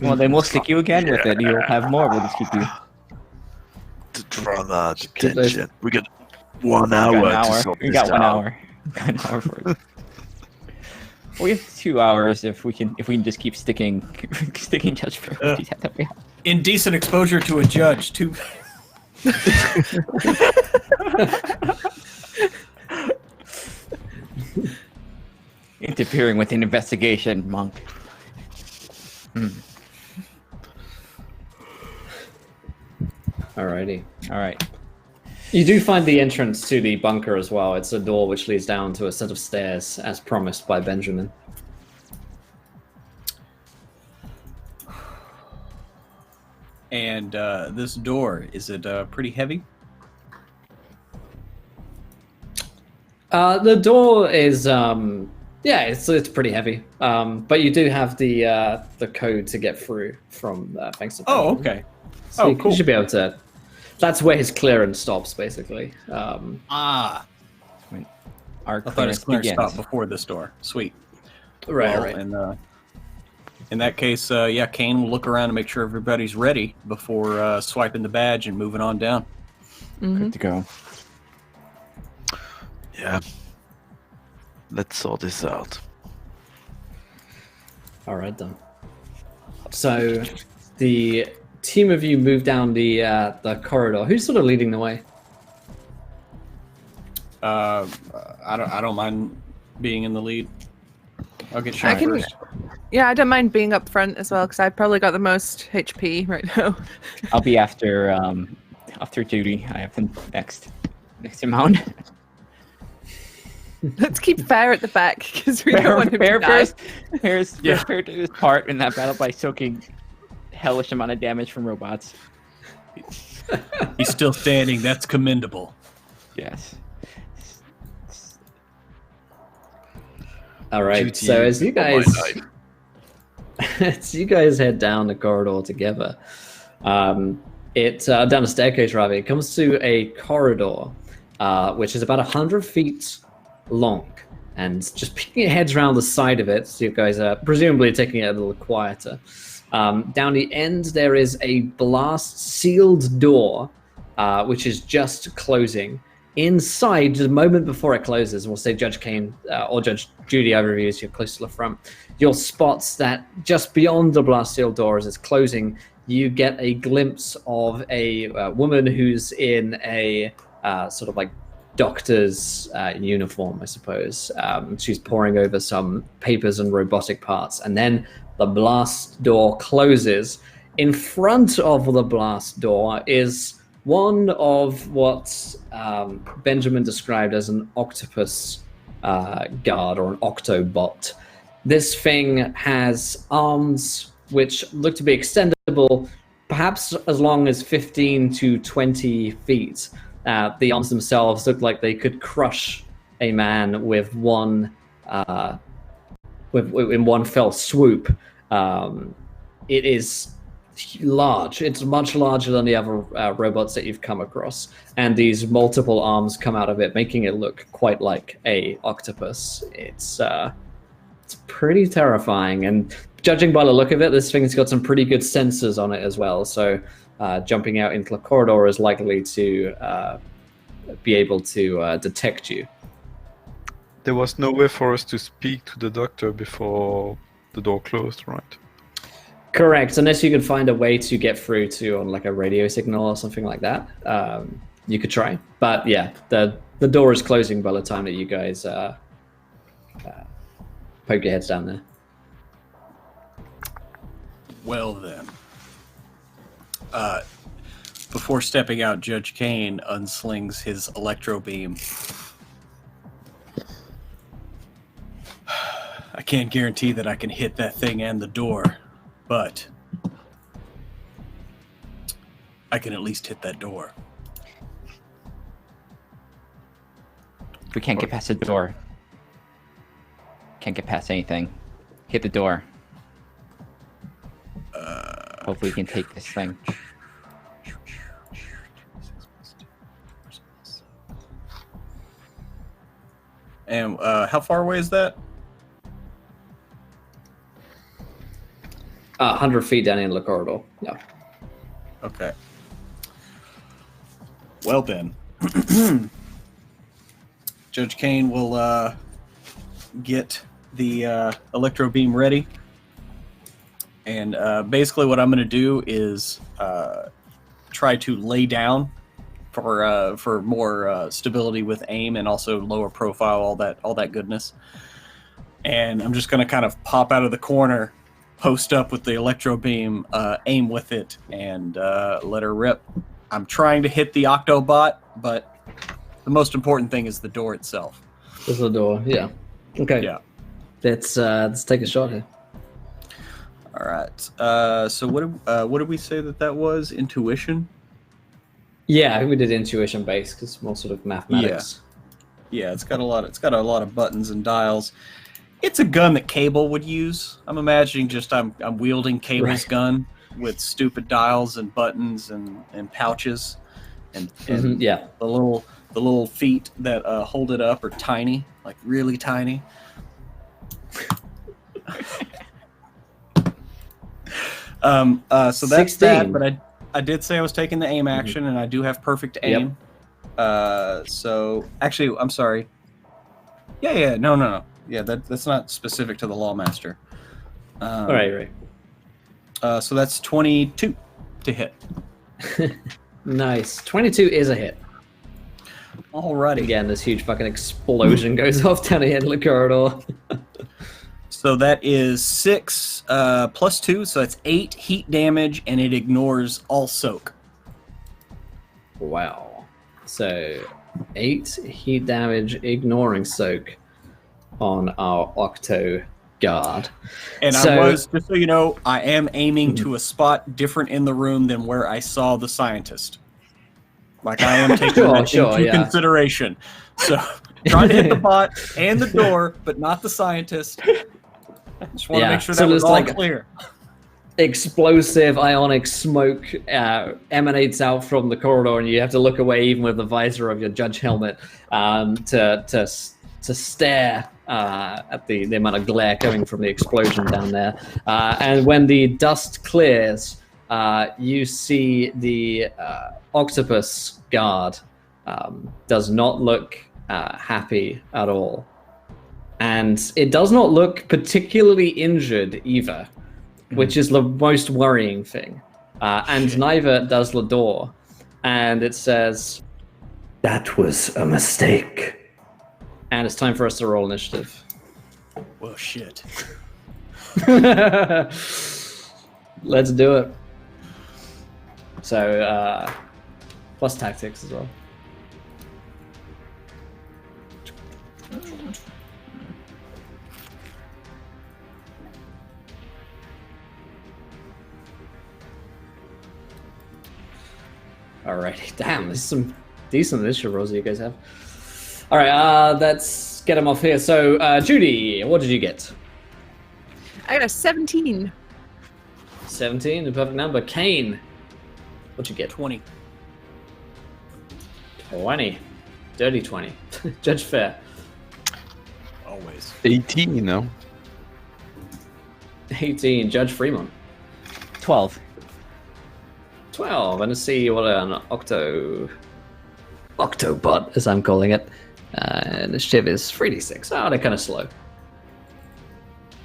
Well, then we'll stick you again with it. You'll have more. We'll just keep you. The drama, the Did those- tension. We got 1 We hour got an to hour. sort We this got 1 out. hour. We got an hour for it. We have 2 hours if we can just keep sticking Judge for Indecent exposure to a judge. Too. interfering with an investigation, monk. Alrighty. All right. You do find the entrance to the bunker as well. It's a door which leads down to a set of stairs, as promised by Benjamin. And this door, is it pretty heavy? The door is, it's pretty heavy. But you do have the code to get through from thanks to Oh, Benjamin. okay. So you cool. should be able to. That's where his clearance stops, basically. Ah, Our I thought his clearance clearance begins. stopped before this door. Sweet. Right, Well, right. And in that case, Kane will look around and make sure everybody's ready before swiping the badge and moving on down. Mm-hmm. Good to go. Yeah. Let's sort this out. All right, then. So the team of you move down the corridor. Who's sort of leading the way? I don't mind being in the lead. I'll get shot I can. first. Yeah, I don't mind being up front as well because I've probably got the most HP right now. I'll be after Judy. I have the next amount. Let's keep Fair at the back because we don't want him to die. Fair's to his part in that battle by soaking hellish amount of damage from robots. He's still standing. That's commendable. Yes. All right. Duty So as you for my guys, life. as you guys head down the corridor together, down the staircase rather, it comes to a corridor, which is about 100 feet long, and just peeking your heads around the side of it. So you guys are presumably taking it a little quieter. Down the end, there is a blast sealed door, which is just closing. Inside, the moment before it closes, we'll say Judge Kane or Judge Judy, either of you, as you're close to the front, you'll spot that just beyond the blast sealed door as it's closing, you get a glimpse of a woman who's in a sort of like doctor's uniform, I suppose. She's poring over some papers and robotic parts, and then the blast door closes. In front of the blast door is one of what Benjamin described as an octopus guard or an OCTO-BOT. This thing has arms which look to be extendable, perhaps as long as 15 to 20 feet. The arms themselves look like they could crush a man with one in one fell swoop. It is large. It's much larger than the other robots that you've come across, and these multiple arms come out of it, making it look quite like a octopus. It's pretty terrifying, and judging by the look of it, this thing's got some pretty good sensors on it as well. So jumping out into the corridor is likely to be able to detect you. There was no way for us to speak to the doctor before the door closed, right? Correct, unless you can find a way to get through to on like a radio signal or something like that. You could try, but yeah, the door is closing by the time that you guys poke your heads down there. Well then. Before stepping out, Judge Kane unslings his electro beam. I can't guarantee that I can hit that thing and the door, but I can at least hit that door. We can't get past the door. Can't get past anything. Hit the door. Hopefully we can take this thing. And how far away is that? 100 feet down in the corridor. Yeah. Okay. Well then, Judge Kane will get the electro beam ready, and basically what I'm going to do is try to lay down for more stability with aim and also lower profile, all that goodness. And I'm just going to kind of pop out of the corner, post up with the electro beam, aim with it, and let her rip. I'm trying to hit the OCTO-BOT, but the most important thing is the door itself. There's the door. Yeah. Okay. Yeah. Let's take a shot here. All right. So what did we say that was? Intuition? Yeah, I think we did intuition based because more sort of mathematics. Yeah, it's got a lot of buttons and dials. It's a gun that Cable would use. I'm imagining just I'm wielding Cable's gun with stupid dials and buttons and pouches, and yeah, the little feet that hold it up are tiny, like really tiny. So that's 16. that. But I did say I was taking the aim action, and I do have perfect aim. So actually, I'm sorry. Yeah, no. Yeah, that's not specific to the Lawmaster. Right. So that's 22 to hit. Nice. 22 is a hit. Alrighty. Again, this huge fucking explosion goes off down the end of the corridor. So that is 6 plus 2, so that's 8 heat damage, and it ignores all soak. Wow. So 8 heat damage, ignoring soak on our Octo guard. And I was, just so you know, I am aiming to a spot different in the room than where I saw the scientist. Like, I am taking that into consideration. So, trying to hit the bot and the door, but not the scientist. Just want to make sure that was all clear. Explosive ionic smoke emanates out from the corridor, and you have to look away even with the visor of your judge helmet to stare at the amount of glare coming from the explosion down there. And when the dust clears, you see the octopus guard does not look happy at all. And it does not look particularly injured either, which is the most worrying thing. And neither does the door. And it says, "That was a mistake." And it's time for us to roll initiative. Well, shit. Let's do it. So, plus tactics as well. Alrighty, damn, there's some decent initiative rolls that you guys have. Alright, let's get them off here. So, Judy, what did you get? I got a 17. 17, the perfect number. Kane, what'd you get? 20. 20. Dirty 20. Judge Fair. Always. 18, no? 18. Judge Fremont. 12. 12. And let's see what an OCTO-BOT, as I'm calling it. Initiative is 3d6. Oh, they're kind of slow.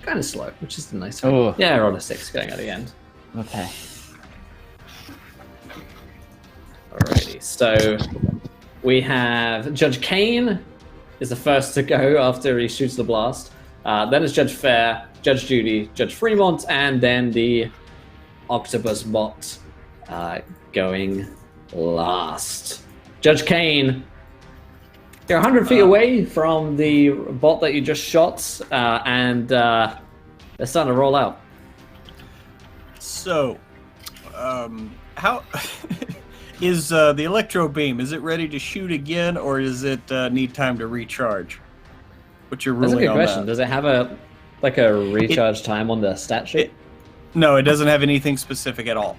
Kind of slow, which is the nice thing. Oh. Yeah, I rolled a 6 going at the end. Okay. Alrighty, so we have Judge Kane is the first to go after he shoots the blast. Then it's Judge Fair, Judge Judy, Judge Fremont, and then the octopus bot going last. Judge Kane, you're 100 feet away from the bot that you just shot, and they're starting to roll out. So, how Is the electro beam, is it ready to shoot again, or does it need time to recharge? What's your That's ruling a good on question. that? Does it have a recharge time on the stat sheet? No, it doesn't have anything specific at all.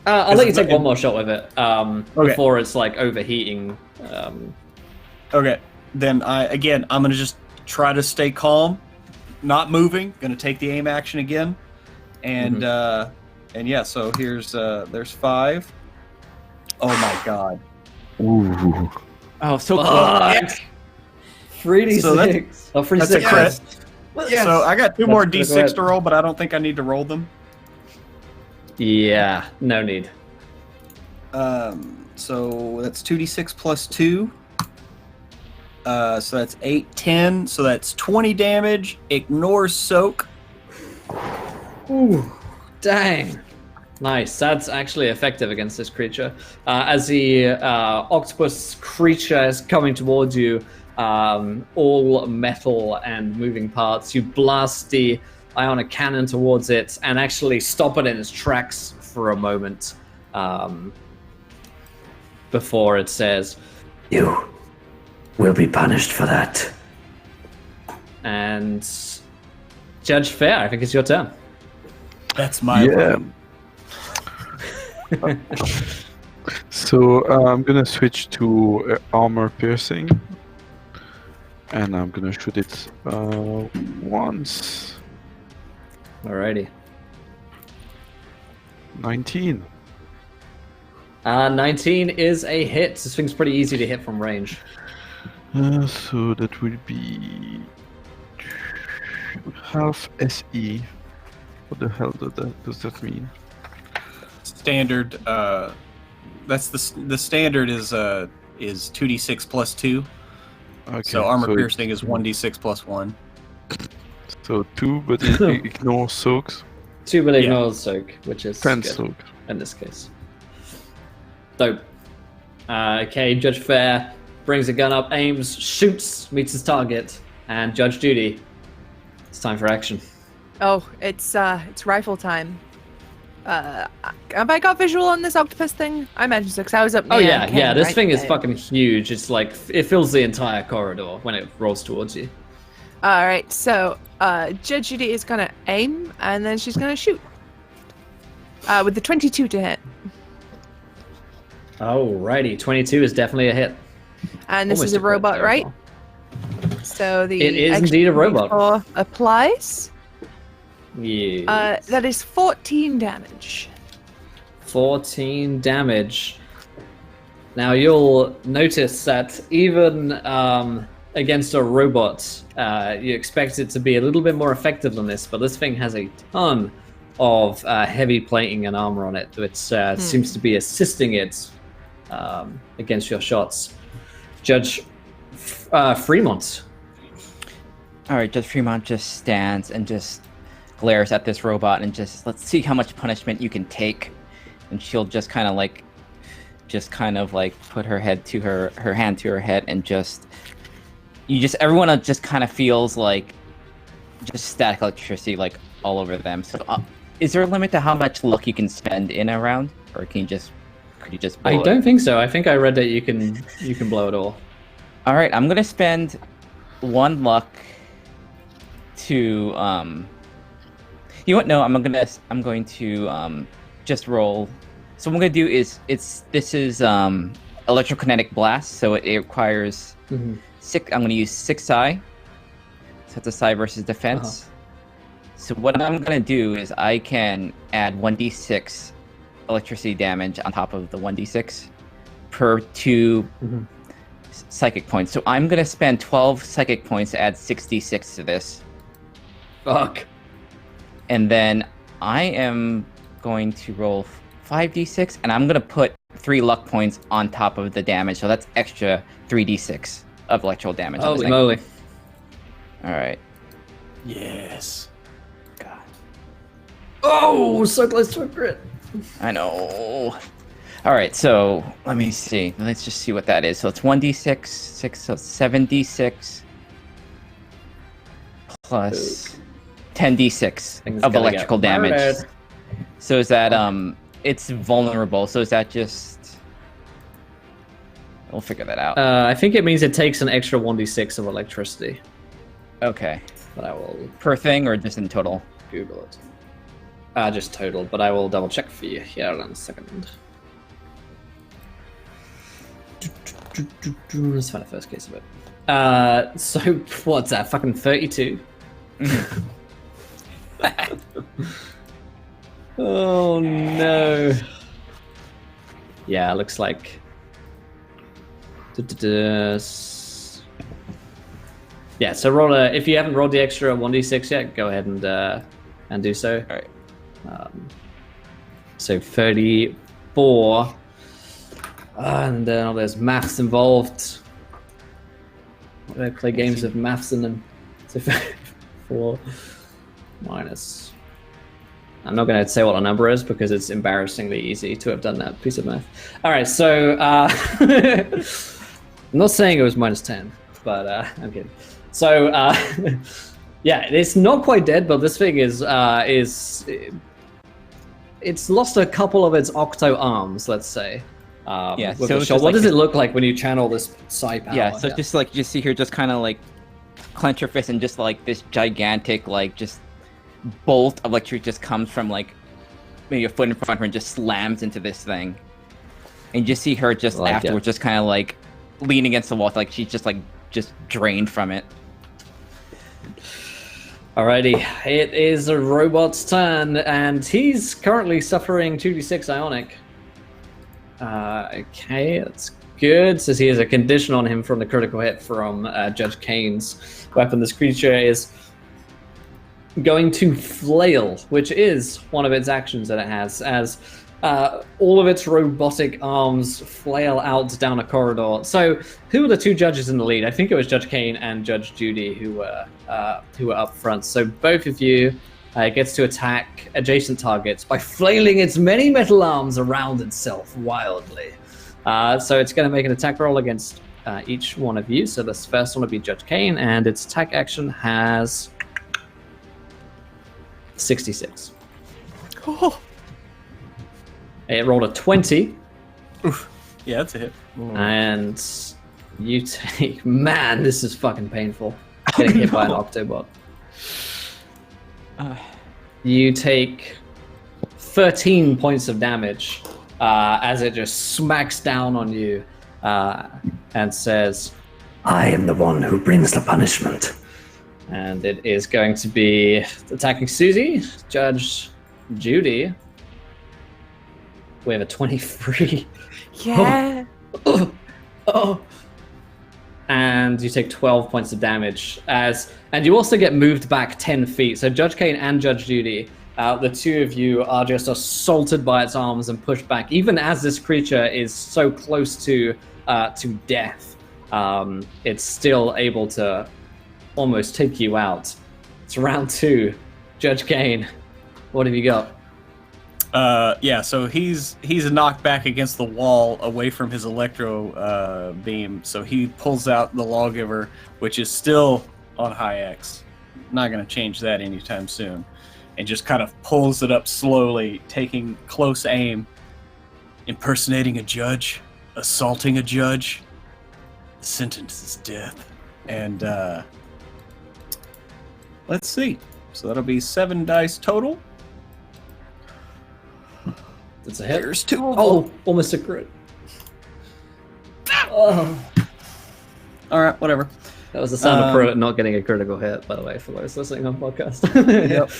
I'll let you take one more shot with it Okay. before it's like overheating. Okay, then I'm gonna just try to stay calm, not moving. Gonna take the aim action again, and yeah. So here's there's 5. Oh my god. Ooh. Oh, so close. Fuck! 3d6. So that's- Oh, 3d6. That's a crit. Yes. So I got 2 That's more pretty d6 good. to roll, but I don't think I need to roll them. Yeah, no need. So that's 2d6 plus 2. So that's 8, 10. So that's 20 damage. Ignore soak. Ooh, dang. Nice. That's actually effective against this creature. As the octopus creature is coming towards you, all metal and moving parts, you blast the ionic cannon towards it and actually stop it in its tracks for a moment before it says, "You will be punished for that." And Judge Fair, I think it's your turn. That's my Yeah. So I'm gonna switch to armor piercing, and I'm gonna shoot it once. Alrighty. 19. 19 is a hit. This thing's pretty easy to hit from range. So that will be half SE. What the hell does that mean? standard. That's the standard is 2d6 plus 2. Okay, So armor so piercing is 1d6 plus 1. So 2, but ignore soaks. 2 will Yeah. ignore soak, which is 10 good soak. in this case. Dope. Okay, Judge Fair brings a gun up, aims, shoots, meets his target, and Judge Judy, it's time for action. Oh, it's rifle time. Have I got visual on this octopus thing? I imagine so, 'cause I was up Oh near yeah, Ken, yeah, this right? thing is Okay. fucking huge. It's like, it fills the entire corridor when it rolls towards you. All right, so Judge Judy is gonna aim, and then she's gonna shoot with the 22 to hit. Alrighty, 22 is definitely a hit. And this Almost is a crit robot, there, right? well. So the It is extra indeed a robot. D4 applies. Yeah. That is 14 damage. 14 damage. Now you'll notice that even against a robot, you expect it to be a little bit more effective than this, but this thing has a ton of heavy plating and armor on it, which seems to be assisting it against your shots. Judge Fremont. All right, Judge Fremont just stands and just glares at this robot and just, let's see how much punishment you can take. And she'll just kind of like put her head to her hand to her head and everyone just kind of feels like just static electricity like all over them. So is there a limit to how much luck you can spend in a round, or could you just blow I it? don't think so. I think I read that you can blow it all. All right, I'm gonna spend 1 luck to You know what? No, I'm going to just roll. So what I'm gonna do is this is electrokinetic blast, so it requires 6. I'm gonna use 6 psi. So it's a psi versus defense. So what I'm gonna do is I can add 1d6 electricity damage on top of the 1d6 per 2 psychic points. So I'm gonna spend 12 psychic points to add 66 to this. Fuck. And then I am going to roll 5d6, and I'm gonna put 3 luck points on top of the damage. So that's extra 3d6 of electrical damage. on this Holy thing. moly. All right. Yes. God, Oh, so close to a crit. I know. All right, so let me see. Let's just see what that is. So it's 1d6, 6, so 7d6 plus 10d6 Things of gotta electrical get damage. murdered. So is that it's vulnerable. So is that just? We'll figure that out. I think it means it takes an extra 1d6 of electricity. Okay. But I will Per thing or just in total? Google it. Just total, but I will double check for you here in a second. Let's find the first case of it. So what's that? Fucking 32. Oh no. Yeah, looks like. Yeah, so roll a. If you haven't rolled the extra 1d6 yet, go ahead and do so. All right. So 34. And then there's maths involved. I play games with maths in them. So 4 minus. I'm not going to say what the number is because it's embarrassingly easy to have done that piece of math. All right, so I'm not saying it was minus 10, but I'm kidding. So yeah, it's not quite dead, but this thing is it's lost a couple of its octo arms, let's say. Yeah. With So the shot. What does it look like when you channel this psi power? Yeah. So just like you see her just kind of like clench her fist and just like this gigantic like just bolt of electricity just comes from like maybe a foot in front of her and just slams into this thing. And you just see her just like afterwards just kind of like leaning against the wall, like she's just like just drained from it. Alrighty, it is a robot's turn, and he's currently suffering 2d6 ionic. Okay, that's good. Says he has a condition on him from the critical hit from Judge Kane's weapon. This creature is going to flail, which is one of its actions that it has, as all of its robotic arms flail out down a corridor. So, who are the two judges in the lead? I think it was Judge Kane and Judge Judy who were up front. So, both of you gets to attack adjacent targets by flailing its many metal arms around itself wildly. So, it's going to make an attack roll against each one of you. So, this first one will be Judge Kane, and its attack action has 66. Oh. It rolled a 20. Oof. Yeah, that's a hit. And you take... Man, this is fucking painful. Getting hit by an Octobot. You take 13 points of damage as it just smacks down on you and says, I am the one who brings the punishment. And it is going to be attacking Susie, Judge Judy. We have a 23. Yeah. Oh. And you take 12 points of damage. And you also get moved back 10 feet. So Judge Kane and Judge Judy, the two of you are just assaulted by its arms and pushed back. Even as this creature is so close to death, it's still able to almost take you out. It's round 2. Judge Kane, what have you got? Yeah, so he's knocked back against the wall away from his electro beam, so he pulls out the lawgiver, which is still on high X. Not going to change that anytime soon. And just kind of pulls it up slowly, taking close aim, impersonating a judge, assaulting a judge. The sentence is death. And let's see. So that'll be 7 dice total. It's a hit. There's 2 of them. Oh, almost a crit. Oh. All right, whatever. That was the sound of not getting a critical hit, by the way, for those listening on podcast. Yep.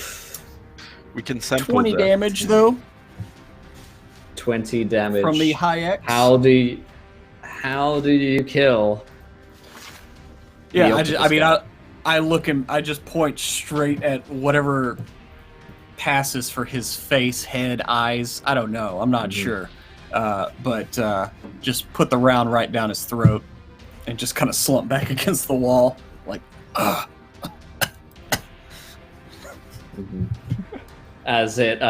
We can sample 20 that. damage, though. 20 damage. From the high X. How do you kill? Yeah, I look and I just point straight at whatever passes for his face, head, eyes. I don't know. I'm not sure. But just put the round right down his throat and just kind of slump back against the wall. Like, As it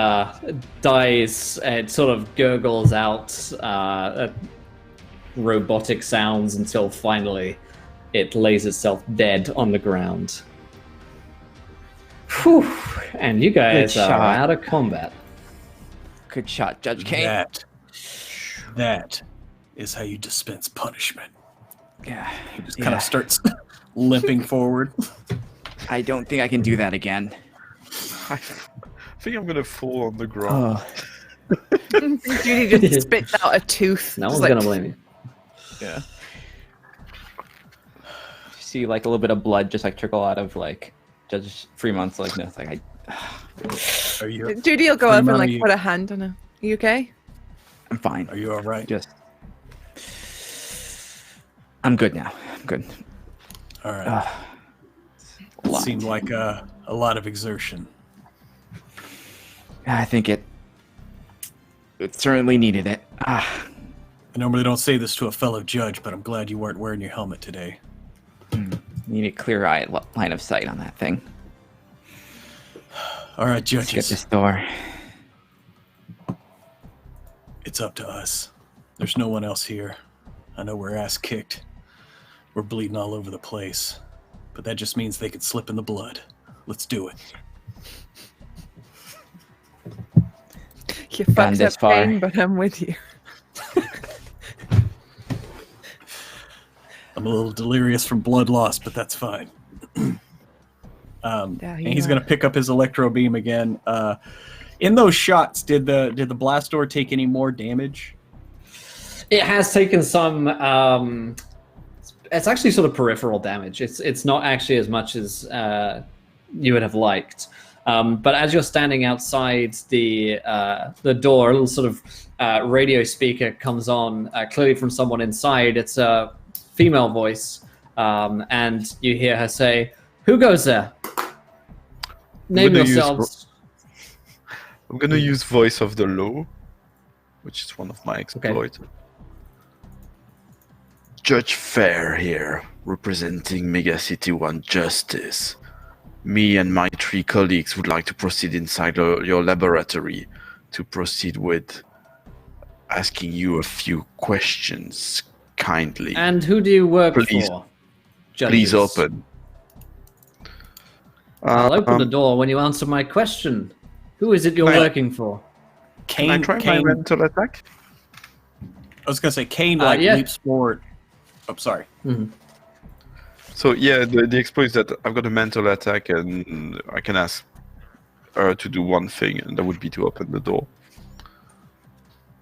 dies, it sort of gurgles out robotic sounds until finally it lays itself dead on the ground. Whew. And you guys are out of combat. Good shot, Judge Kane. That is how you dispense punishment. Yeah. He just kind of starts limping forward. I don't think I can do that again. I think I'm gonna fall on the ground. Judy just spits out a tooth. No just one's gonna blame you. Yeah. See like a little bit of blood just like trickle out of like Judge Fremont's like nose. Like Are you? Judy will go up and Fremont, like are you- put a hand on her. Are you okay? I'm fine. Are you all right? Just I'm good now. I'm good. All right. Lot. Seemed like a lot of exertion. I think it certainly needed it. I normally don't say this to a fellow judge, but I'm glad you weren't wearing your helmet today. Need a clear eye line of sight on that thing. All right, Let's get judges. this door. It's up to us. There's no one else here. I know we're ass kicked. We're bleeding all over the place. But that just means they could slip in the blood. Let's do it. You Gone fucked this up, far. Kane, but I'm with you. I'm a little delirious from blood loss, but that's fine. Yeah, And you he's are. going to pick up his electro beam again. In those shots, did the blast door take any more damage? It has taken some. It's actually sort of peripheral damage. It's not actually as much as you would have liked. But as you're standing outside the door, a little sort of radio speaker comes on, clearly from someone inside. It's a female voice, and you hear her say, "Who goes there? Name gonna use yourselves." I'm gonna use Voice of the Law, which is one of my exploits. Judge Fair here, representing Mega City 1 Justice. Me and my 3 colleagues would like to proceed inside your laboratory to proceed with asking you a few questions kindly. And who do you work Please- for? Please Judges? open. I'll open the door when you answer my question. Who is it you're Right. working for? Can I try my mental attack? I was going to say, Kane yeah. leaps forward. Oh, sorry. So yeah, the exploit is that I've got a mental attack and I can ask her to do one thing, and that would be to open the door.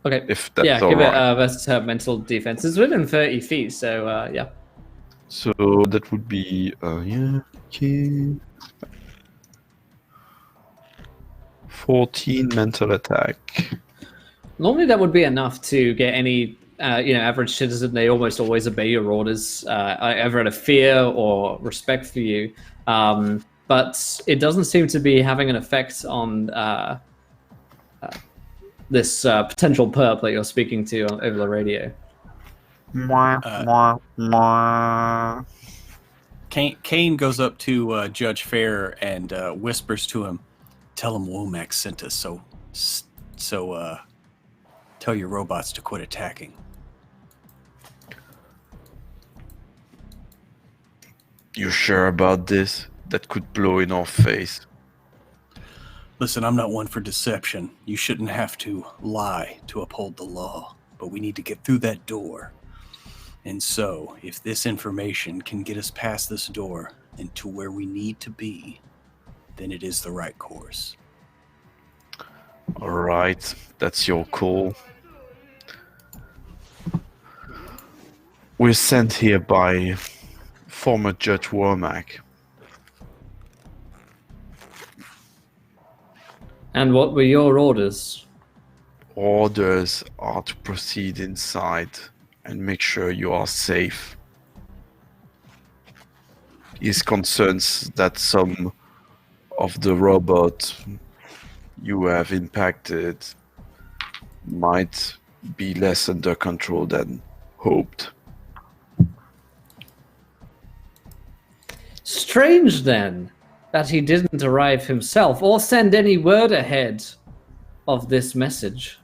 Okay. If that's yeah, all give right. it versus her mental defense. It's within 30 feet, so yeah. So that would be yeah, okay. 14 mental attack. Normally that would be enough to get any average citizen. They almost always obey your orders, either out of fear or respect for you. But it doesn't seem to be having an effect on this potential perp that you're speaking to over the radio. Kane goes up to Judge Fair and whispers to him, "Tell him Womack sent us, so tell your robots to quit attacking." You sure about this? That could blow in our face. Listen, I'm not one for deception. You shouldn't have to lie to uphold the law, but we need to get through that door. And so, if this information can get us past this door and to where we need to be, then it is the right course. Alright, that's your call. We're sent here by former Judge Womack. And what were your orders? Orders are to proceed inside and make sure you are safe. His concerns that some of the robots you have impacted might be less under control than hoped. Strange, then, that he didn't arrive himself or send any word ahead of this message.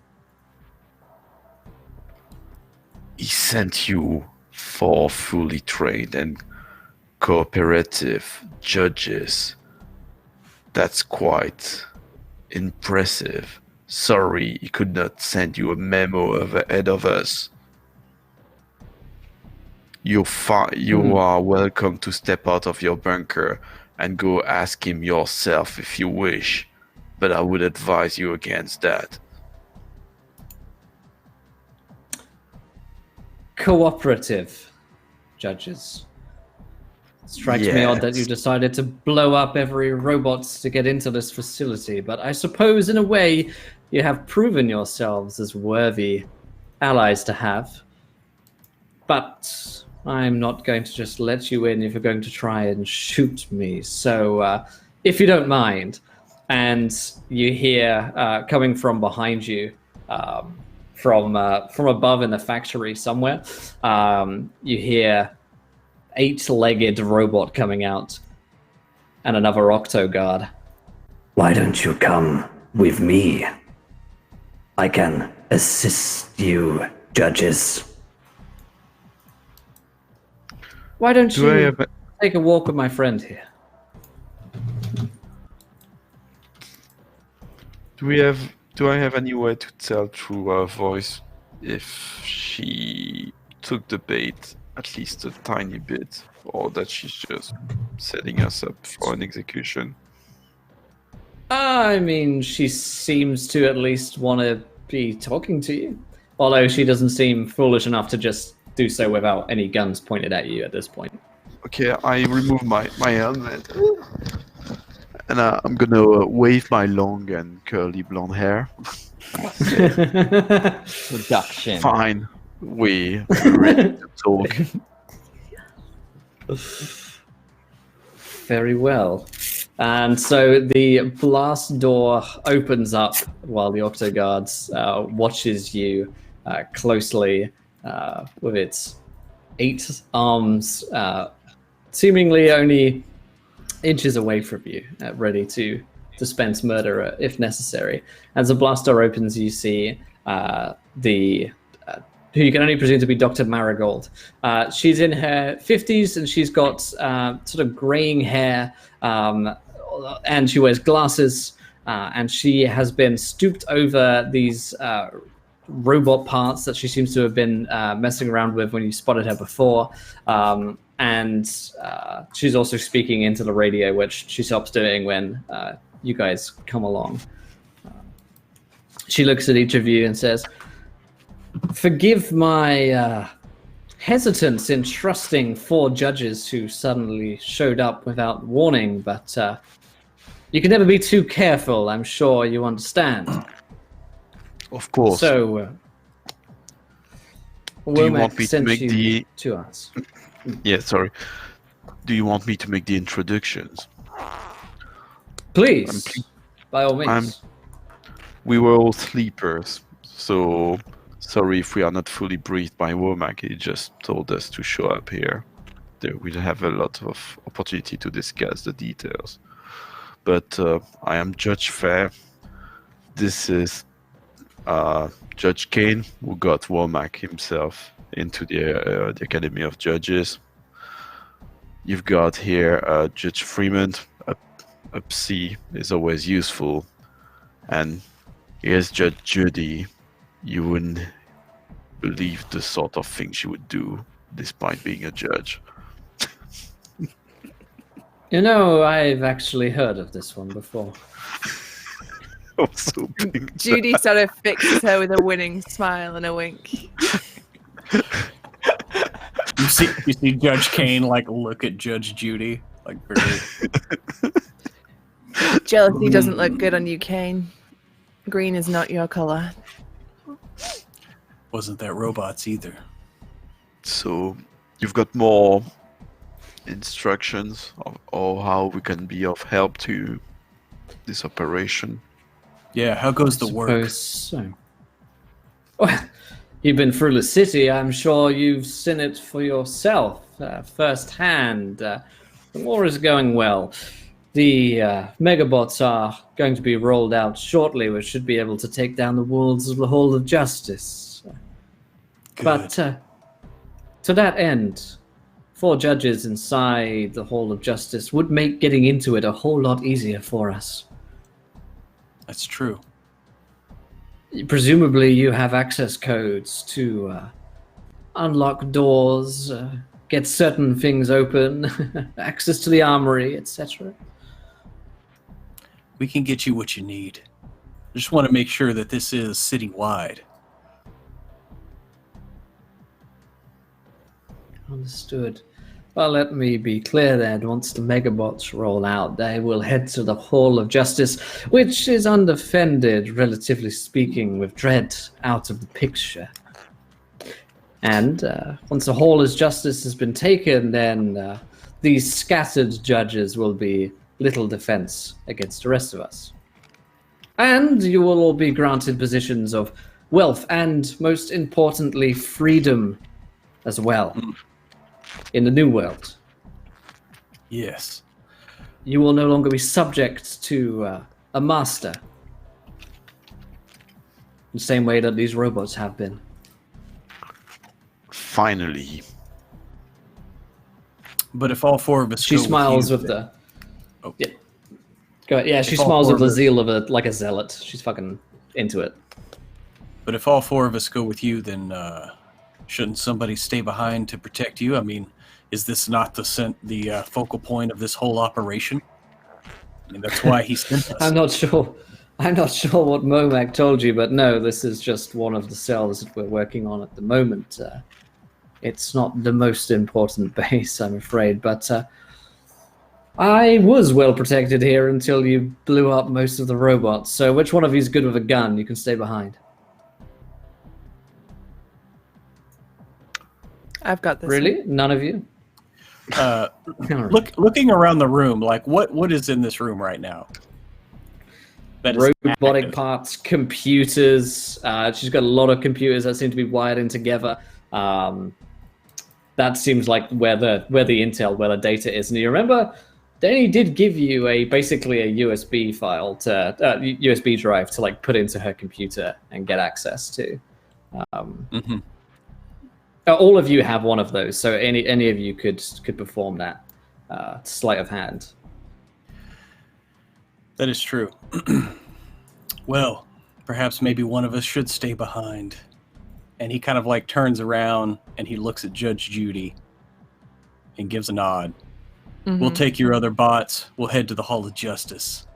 He sent you 4 fully trained and cooperative judges. That's quite impressive. Sorry, he could not send you a memo ahead of us. You are welcome to step out of your bunker and go ask him yourself if you wish, but I would advise you against that. Cooperative, judges. Strikes me odd that you decided to blow up every robot to get into this facility, but I suppose in a way you have proven yourselves as worthy allies to have. But I'm not going to just let you in if you're going to try and shoot me. So if you don't mind, and you hear coming from behind you, from above in the factory somewhere, you hear 8-legged robot coming out and another OCTO guard. Why don't you come with me? I can assist you, judges. Why don't you take a walk with my friend here? Do I have any way to tell through her voice if she took the bait at least a tiny bit, or that she's just setting us up for an execution? I mean, she seems to at least want to be talking to you. Although she doesn't seem foolish enough to just do so without any guns pointed at you at this point. Okay, I remove my helmet. And I'm gonna wave my long and curly blonde hair. Production. Fine, we're ready to talk. Very well. And so the blast door opens up while the OCTO guards watches you closely with its 8 arms, seemingly only inches away from you, ready to dispense murder if necessary. As the blast door opens, you see who you can only presume to be Dr. Marigold. She's in her 50s and she's got sort of graying hair, and she wears glasses, and she has been stooped over these robot parts that she seems to have been messing around with when you spotted her before. And she's also speaking into the radio, which she stops doing when you guys come along. She looks at each of you and says, "Forgive my hesitance in trusting 4 judges who suddenly showed up without warning, but you can never be too careful, I'm sure you understand." Of course. So, do you want me to make the... to us? Yeah, sorry. Do you want me to make the introductions? Please, by all means. We were all sleepers, so sorry if we are not fully briefed by Womack. He just told us to show up here. There we'll have a lot of opportunity to discuss the details. But I am Judge Fair. This is Judge Kane, who got Womack himself into the Academy of Judges. You've got here Judge Freeman. A psi is always useful. And here's Judge Judy. You wouldn't believe the sort of thing she would do despite being a judge. You know, I've actually heard of this one before. Judy sort of fixes her with a winning smile and a wink. You see Judge Kane like look at Judge Judy like very... Jealousy doesn't look good on you, Kane. Green is not your color. Wasn't that robots either. So you've got more instructions of how we can be of help to this operation? Yeah, how goes the work? So. Well, you've been through the city. I'm sure you've seen it for yourself firsthand. The war is going well. The megabots are going to be rolled out shortly, which should be able to take down the walls of the Hall of Justice. Good. But to that end, 4 judges inside the Hall of Justice would make getting into it a whole lot easier for us. That's true. Presumably, you have access codes to unlock doors, get certain things open, access to the armory, etc. We can get you what you need. I just want to make sure that this is citywide. Understood. Well, let me be clear then. Once the Megabots roll out, they will head to the Hall of Justice, which is undefended, relatively speaking, with Dredd out of the picture. And once the Hall of Justice has been taken, then these scattered judges will be little defense against the rest of us. And you will all be granted positions of wealth and, most importantly, freedom as well. In the new world. Yes. You will no longer be subject to a master. The same way that these robots have been. Finally. But if all four of us She go smiles with with you, the... Oh. Yeah. Go ahead. Yeah, she If all smiles four with the of us- zeal of like a zealot. She's fucking into it. But if all four of us go with you, then shouldn't somebody stay behind to protect you? I mean, is this not the focal point of this whole operation? I mean, that's why he sent us. I'm not sure. I'm not sure what Momac told you, but no, this is just one of the cells that we're working on at the moment. It's not the most important base, I'm afraid, but I was well protected here until you blew up most of the robots. So which one of you is good with a gun? You can stay behind. I've got this. Really? None of you? All right. Looking around the room, like what is in this room right now? That is Robotic active. parts, computers. She's got a lot of computers that seem to be wired in together. That seems like where the intel, where the data is. And you remember, Danny did give you basically a USB file to USB drive to like put into her computer and get access to. All of you have one of those, so any of you could perform that sleight of hand. That is true. Well, perhaps maybe one of us should stay behind. And he kind of like turns around and he looks at Judge Judy and gives a nod. Mhm. We'll take your other bots. We'll head to the Hall of Justice.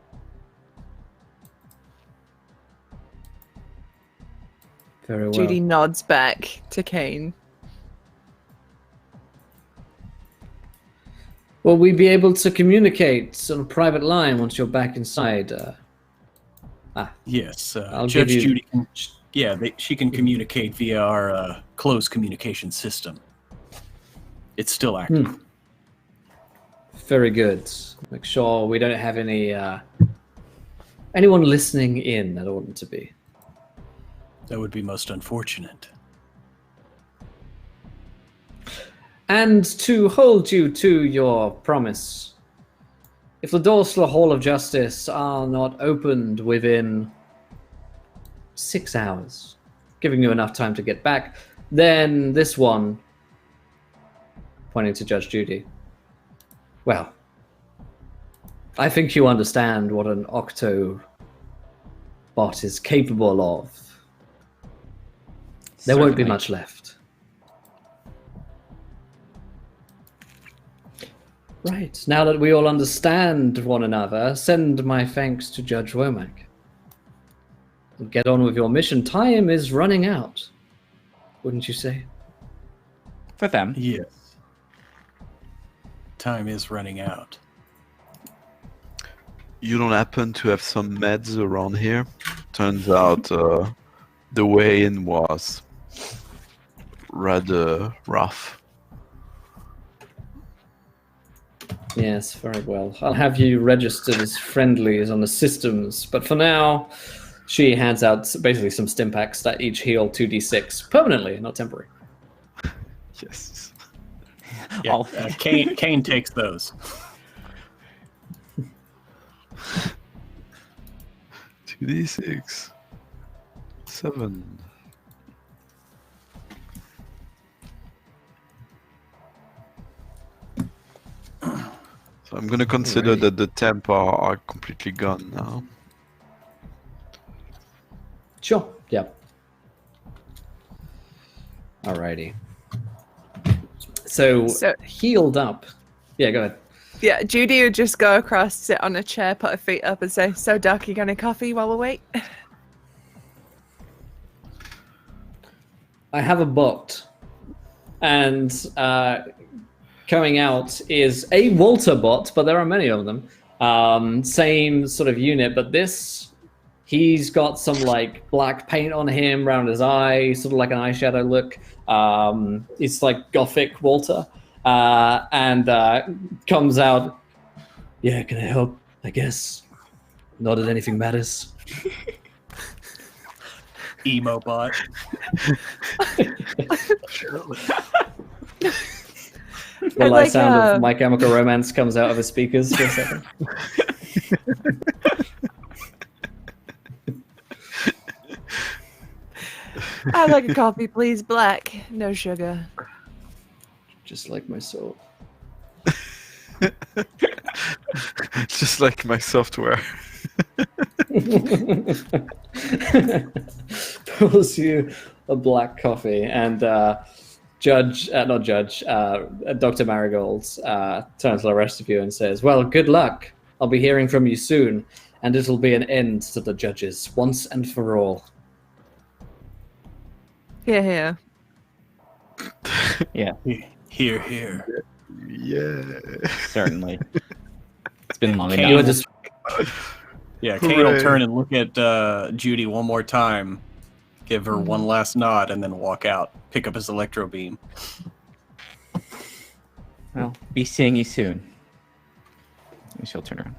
Very well. Judy nods back to Kane. Will we be able to communicate on a private line once you're back inside? Yes, I'll Judge give you- Judy can, she can communicate via our closed communication system. It's still active. Very good. Make sure we don't have anyone listening in that oughtn't to be. That would be most unfortunate. And to hold you to your promise, if the doors to the Hall of Justice are not opened within 6 hours, giving you enough time to get back, then this one, pointing to Judge Judy, well, I think you understand what an OCTO-BOT is capable of. There won't be Certainly. much left. Right, now that we all understand one another, send my thanks to Judge Womack. And get on with your mission. Time is running out, wouldn't you say? For them. Yes. Time is running out. You don't happen to have some meds around here? Turns out the way in was rather rough. Yes, very well. I'll have you registered as friendlies on the systems, but for now, she hands out basically some stim packs that each heal 2d6 permanently, not temporary. Yes. Yeah, All- Kane takes those. 2d6. 7. So I'm gonna consider Alright. that the temp are completely gone now. Sure. Yep. Alrighty. So healed up. Yeah, go ahead. Yeah, Judy would just go across, sit on a chair, put her feet up, and say, "So, Doc, you got a coffee while we wait?" I have a bot, and coming out is a Walter bot, but there are many of them. Same sort of unit, but he's got some like black paint on him around his eye, sort of like an eyeshadow look. It's like Gothic Walter, and comes out. Yeah, can I help? I guess. Not that anything matters. Emo bot. The light sound of My Chemical Romance comes out of his speakers for a second. I'd like a coffee, please. Black, no sugar. Just like my soul. Just like my software. Pulls you a black coffee, and Dr. Marigold turns to the rest of you and says, "Well, good luck. I'll be hearing from you soon, and it'll be an end to the judges once and for all." Here. Yeah, Here. Yeah. certainly. It's been long Kane enough. will Kane will turn and look at Judy one more time, give her one last nod, and then walk out, pick up his electro beam. Well, be seeing you soon. And she'll turn around.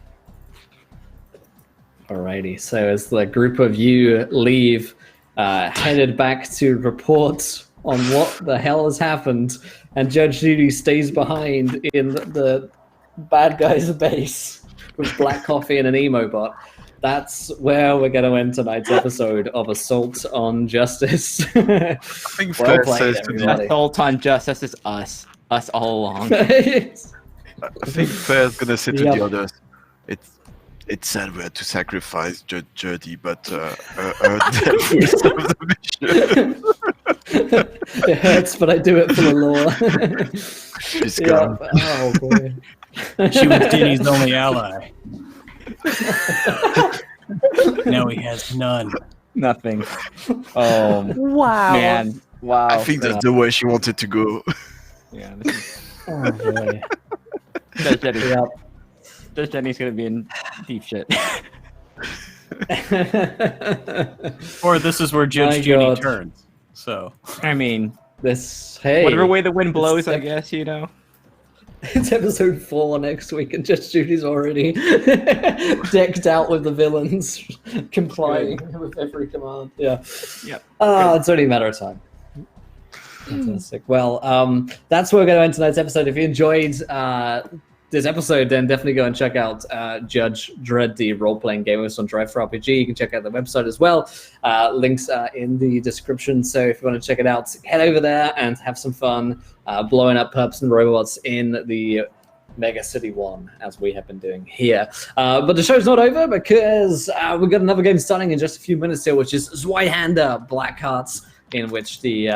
Alrighty, so as the group of you leave, headed back to report on what the hell has happened, and Judge Judy stays behind in the bad guy's base with black coffee and an emo bot. That's where we're going to end tonight's episode of Assault on Justice. I think Well Fred played, says to everybody. Assault on Justice is us all along. I think Fred's gonna say to Yep. the others, it's sad we had to sacrifice Judge Judy, but death will serve the mission. It hurts, but I do it for the law. She's Yeah. gone. Oh boy. She was Denny's only ally. Now he has none. Nothing. Oh, Wow. man. Wow. I think that's the way she wanted to go. Yeah, this is... Oh boy. Judge Jenny's, Yep. Judge Jenny's gonna be in deep shit. Or this is where My Judge Judy God. turns. So I mean, Hey, whatever way the wind blows, I It's- guess, you know. It's episode 4 next week, and Judge Judy's already decked out with the villains, complying with every command. Yeah. Yep. It's only a matter of time. Fantastic. Well, that's where we're going to end tonight's episode. If you enjoyed this episode, then definitely go and check out Judge Dredd, the role-playing game on Drive for RPG. You can check out the website as well. Links are in the description. So if you want to check it out, head over there and have some fun blowing up perps and robots in the Mega City 1, as we have been doing here. But the show's not over, because we've got another game starting in just a few minutes here, which is Zweihander Black Hearts, in which the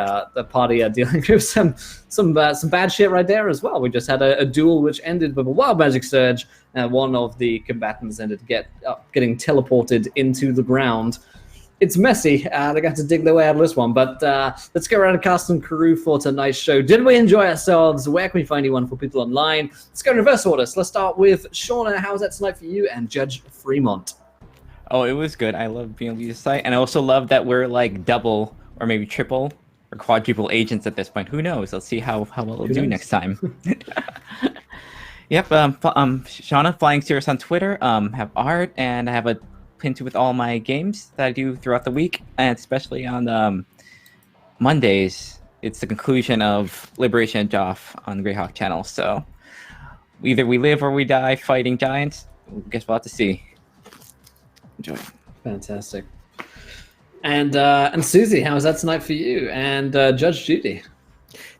party are dealing with some bad shit right there as well. We just had a duel which ended with a wild magic surge, and one of the combatants ended getting teleported into the ground. It's messy. They got to dig their way out of this one, but let's go around and cast some crew for tonight's show. Did we enjoy ourselves? Where can we find you wonderful people online? Let's go in reverse order. So let's start with Sean. How was that tonight for you? And Judge Fremont. Oh, it was good. I love being able to use the site, and I also love that we're like double or maybe triple or quadruple agents at this point. Who knows? Let's see how well it'll do next time. Yep. Shauna, Flying Cirrus on Twitter. Have art, and I have a pin to with all my games that I do throughout the week, and especially on Mondays. It's the conclusion of Liberation Joff on the Greyhawk channel. So either we live or we die fighting giants. Guess we'll have to see. Enjoy. Fantastic. And Susie, how was that tonight for you? And Judge Judy.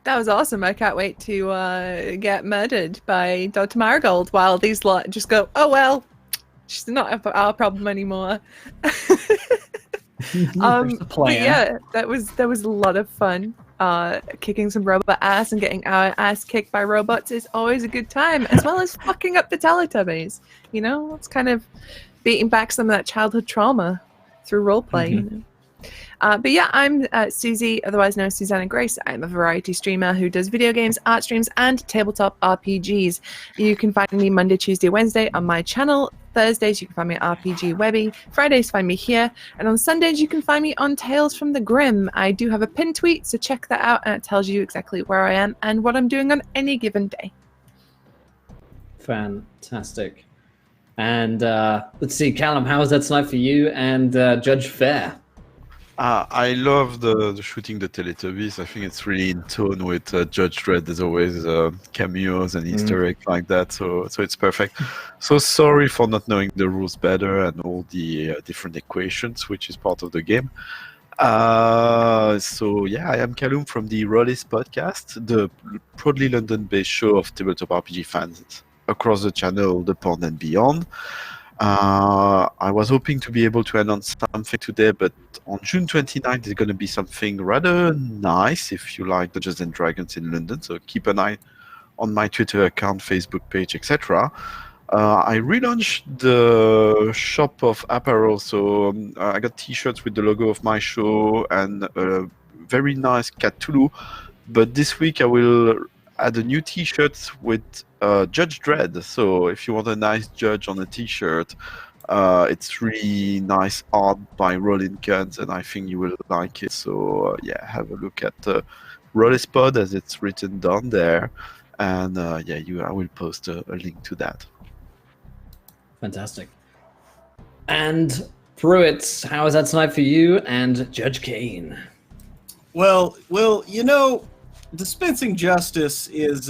That was awesome. I can't wait to get murdered by Dr. Marigold while these lot just go, "Oh well, she's not our problem anymore." There's a plan. But yeah, that was a lot of fun. Kicking some robot ass and getting our ass kicked by robots is always a good time, as well as fucking up the Teletubbies. You know, it's kind of beating back some of that childhood trauma through roleplay. You know? But yeah, I'm Susie, otherwise known as Susanna Grace. I'm a variety streamer who does video games, art streams, and tabletop RPGs. You can find me Monday, Tuesday, Wednesday on my channel. Thursdays, you can find me at RPG Webby. Fridays, find me here. And on Sundays, you can find me on Tales from the Grim. I do have a pin tweet, so check that out, and it tells you exactly where I am and what I'm doing on any given day. Fantastic. And let's see, Callum, how was that tonight for you and Judge Fair? I love the shooting the Teletubbies. I think it's really in tone with Judge Dredd. There's always cameos and Easter eggs like that, so it's perfect. So sorry for not knowing the rules better and all the different equations, which is part of the game. So yeah, I am Callum from the Rollis podcast, the proudly London-based show of tabletop RPG fans across the channel, the pond and beyond. I was hoping to be able to announce something today, but on June 29th there's going to be something rather nice if you like Dungeons and Dragons in London, so keep an eye on my Twitter account, Facebook page, etc. I relaunched the shop of apparel, so I got t-shirts with the logo of my show and a very nice Cthulhu, but this week I will add a new t-shirt with Judge Dredd. So if you want a nice judge on a t-shirt, it's really nice art by Rollin Guns, and I think you will like it. So yeah, have a look at Rollispod as it's written down there, and I will post a link to that. Fantastic. And Pruitt, how was that tonight for you and Judge Kane? Well, you know, dispensing justice is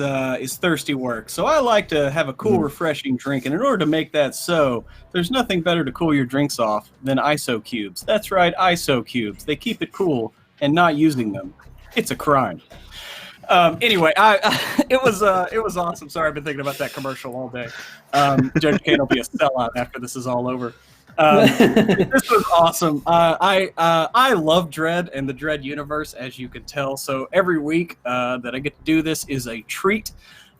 thirsty work, so I like to have a cool, refreshing drink, and in order to make that so, there's nothing better to cool your drinks off than ISO cubes. That's right, ISO cubes. They keep it cool, and not using them, it's a crime. Anyway, it was awesome. Sorry, I've been thinking about that commercial all day. Judge Kane will be a sellout after this is all over. This was awesome. I love Dredd and the Dredd universe, as you can tell. So every week that I get to do this is a treat.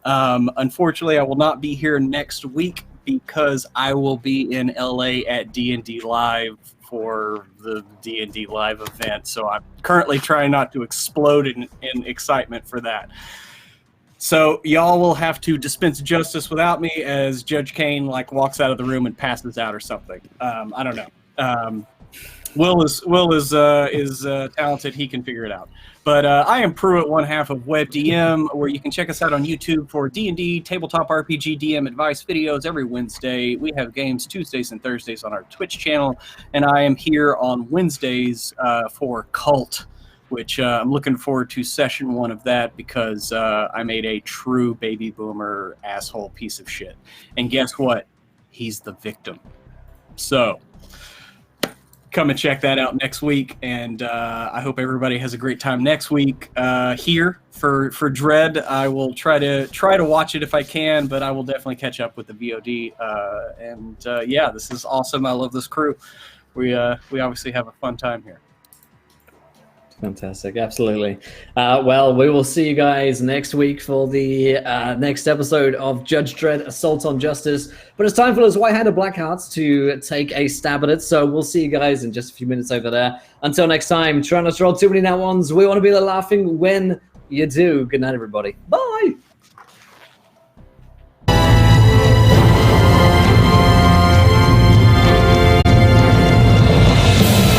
Unfortunately, I will not be here next week because I will be in LA at D&D Live for the D&D Live event. So I'm currently trying not to explode in excitement for that. So y'all will have to dispense justice without me as Judge Kane walks out of the room and passes out or something. I don't know. Will is talented. He can figure it out. But I am Pruitt, one half of WebDM, where you can check us out on YouTube for D&D, tabletop RPG, DM advice videos every Wednesday. We have games Tuesdays and Thursdays on our Twitch channel, and I am here on Wednesdays for Cult, which I'm looking forward to session 1 of that because I made a true baby boomer asshole piece of shit. And guess what? He's the victim. So come and check that out next week, and I hope everybody has a great time next week here for Dredd. I will try to watch it if I can, but I will definitely catch up with the VOD. Yeah, this is awesome. I love this crew. We obviously have a fun time here. Fantastic, absolutely. Well, we will see you guys next week for the next episode of Judge Dredd Assault on Justice. But it's time for those white-handed blackhearts to take a stab at it. So we'll see you guys in just a few minutes over there. Until next time, try not to roll too many nat ones. We want to be laughing when you do. Good night, everybody. Bye.